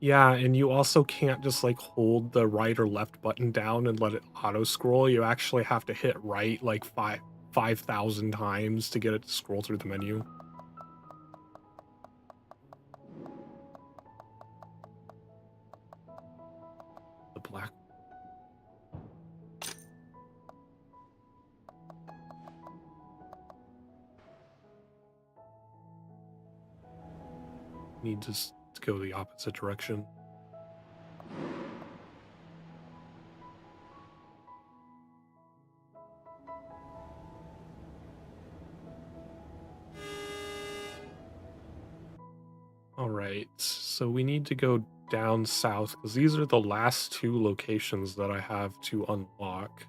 Yeah, and you also can't just like hold the right or left button down and let it auto scroll. You actually have to hit right like 5,000 times to get it to scroll through the menu. The black need to go the opposite direction. All right, so we need to go down south because these are the last two locations that I have to unlock.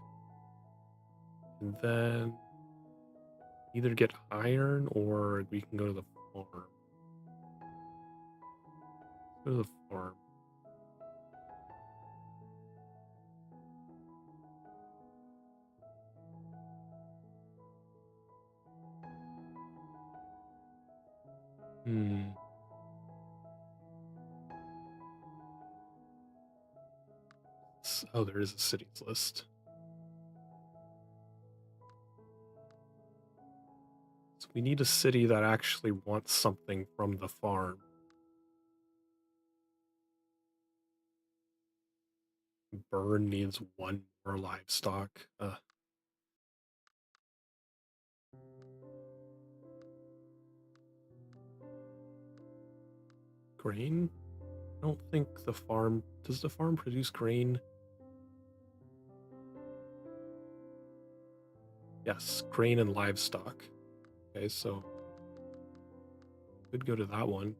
And then either get iron or we can go to the farm. Go to the farm. Hmm. Oh, there is a cities list. So we need a city that actually wants something from the farm. Burn needs one more livestock. Grain? I don't think the farm... Does the farm produce grain? Yes, grain and livestock. Okay, so... Could go to that one.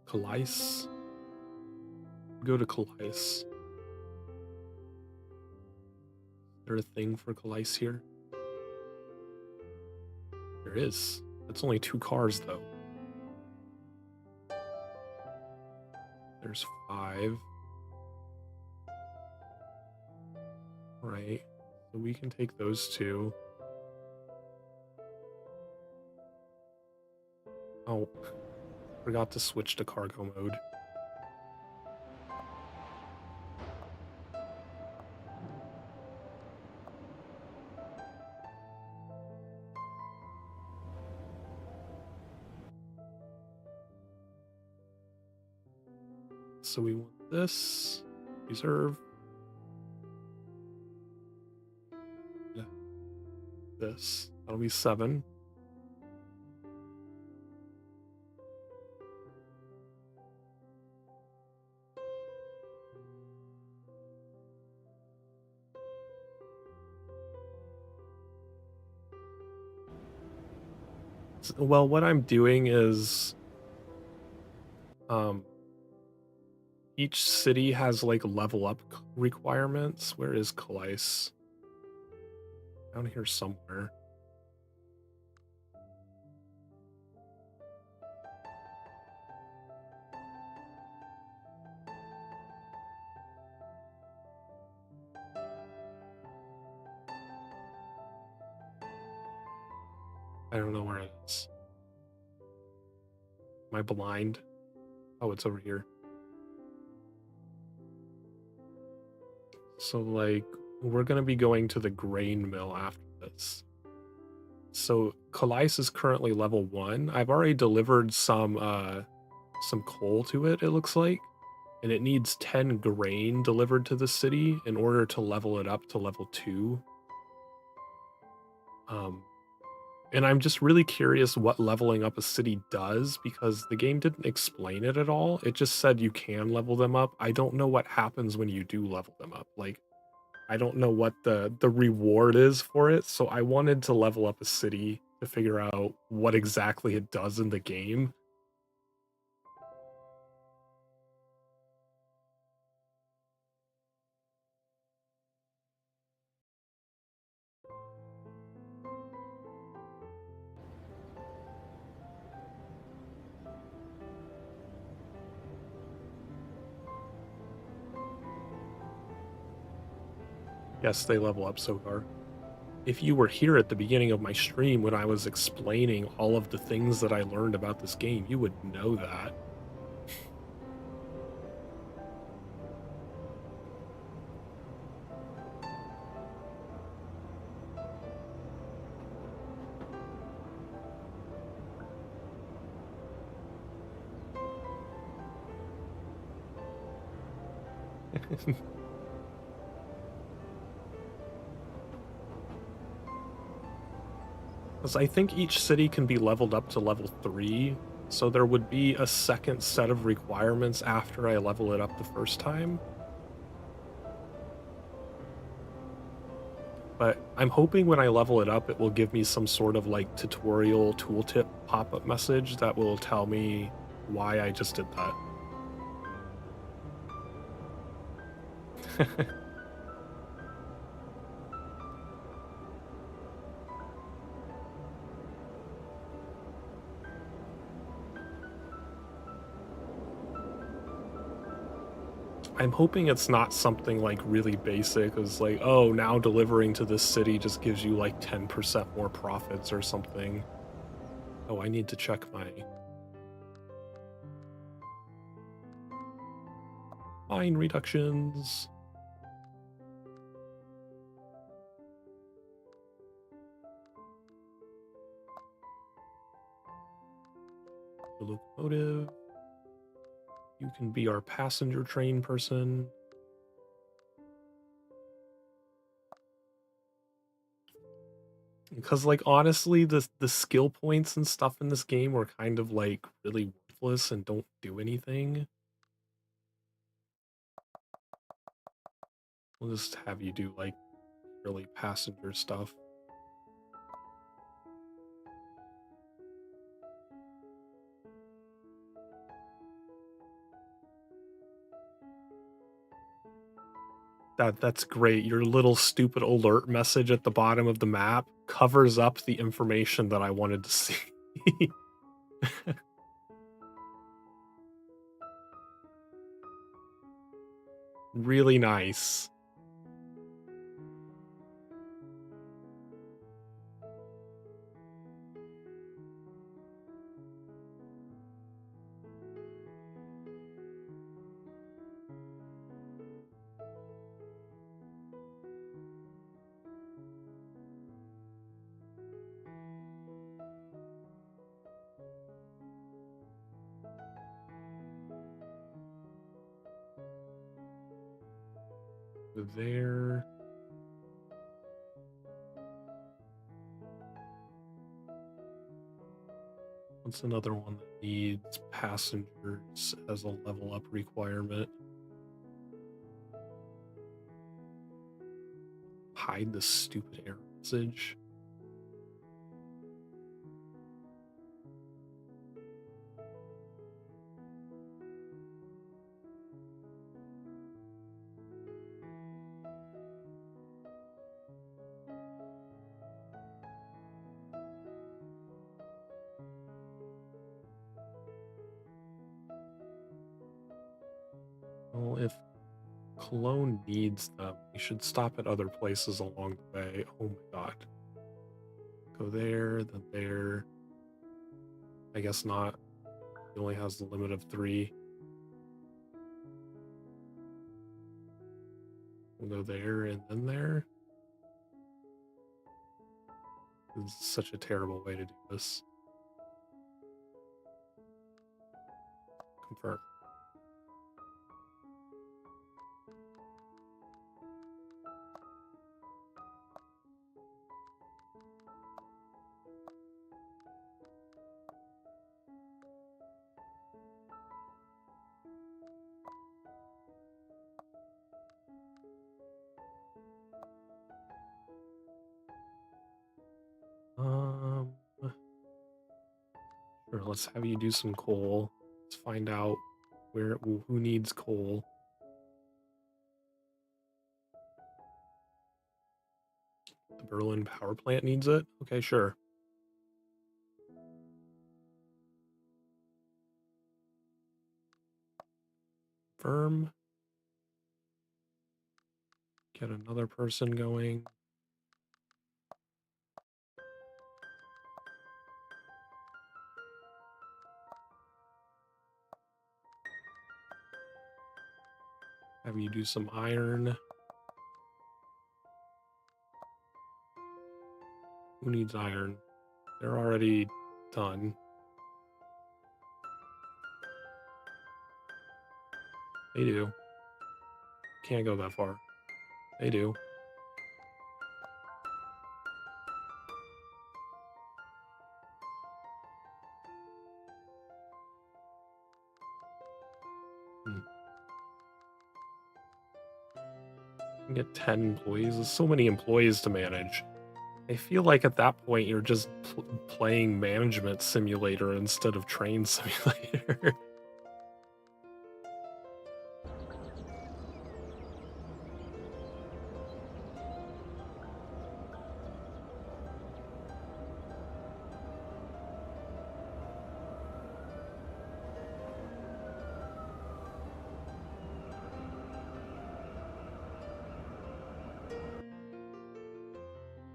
Calais? Go to Calais. Is there a thing for Calais here? There is. That's only 2 cars, though. There's 5. Right. So we can take those 2. Oh, forgot to switch to cargo mode. So we want this. Reserve. Yeah. This. That'll be 7. Well, what I'm doing is each city has like level up requirements. Where is Calais? Down here somewhere. I don't know where it is. Am I blind? Oh, it's over here. So, like, we're gonna be going to the grain mill after this. So Calais is currently level 1. I've already delivered some coal to it, it looks like, and it needs 10 grain delivered to the city in order to level it up to level 2. Um, and I'm just really curious what leveling up a city does because the game didn't explain it at all. It just said you can level them up. I don't know what happens when you do level them up. Like, I don't know what the reward is for it, so I wanted to level up a city to figure out what exactly it does in the game. Yes, they level up Sokar. If you were here at the beginning of my stream when I was explaining all of the things that I learned about this game, you would know that. 'Cause I think each city can be leveled up to level 3, so there would be a second set of requirements after I level it up the first time. But I'm hoping when I level it up, it will give me some sort of like tutorial tooltip pop-up message that will tell me why I just did that. I'm hoping it's not something like really basic as like, oh, now delivering to this city just gives you like 10% more profits or something. Oh, I need to check my fine reductions. The locomotive. You can be our passenger train person. Because like honestly, the skill points and stuff in this game were kind of like really worthless and don't do anything. We'll just have you do like really passenger stuff. That's great. Your little stupid alert message at the bottom of the map covers up the information that I wanted to see. Really nice. There. What's another one that needs passengers as a level up requirement? Hide the stupid error message. Well, if Cologne needs them, we should stop at other places along the way. Oh my god. Go there, then there. I guess not. He only has the limit of 3. We'll go there and then there. It's such a terrible way to do this. Confirm. Um, sure, let's have you do some coal. Let's find out who needs coal. The Berlin power plant needs it? Okay, sure. Firm. Get another person going. Have you do some iron. Who needs iron? They're already done. They do. Can't go that far. They do. Get 10 employees. There's so many employees to manage. I feel like at that point you're just playing management simulator instead of train simulator.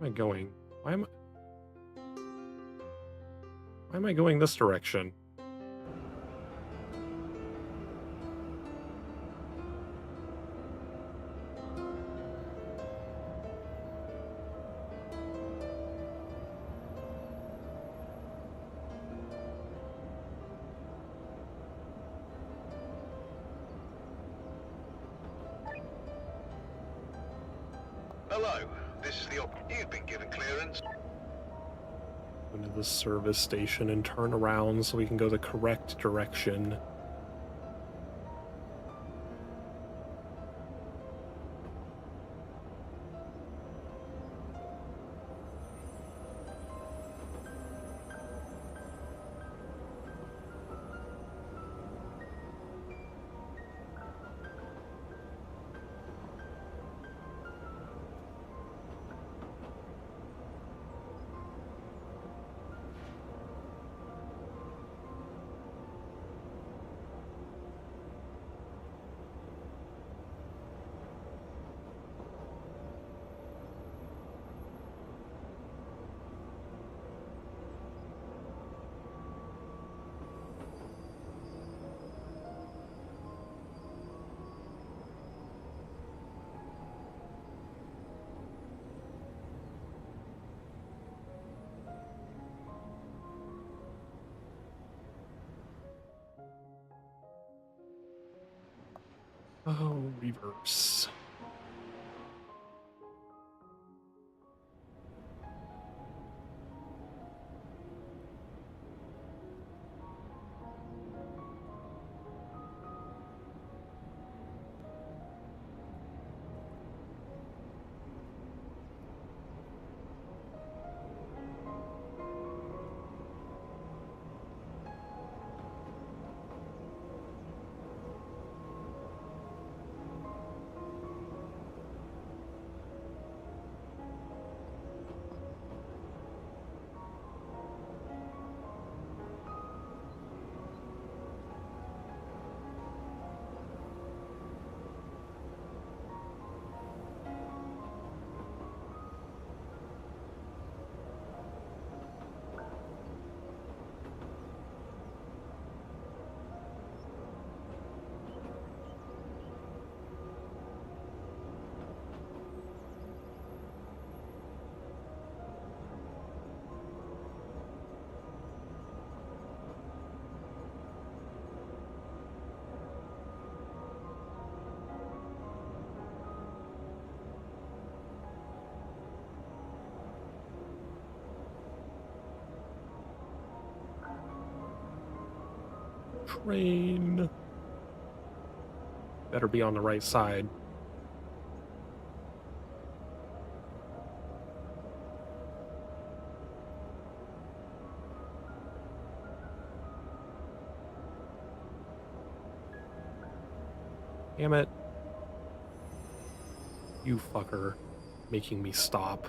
Where am I going? Why am I going this direction? Hello, this is the You've been given clearance. Go to the service station and turn around so we can go the correct direction. Oh, reverse. Train. Better be on the right side. Damn it. You fucker. Making me stop.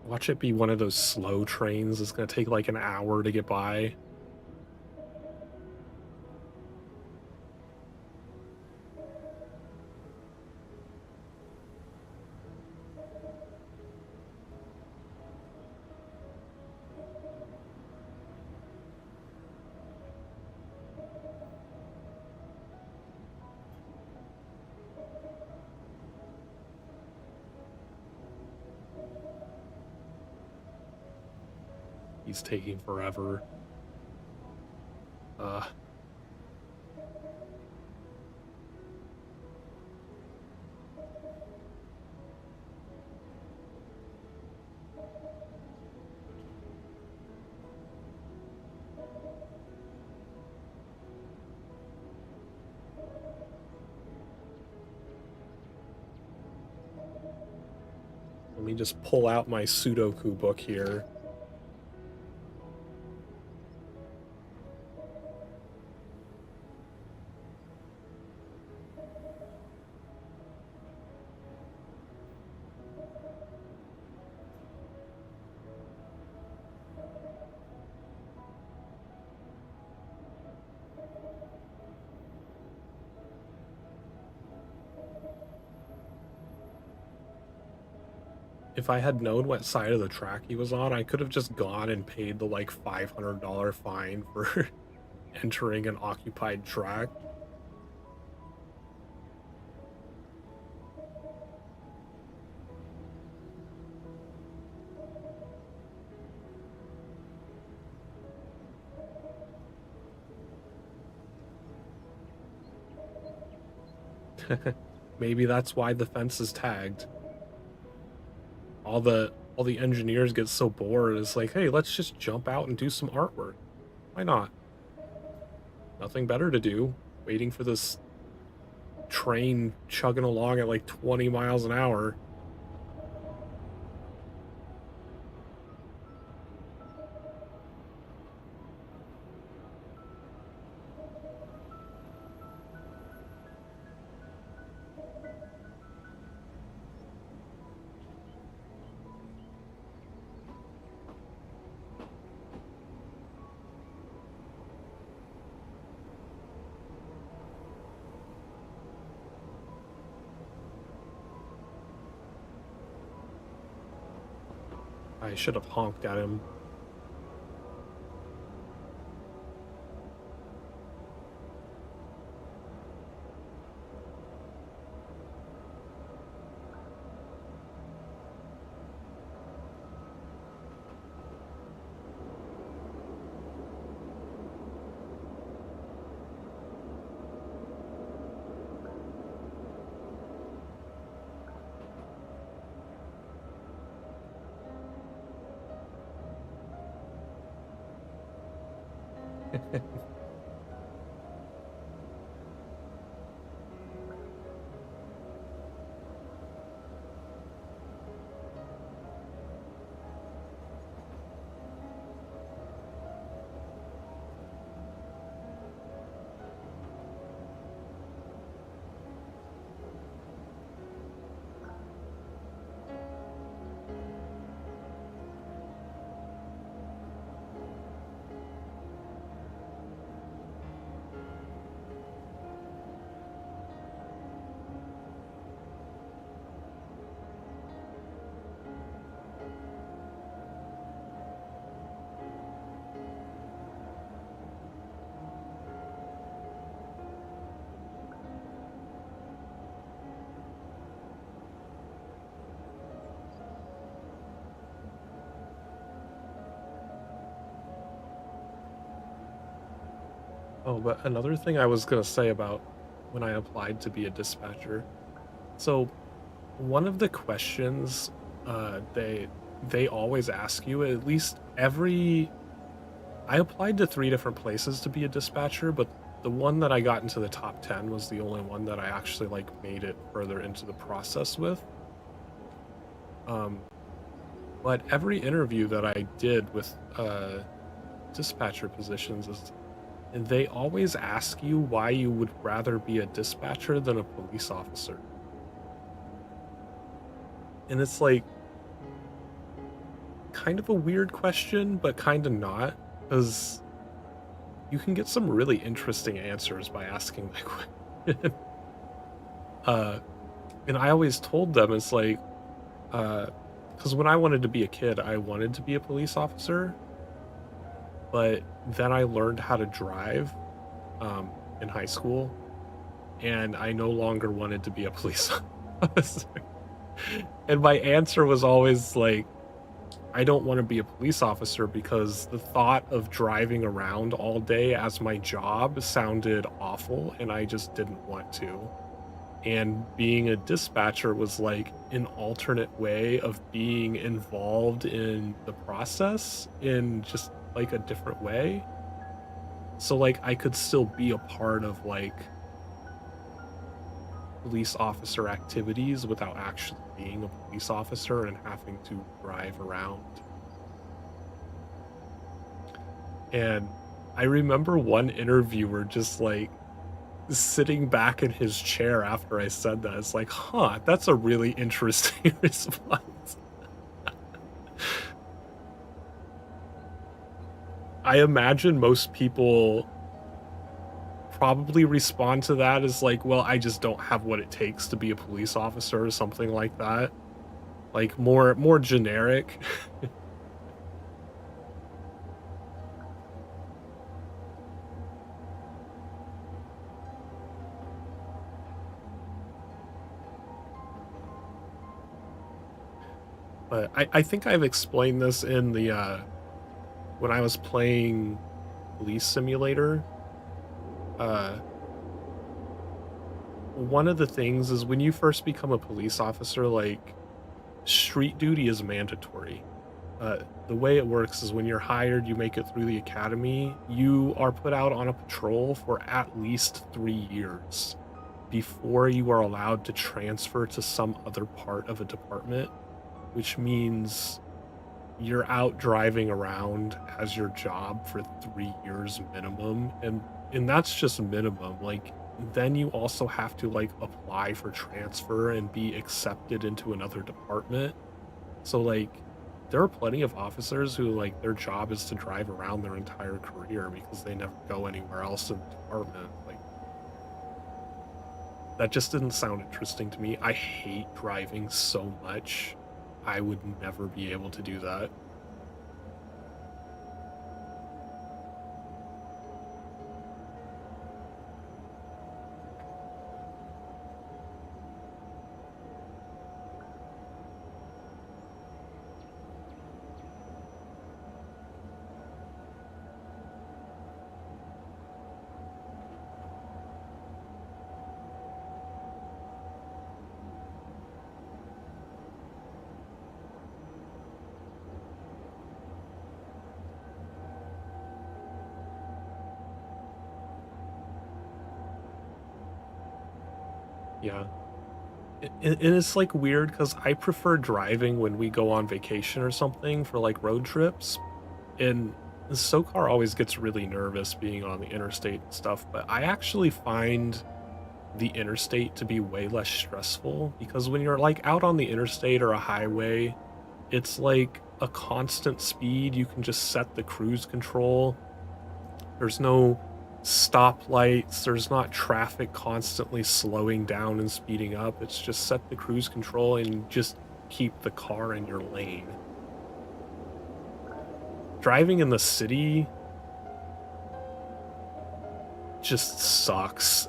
Watch it be one of those slow trains. It's gonna take like an hour to get by. He's taking forever. Let me just pull out my Sudoku book here. If I had known what side of the track he was on, I could have just gone and paid the like $500 fine for entering an occupied track. Maybe that's why the fence is tagged. All the engineers get so bored. It's like, hey, let's just jump out and do some artwork. Why not? Nothing better to do. Waiting for this train chugging along at like 20 miles an hour. I should have honked at him. Oh, but another thing I was gonna say about when I applied to be a dispatcher. So one of the questions they always ask you, at least every I applied to 3 different places to be a dispatcher, but the one that I got into the top 10 was the only one that I actually like made it further into the process with. Um, but every interview that I did with dispatcher positions is and they always ask you why you would rather be a dispatcher than a police officer. And it's like kind of a weird question, but kind of not, because you can get some really interesting answers by asking that question. uh, and I always told them it's like, because when I wanted to be a kid, I wanted to be a police officer, but then I learned how to drive in high school, and I no longer wanted to be a police officer. And my answer was always like, I don't want to be a police officer because the thought of driving around all day as my job sounded awful and I just didn't want to. And being a dispatcher was like an alternate way of being involved in the process in just like a different way. So like I could still be a part of like police officer activities without actually being a police officer and having to drive around. And I remember one interviewer just like sitting back in his chair after I said that. It's like, huh, that's a really interesting response. I imagine most people probably respond to that as like, well, I just don't have what it takes to be a police officer or something like that. Like more generic. But I think I've explained this in the when I was playing Police Simulator. Uh One of the things is when you first become a police officer, like street duty is mandatory. The way it works is when you're hired, you make it through the academy, you are put out on a patrol for at least 3 years before you are allowed to transfer to some other part of a department, which means you're out driving around as your job for 3 years minimum. And that's just minimum. Like then you also have to like apply for transfer and be accepted into another department. So like there are plenty of officers who like their job is to drive around their entire career because they never go anywhere else in the department. Like that just didn't sound interesting to me. I hate driving so much. I would never be able to do that. Yeah. And it's like weird because I prefer driving when we go on vacation or something for like road trips. And SoCar always gets really nervous being on the interstate and stuff, but I actually find the interstate to be way less stressful because when you're like out on the interstate or a highway, it's like a constant speed. You can just set the cruise control. There's no stoplights. There's not traffic constantly slowing down and speeding up. It's just set the cruise control and just keep the car in your lane. Driving in the city just sucks.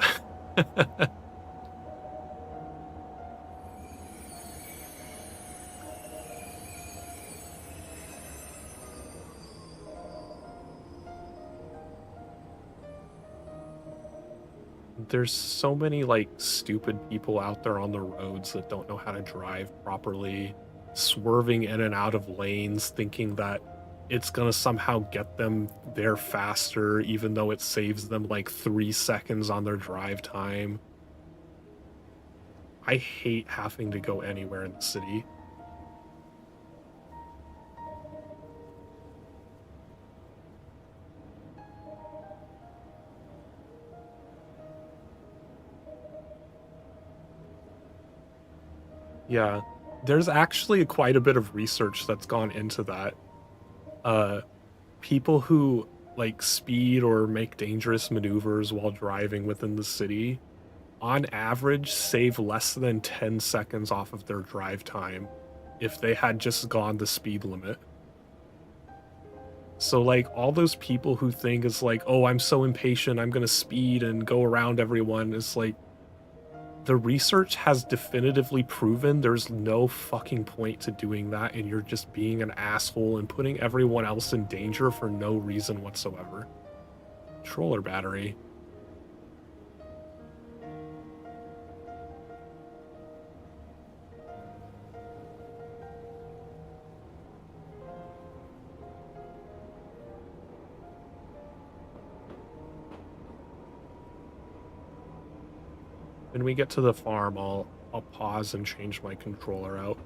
there's so many like stupid people out there on the roads that don't know how to drive properly, swerving in and out of lanes, thinking that it's gonna somehow get them there faster, even though it saves them like 3 seconds on their drive time. I hate having to go anywhere in the city. Yeah, there's actually quite a bit of research that's gone into that. Uh, People who like speed or make dangerous maneuvers while driving within the city, on average, save less than 10 seconds off of their drive time if they had just gone the speed limit. So, like, all those people who think it's like, oh, I'm so impatient, I'm gonna speed and go around everyone, it's like, the research has definitively proven there's no fucking point to doing that, and you're just being an asshole and putting everyone else in danger for no reason whatsoever. Controller battery. When we get to the farm, I'll pause and change my controller out.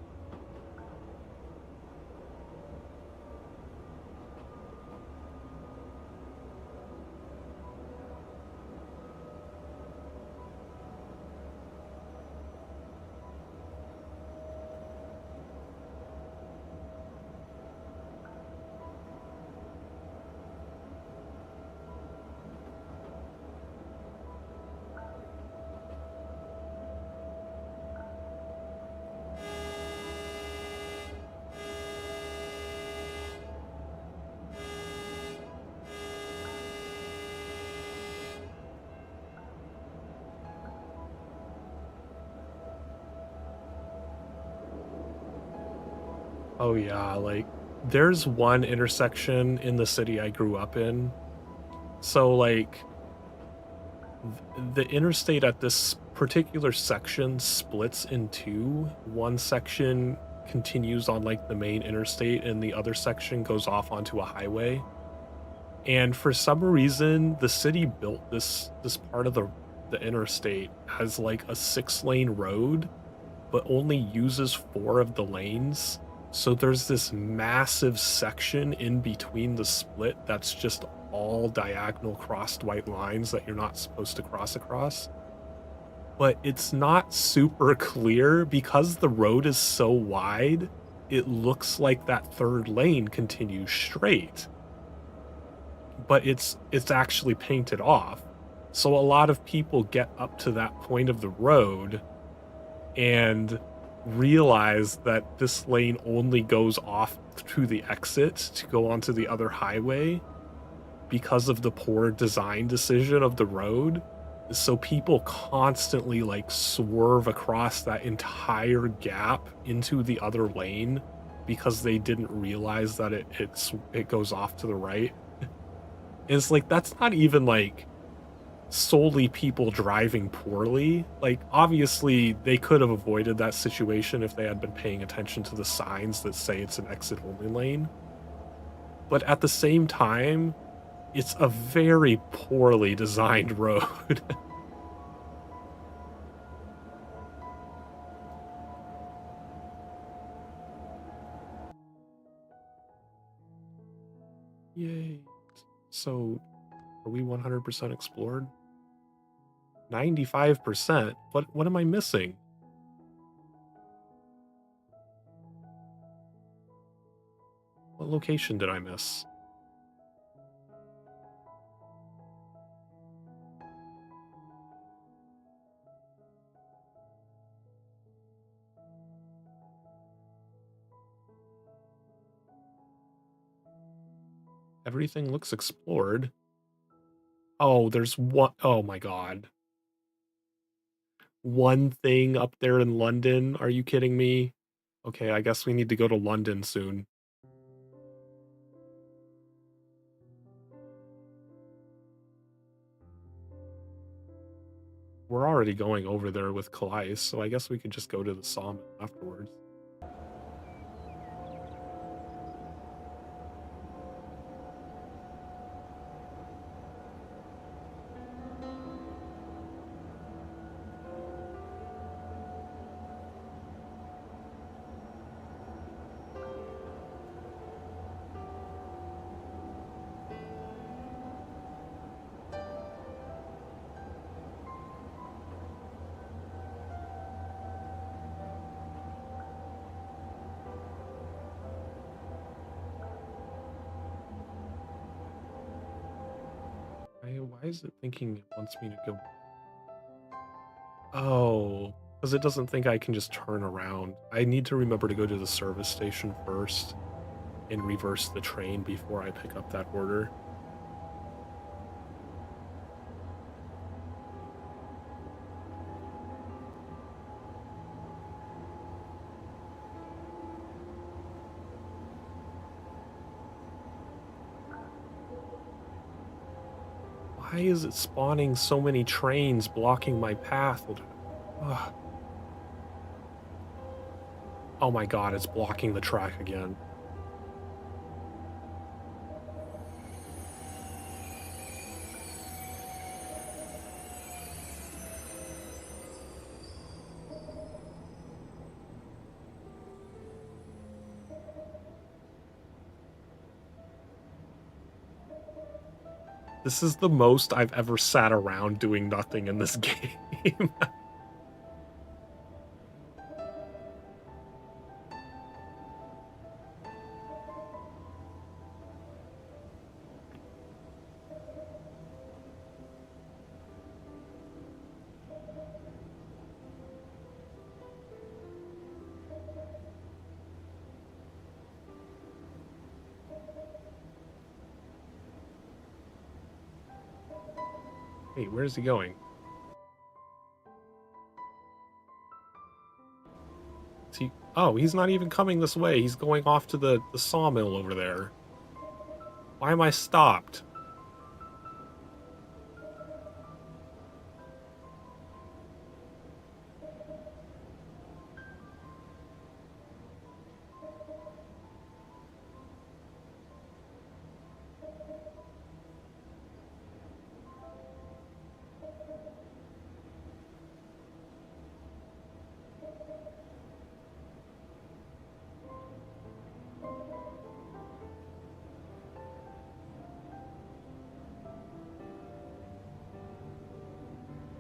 Oh yeah, like there's one intersection in the city I grew up in. So like the interstate at this particular section splits in two. One section continues on like the main interstate and the other section goes off onto a highway. And for some reason, the city built this part of the interstate as like a 6-lane road, but only uses 4 of the lanes. So there's this massive section in between the split that's just all diagonal crossed white lines that you're not supposed to cross across. But it's not super clear because the road is so wide, it looks like that 3rd lane continues straight, but it's actually painted off. So a lot of people get up to that point of the road and realize that this lane only goes off to the exit to go onto the other highway because of the poor design decision of the road. So people constantly like swerve across that entire gap into the other lane because they didn't realize that it goes off to the right. It's like that's not even like solely people driving poorly. Like, obviously, they could have avoided that situation if they had been paying attention to the signs that say it's an exit only lane. But at the same time, it's a very poorly designed road. Yay. So, are we 100% explored? 95%? What am I missing? What location did I miss? Everything looks explored. Oh, there's one oh my god. One thing up there in London? Are you kidding me? Okay, I guess we need to go to London soon. we're already going over there with Calais, so I guess we could just go to the sawmill afterwards. Why is it thinking it wants me to go? Oh, because it doesn't think I can just turn around. I need to remember to go to the service station first and reverse the train before I pick up that order. Why is it spawning so many trains blocking my path? Ugh. Oh my god, it's blocking the track again. This is the most I've ever sat around doing nothing in this game. Wait, where is he going? Is he? Oh, he's not even coming this way. He's going off to the sawmill over there. Why am I stopped?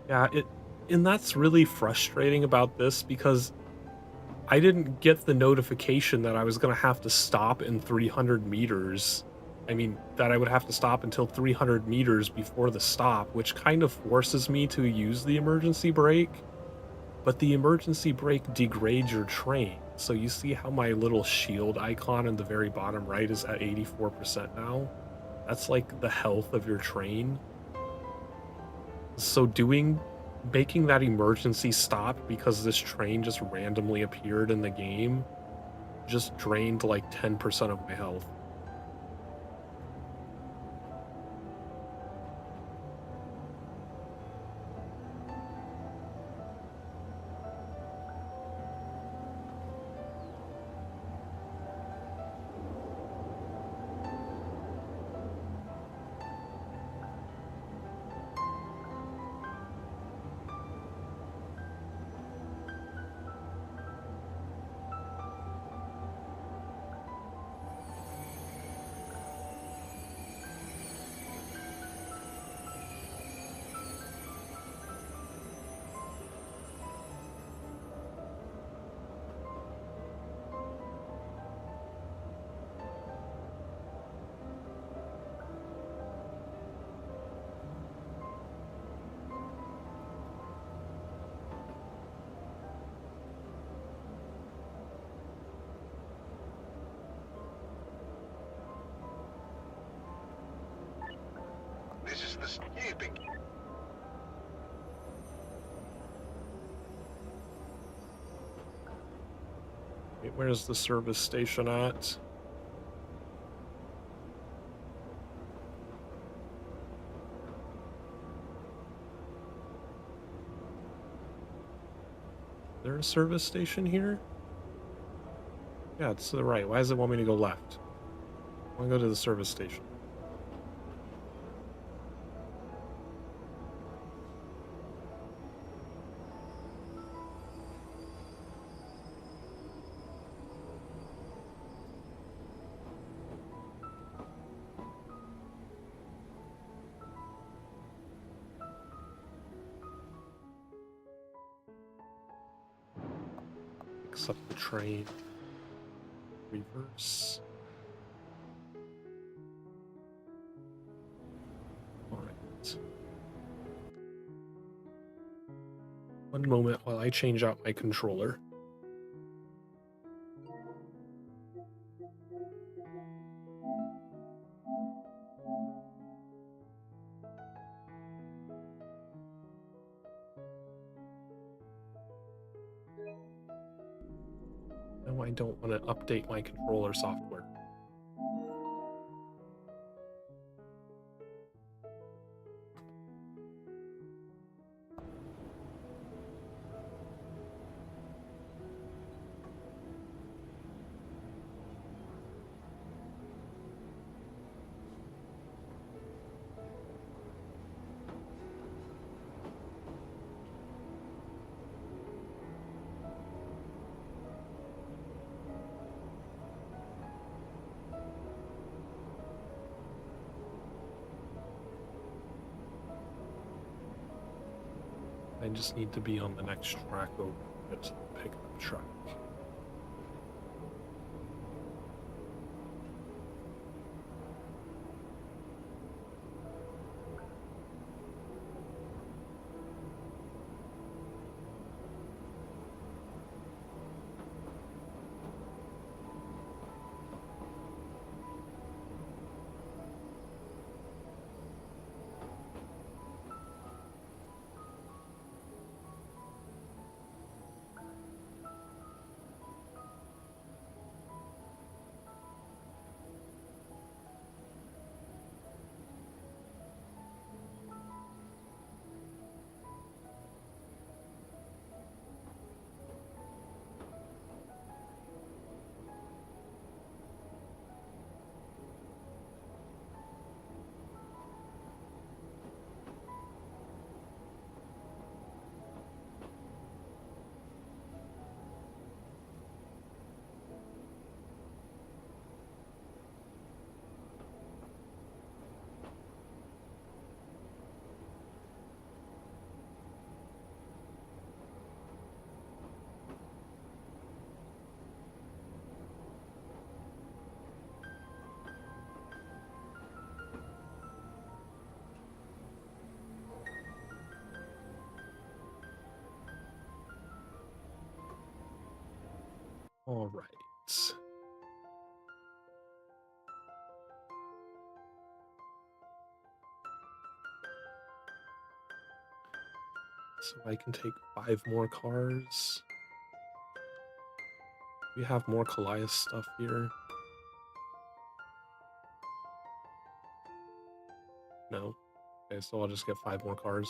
Yeah, and that's really frustrating about this because I didn't get the notification that I was gonna have to stop in 300 meters. I mean, that I would have to stop until 300 meters before the stop, which kind of forces me to use the emergency brake. But the emergency brake degrades your train. So you see how my little shield icon in the very bottom right is at 84% now? That's like the health of your train. So making that emergency stop because this train just randomly appeared in the game just drained like 10% of my health. This is the stupid. Wait, where's the service station at? there a service station here? Yeah, it's to the right. Why does it want me to go left? I want to go to the service station. Picks up the train. Reverse. Alright. One moment while I change out my controller. No, I don't want to update my controller software. I just need to be on the next track over to pick up truck. All right. So I can take 5 more cars. We have more Callias stuff here. No. Okay, so I'll just get 5 more cars.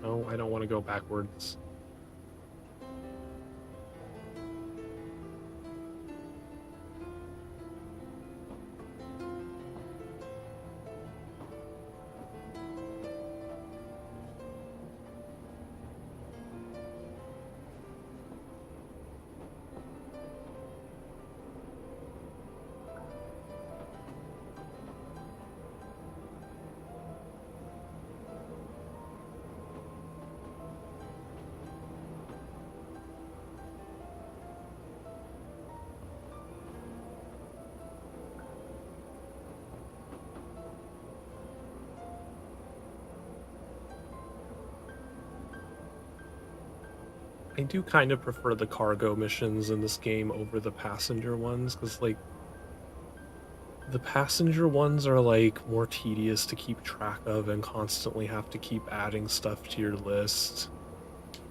No, I don't want to go backwards. I do kind of prefer the cargo missions in this game over the passenger ones, because, like, the passenger ones are, like, more tedious to keep track of and constantly have to keep adding stuff to your list,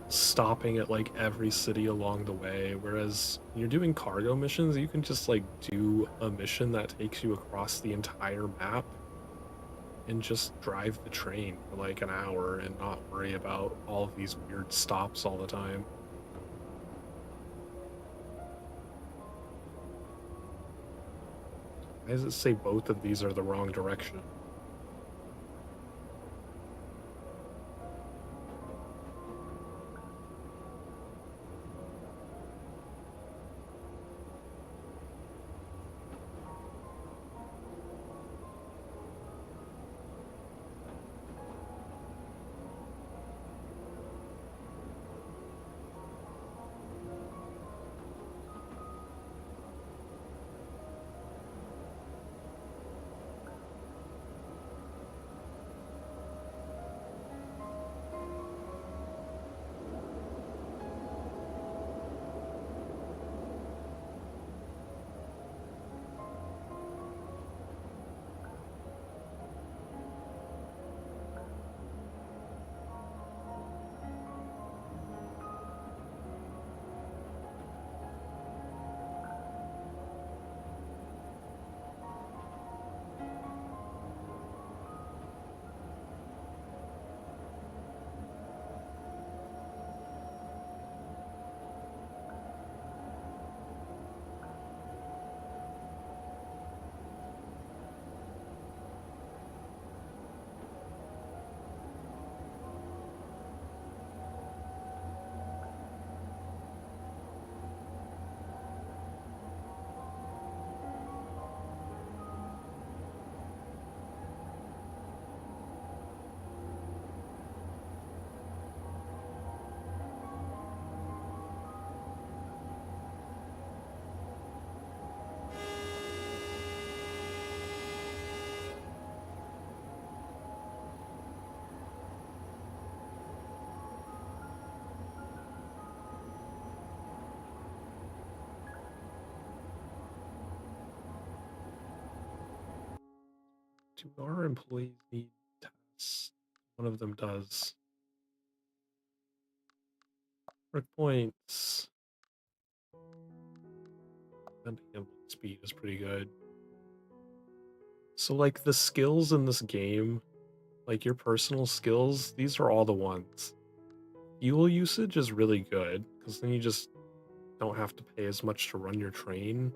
stopping at, like, every city along the way, whereas when you're doing cargo missions, you can just, like, do a mission that takes you across the entire map and just drive the train for, like, an hour and not worry about all of these weird stops all the time. Why does it say both of these are the wrong direction? Do our employees need tests? One of them does. Work points. And handling speed is pretty good. So, like, the skills in this game, like your personal skills, these are all the ones. Fuel usage is really good, because then you just don't have to pay as much to run your train.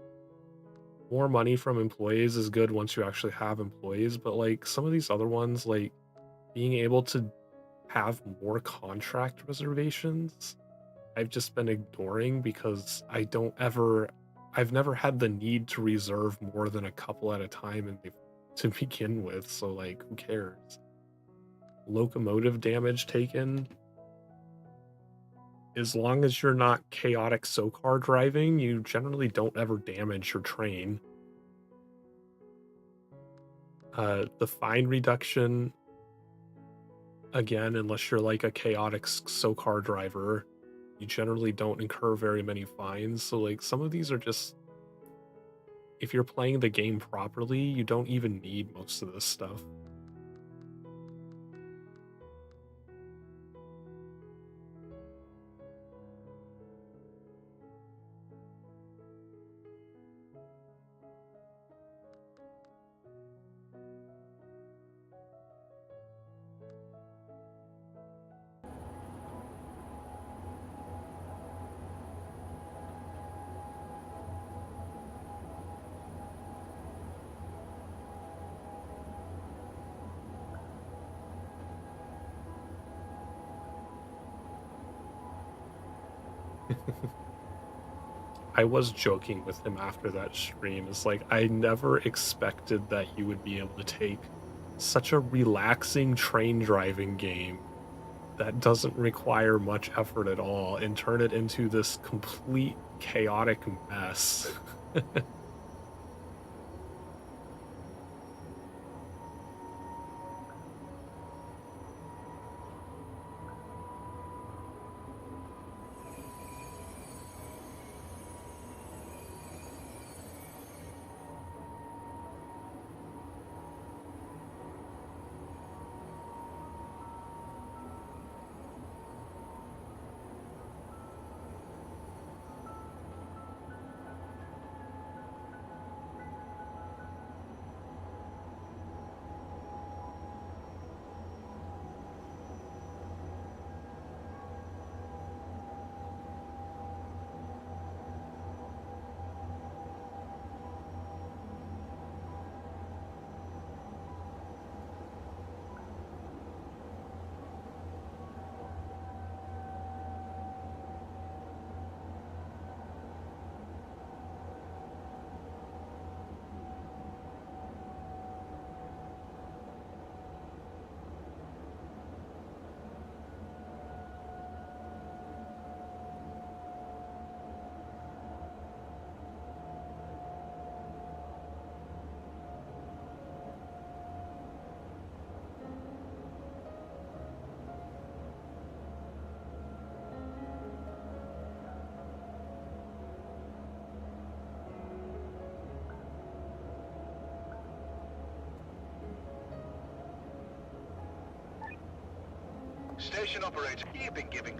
More money from employees is good once you actually have employees, but, like, some of these other ones, like being able to have more contract reservations, I've just been ignoring because I've never had the need to reserve more than a couple at a time to begin with, so, like, who cares? Locomotive damage taken, as long as you're not chaotic SOCAR driving, you generally don't ever damage your train. The fine reduction, again, unless you're like a chaotic SOCAR driver, you generally don't incur very many fines. So, like, some of these are just, if you're playing the game properly, you don't even need most of this stuff. I was joking with him after that stream. It's like, I never expected that you would be able to take such a relaxing train driving game that doesn't require much effort at all and turn it into this complete chaotic mess. Station operator, you've been giving...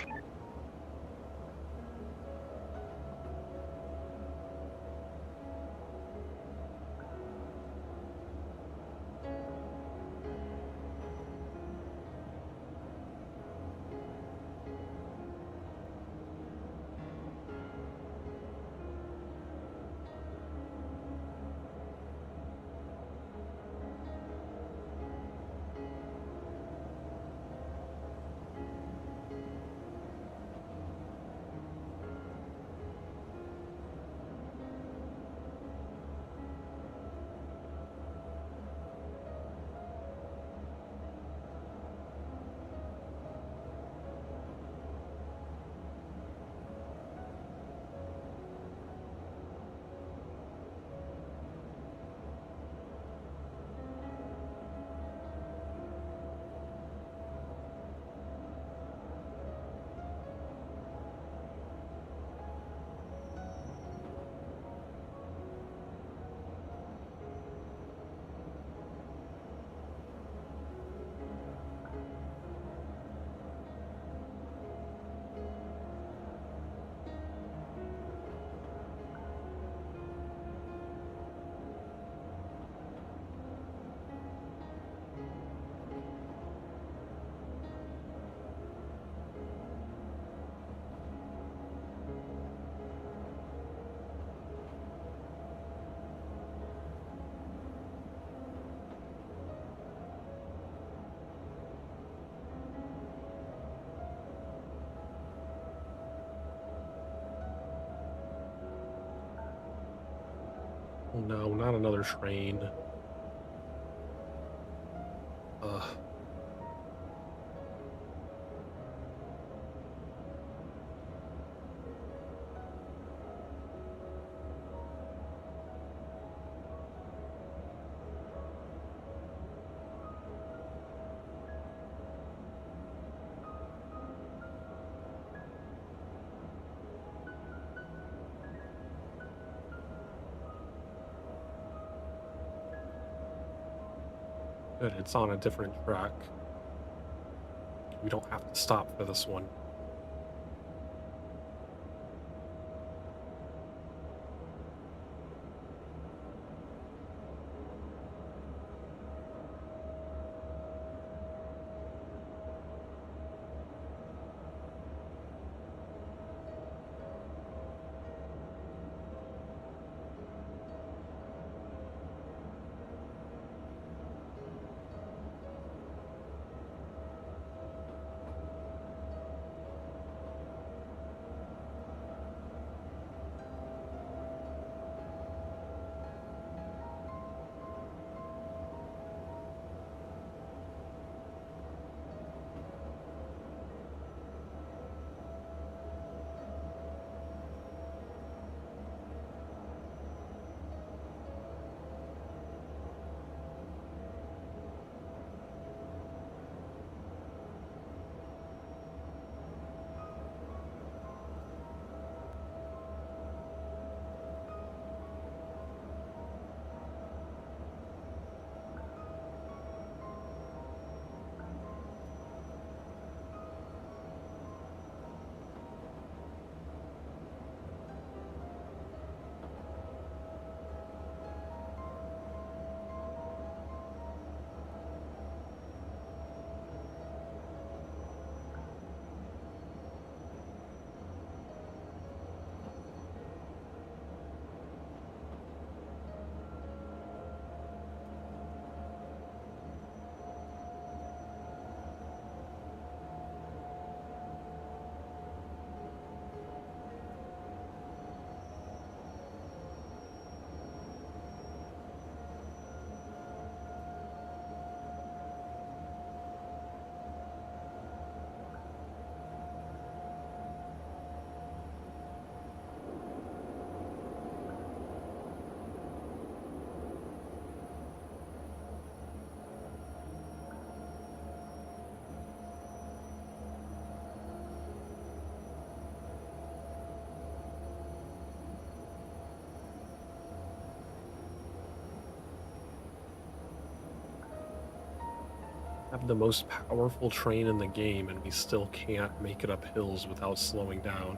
Oh no, not another train. Ugh. Good, it's on a different track. We don't have to stop for this one. have the most powerful train in the game and we still can't make it up hills without slowing down.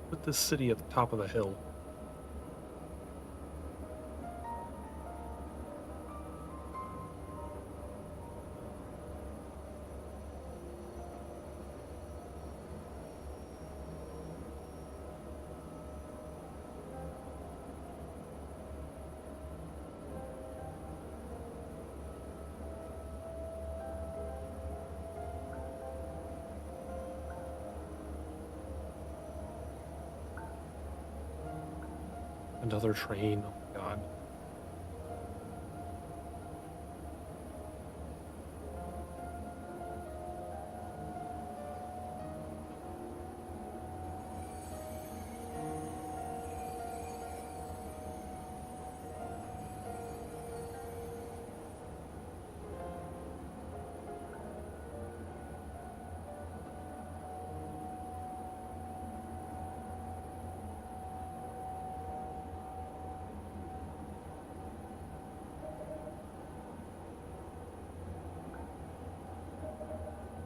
Put this city at the top of the hill. Another train, oh my god.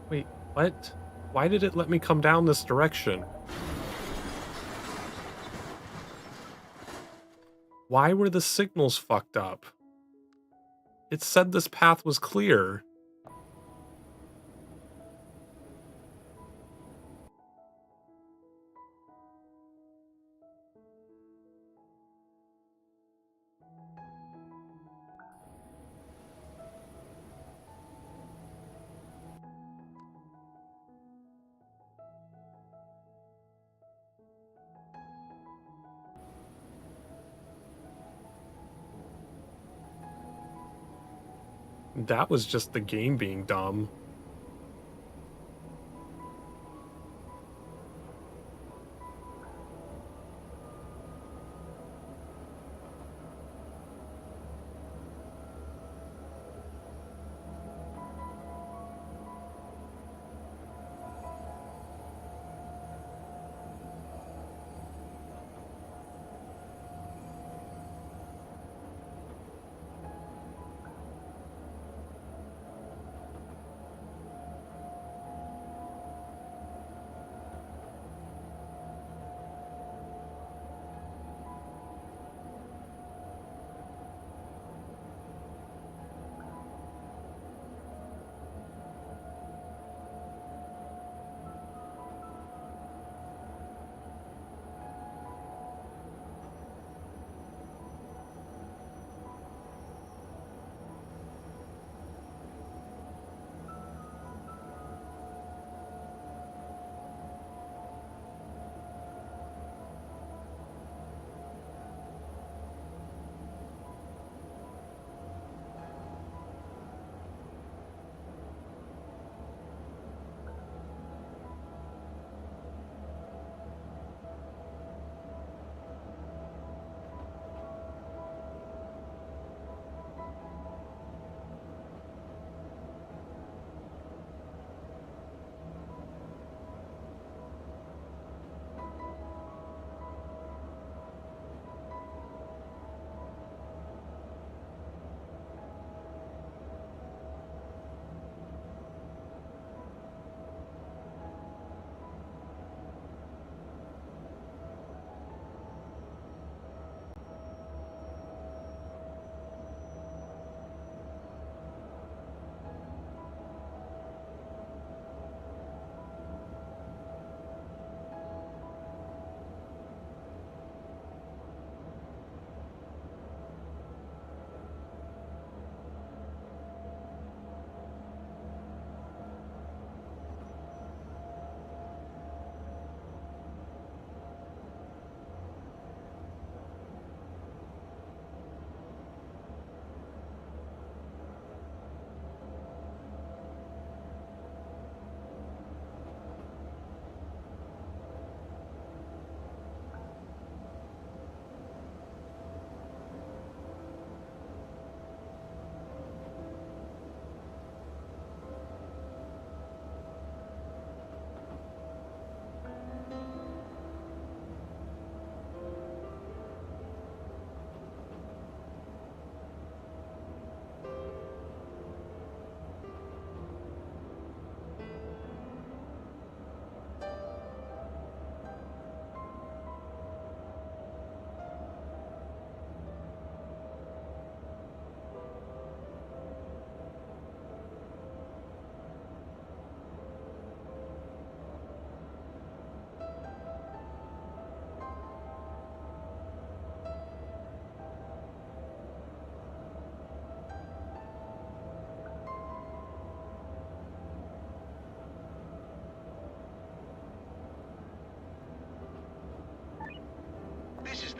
Wait, what? Why did it let me come down this direction? Why were the signals fucked up? It said this path was clear. That was just the game being dumb.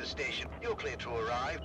the station. You're clear to arrive.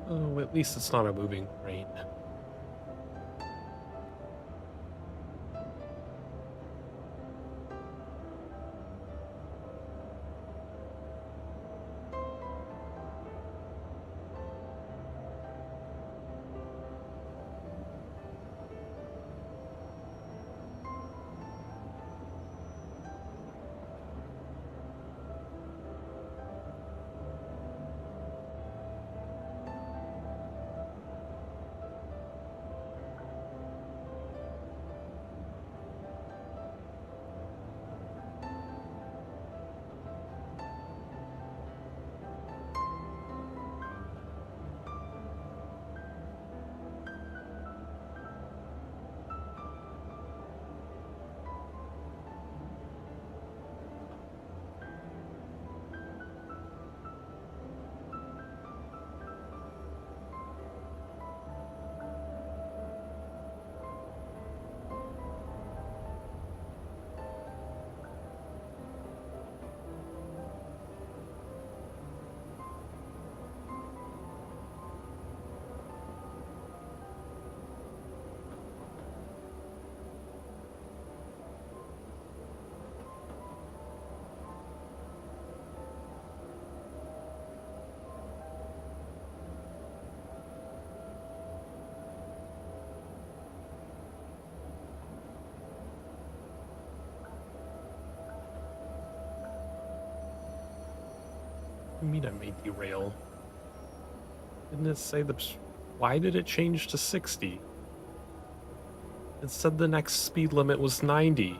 Oh, at least it's not a moving train. What do you mean I made derail? Didn't it say the... Why did it change to 60? It said the next speed limit was 90.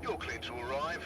You're clear to arrive.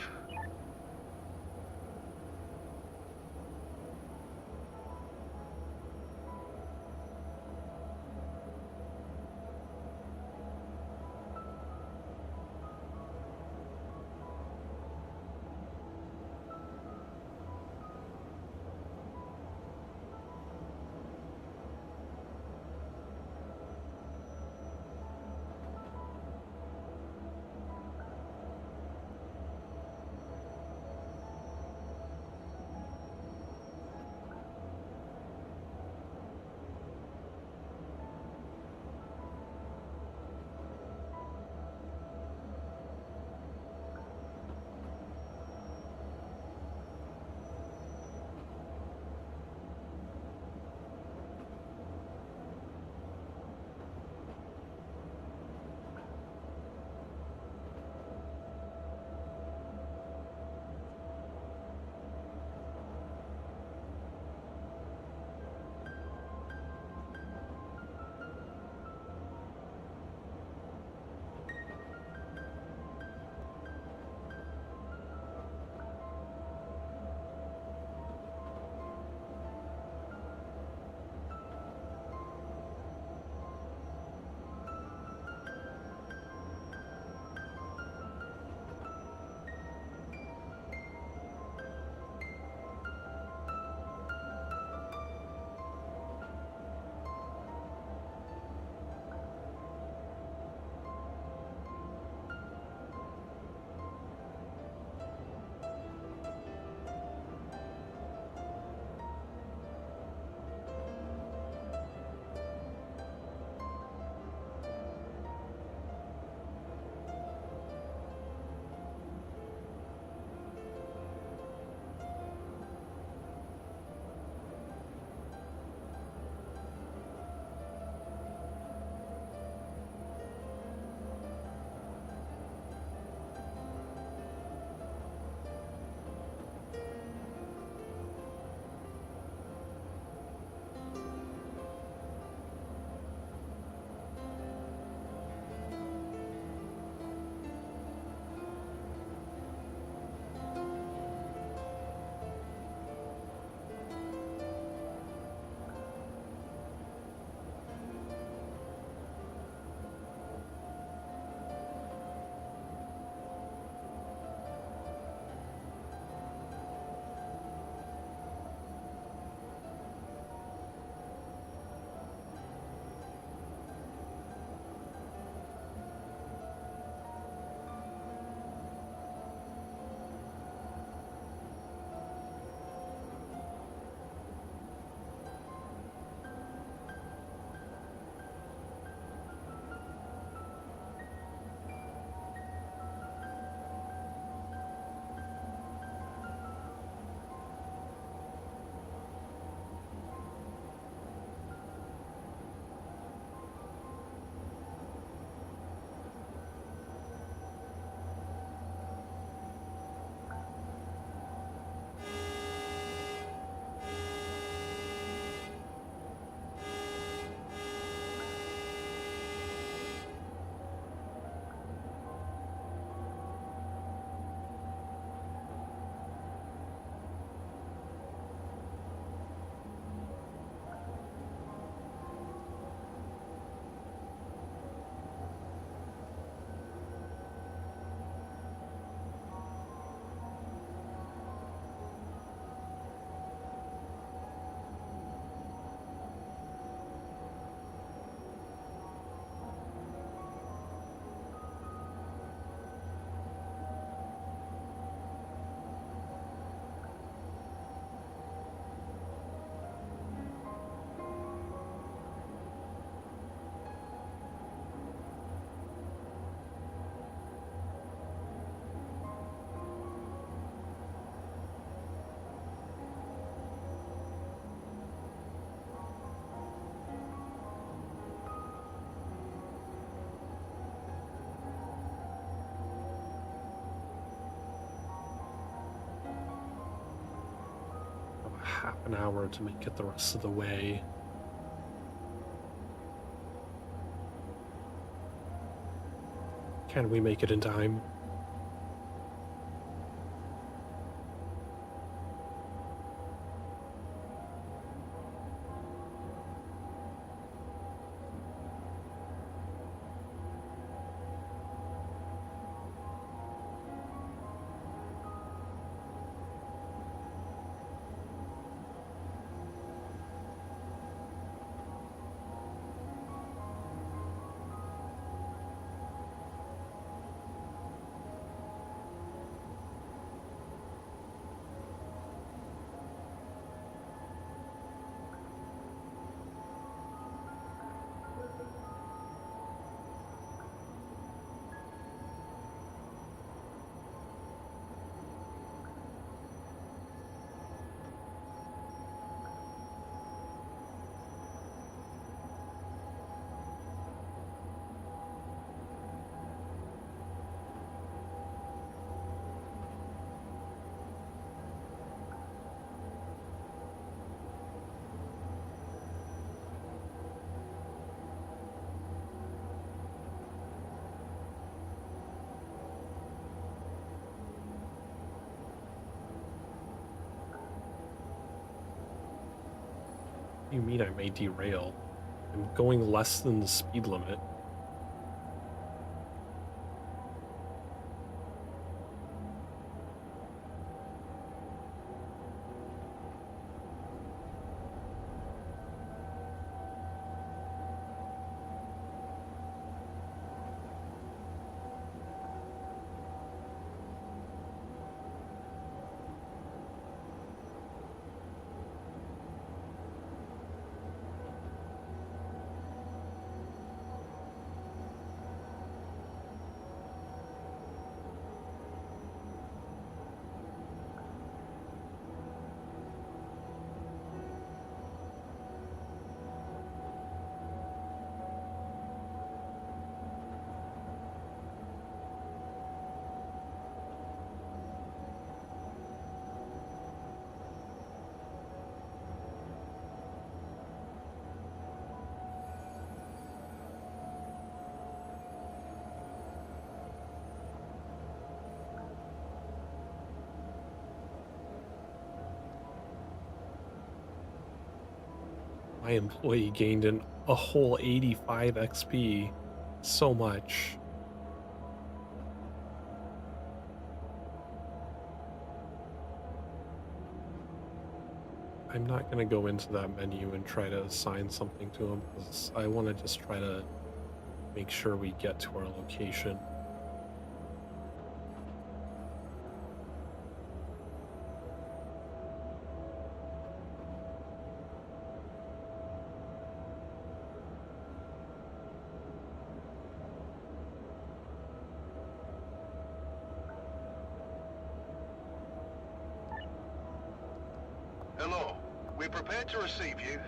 Half an hour to make it the rest of the way. Can we make it in time? do you mean I may derail? I'm going less than the speed limit. My employee gained a whole 85 XP. So much. I'm not gonna go into that menu and try to assign something to him because I want to just try to make sure we get to our location. Hello. We're prepared to receive you.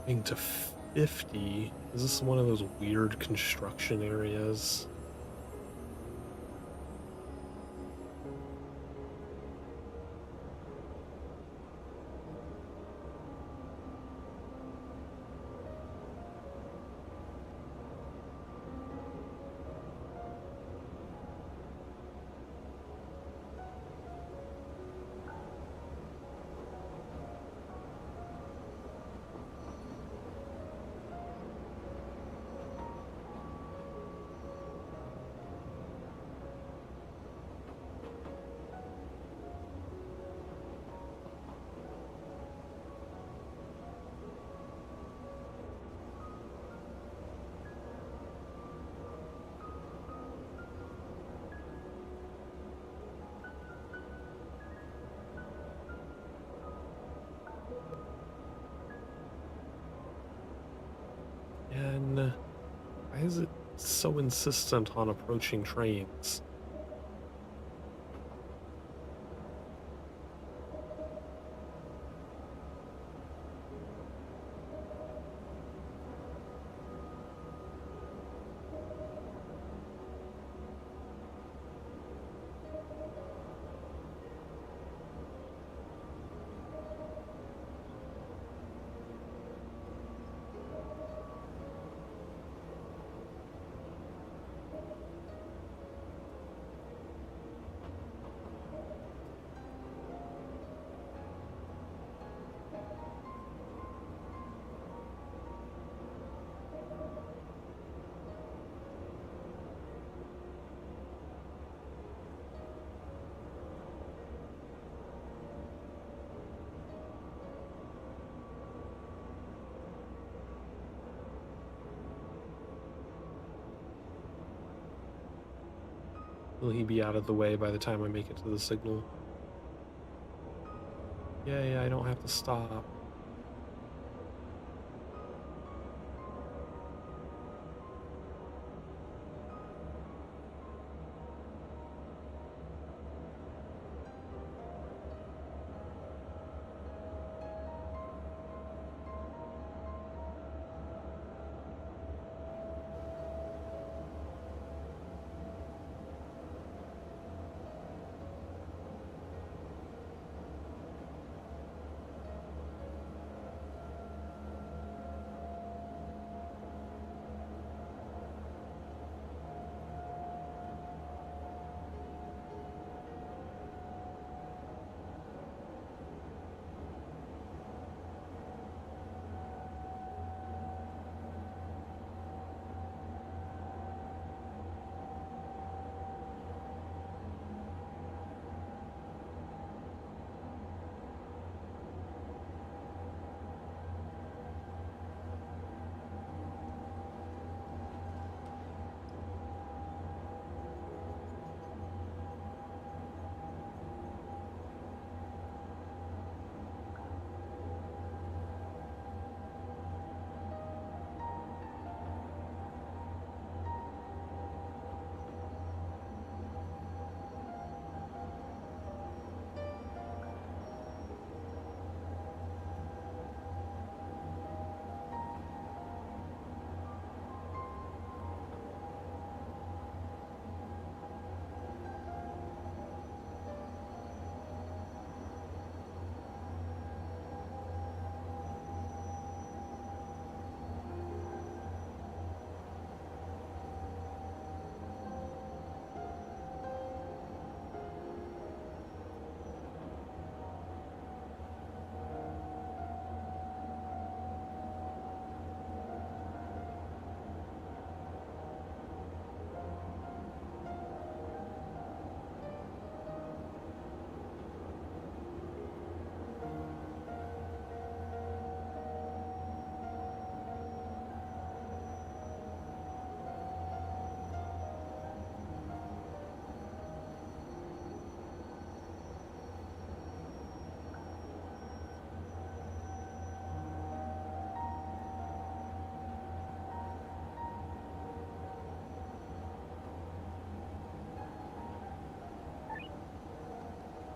Getting to 50. Is this one of those weird construction areas? is it so insistent on approaching trains? Will he be out of the way by the time I make it to the signal? Yay, I don't have to stop.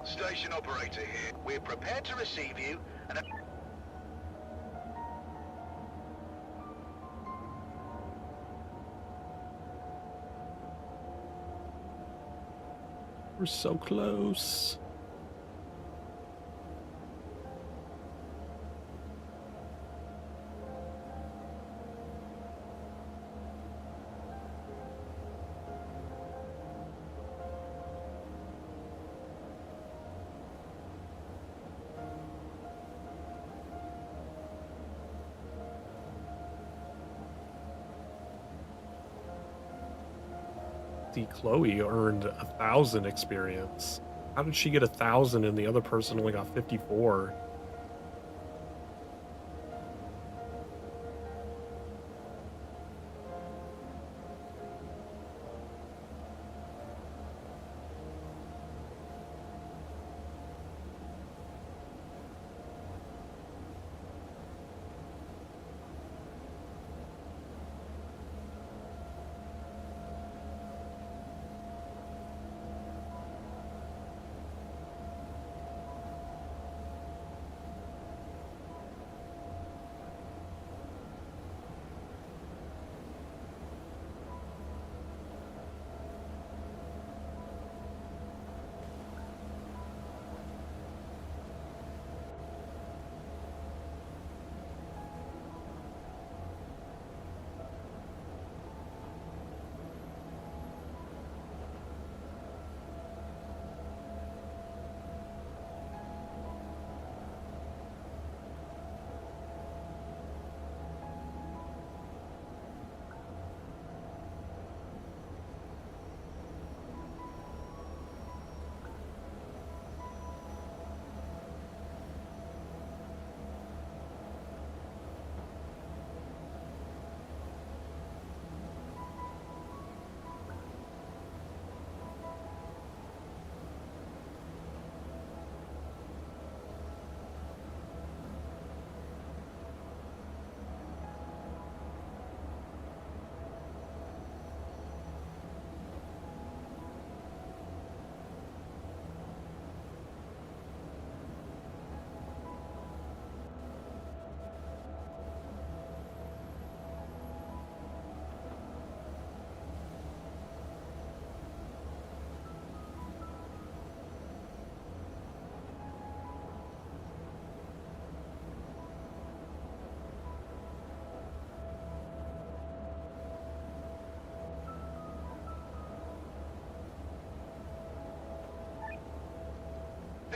Station operator here. We're prepared to receive you and... We're so close. See, Chloe earned 1,000 experience. How did she get 1,000 and the other person only got 54?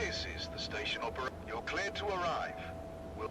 This is the station operator. You're cleared to arrive. We'll...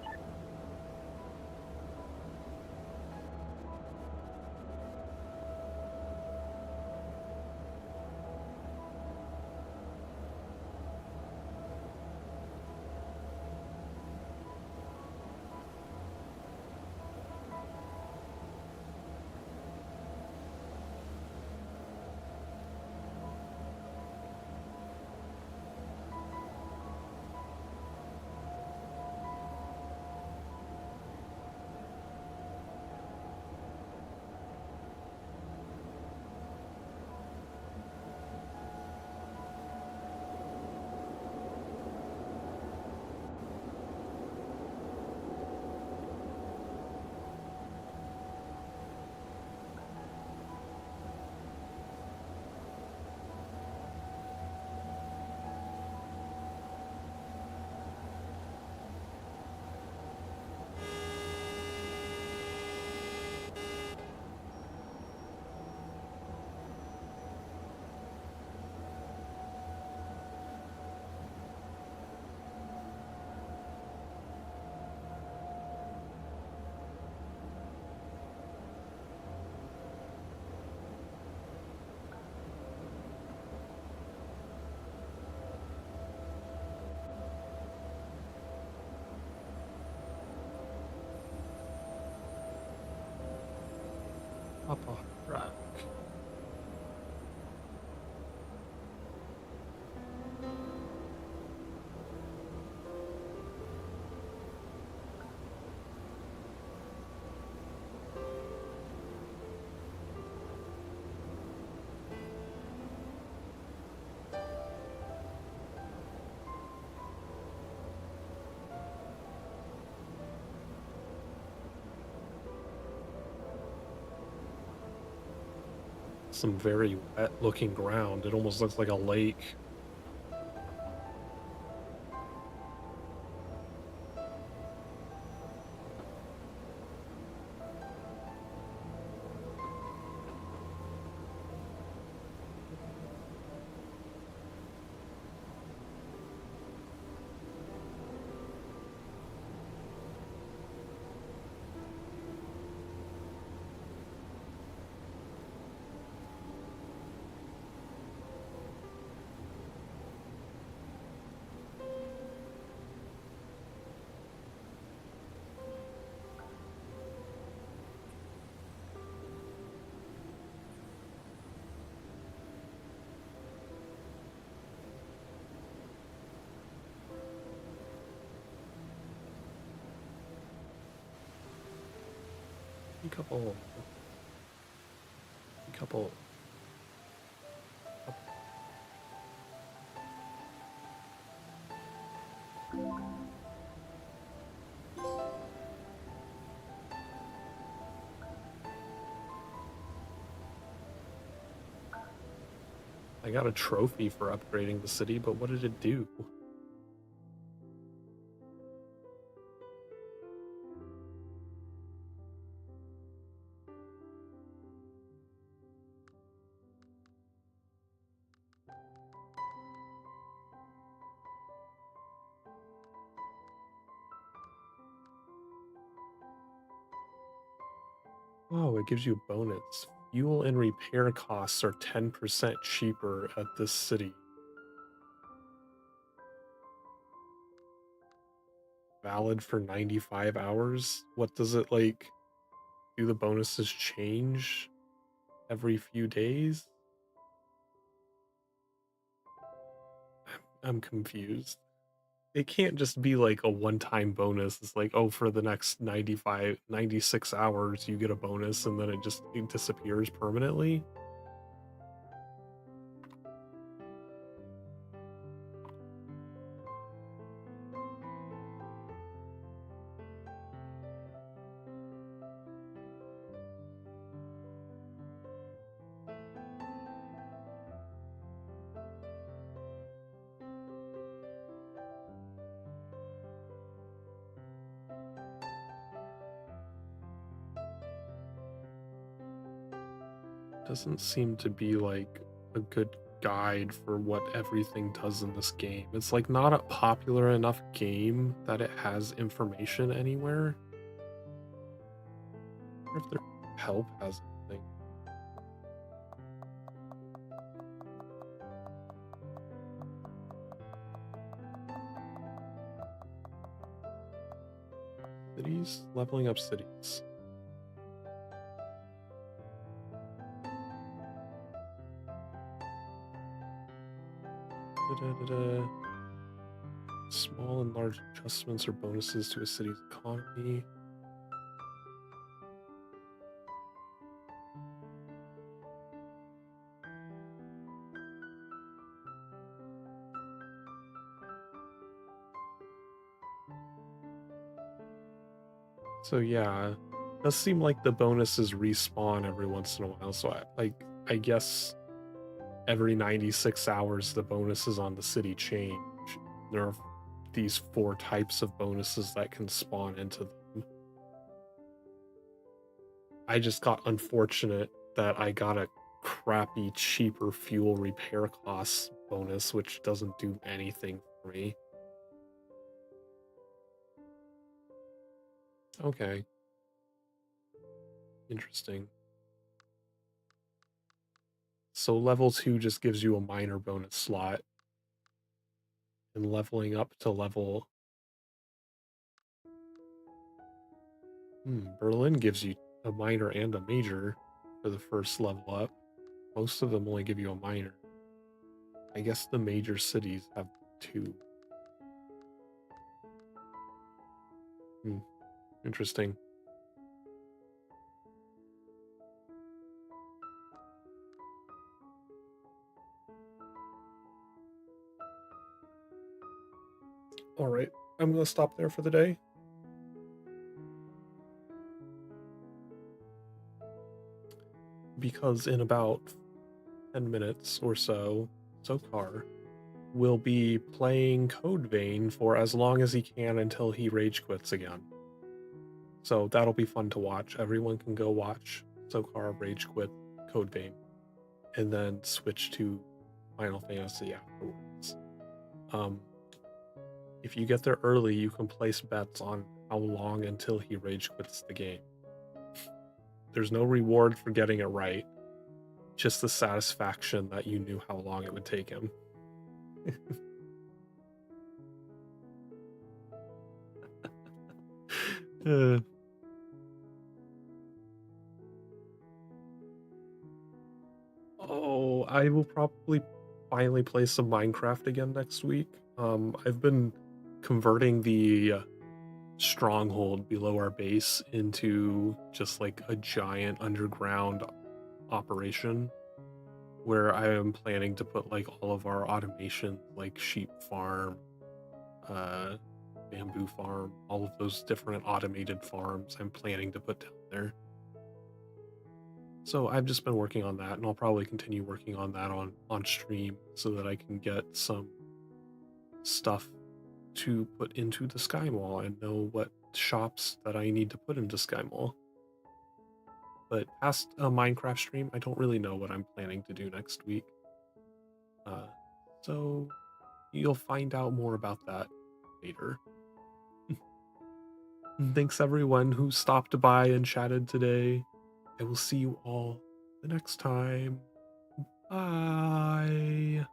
Papa Rock. Some very wet looking ground. It almost looks like a lake. A couple. A couple. I got a trophy for upgrading the city, but what did it do? Oh, it gives you a bonus. Fuel and repair costs are 10% cheaper at this city. Valid for 95 hours? What does it like? Do the bonuses change every few days? I'm confused. It can't just be like a one-time bonus. It's like, oh, for the next 95, 96 hours, you get a bonus and then it disappears permanently. Doesn't seem to be like a good guide for what everything does in this game. It's like not a popular enough game that it has information anywhere. I wonder if their help has anything. Cities? Leveling up cities. Da-da-da-da. Small and large adjustments or bonuses to a city's economy. So yeah, it does seem like the bonuses respawn every once in a while. So I guess every 96 hours the bonuses on the city change. There are these 4 types of bonuses that can spawn into them. I just got unfortunate that I got a crappy, cheaper fuel repair costs bonus, which doesn't do anything for me. Okay. Interesting. So level 2 just gives you a minor bonus slot. And leveling up to level... Berlin gives you a minor and a major for the first level up. Most of them only give you a minor. I guess the major cities have 2. Interesting. All right, I'm going to stop there for the day. Because in about 10 minutes or so, Sokar will be playing Code Vein for as long as he can until he rage quits again. So that'll be fun to watch. Everyone can go watch Sokar rage quit Code Vein and then switch to Final Fantasy afterwards. If you get there early, you can place bets on how long until he rage quits the game. There's no reward for getting it right, just the satisfaction that you knew how long it would take him. Oh, I will probably finally play some Minecraft again next week. I've been converting the stronghold below our base into just like a giant underground operation where I am planning to put like all of our automation, like sheep farm, bamboo farm, all of those different automated farms I'm planning to put down there. So I've just been working on that, and I'll probably continue working on that on stream so that I can get some stuff to put into the Sky Mall and know what shops that I need to put into Sky Mall. But past a Minecraft stream, I don't really know what I'm planning to do next week. So you'll find out more about that later. Thanks everyone who stopped by and chatted today. I will see you all the next time. Bye.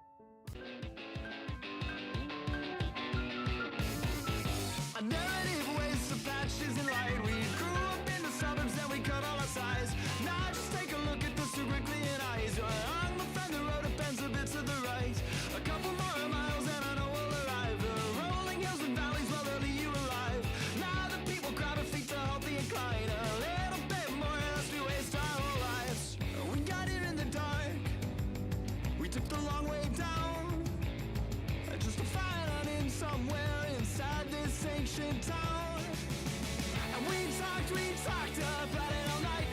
A narrative waste of patches and light. We grew up in the suburbs and we cut all our size. Now just take a look at the super clear eyes. I'm a friend, the road depends a bit to the right. A couple more miles and I know we'll arrive. The rolling hills and valleys will leave you alive. Now the people crowd our feet to help the incline. A little bit more as we waste our whole lives. We got here in the dark. We took the long way down. Just to find out in somewhere inside this ancient town. And we talked about it all night.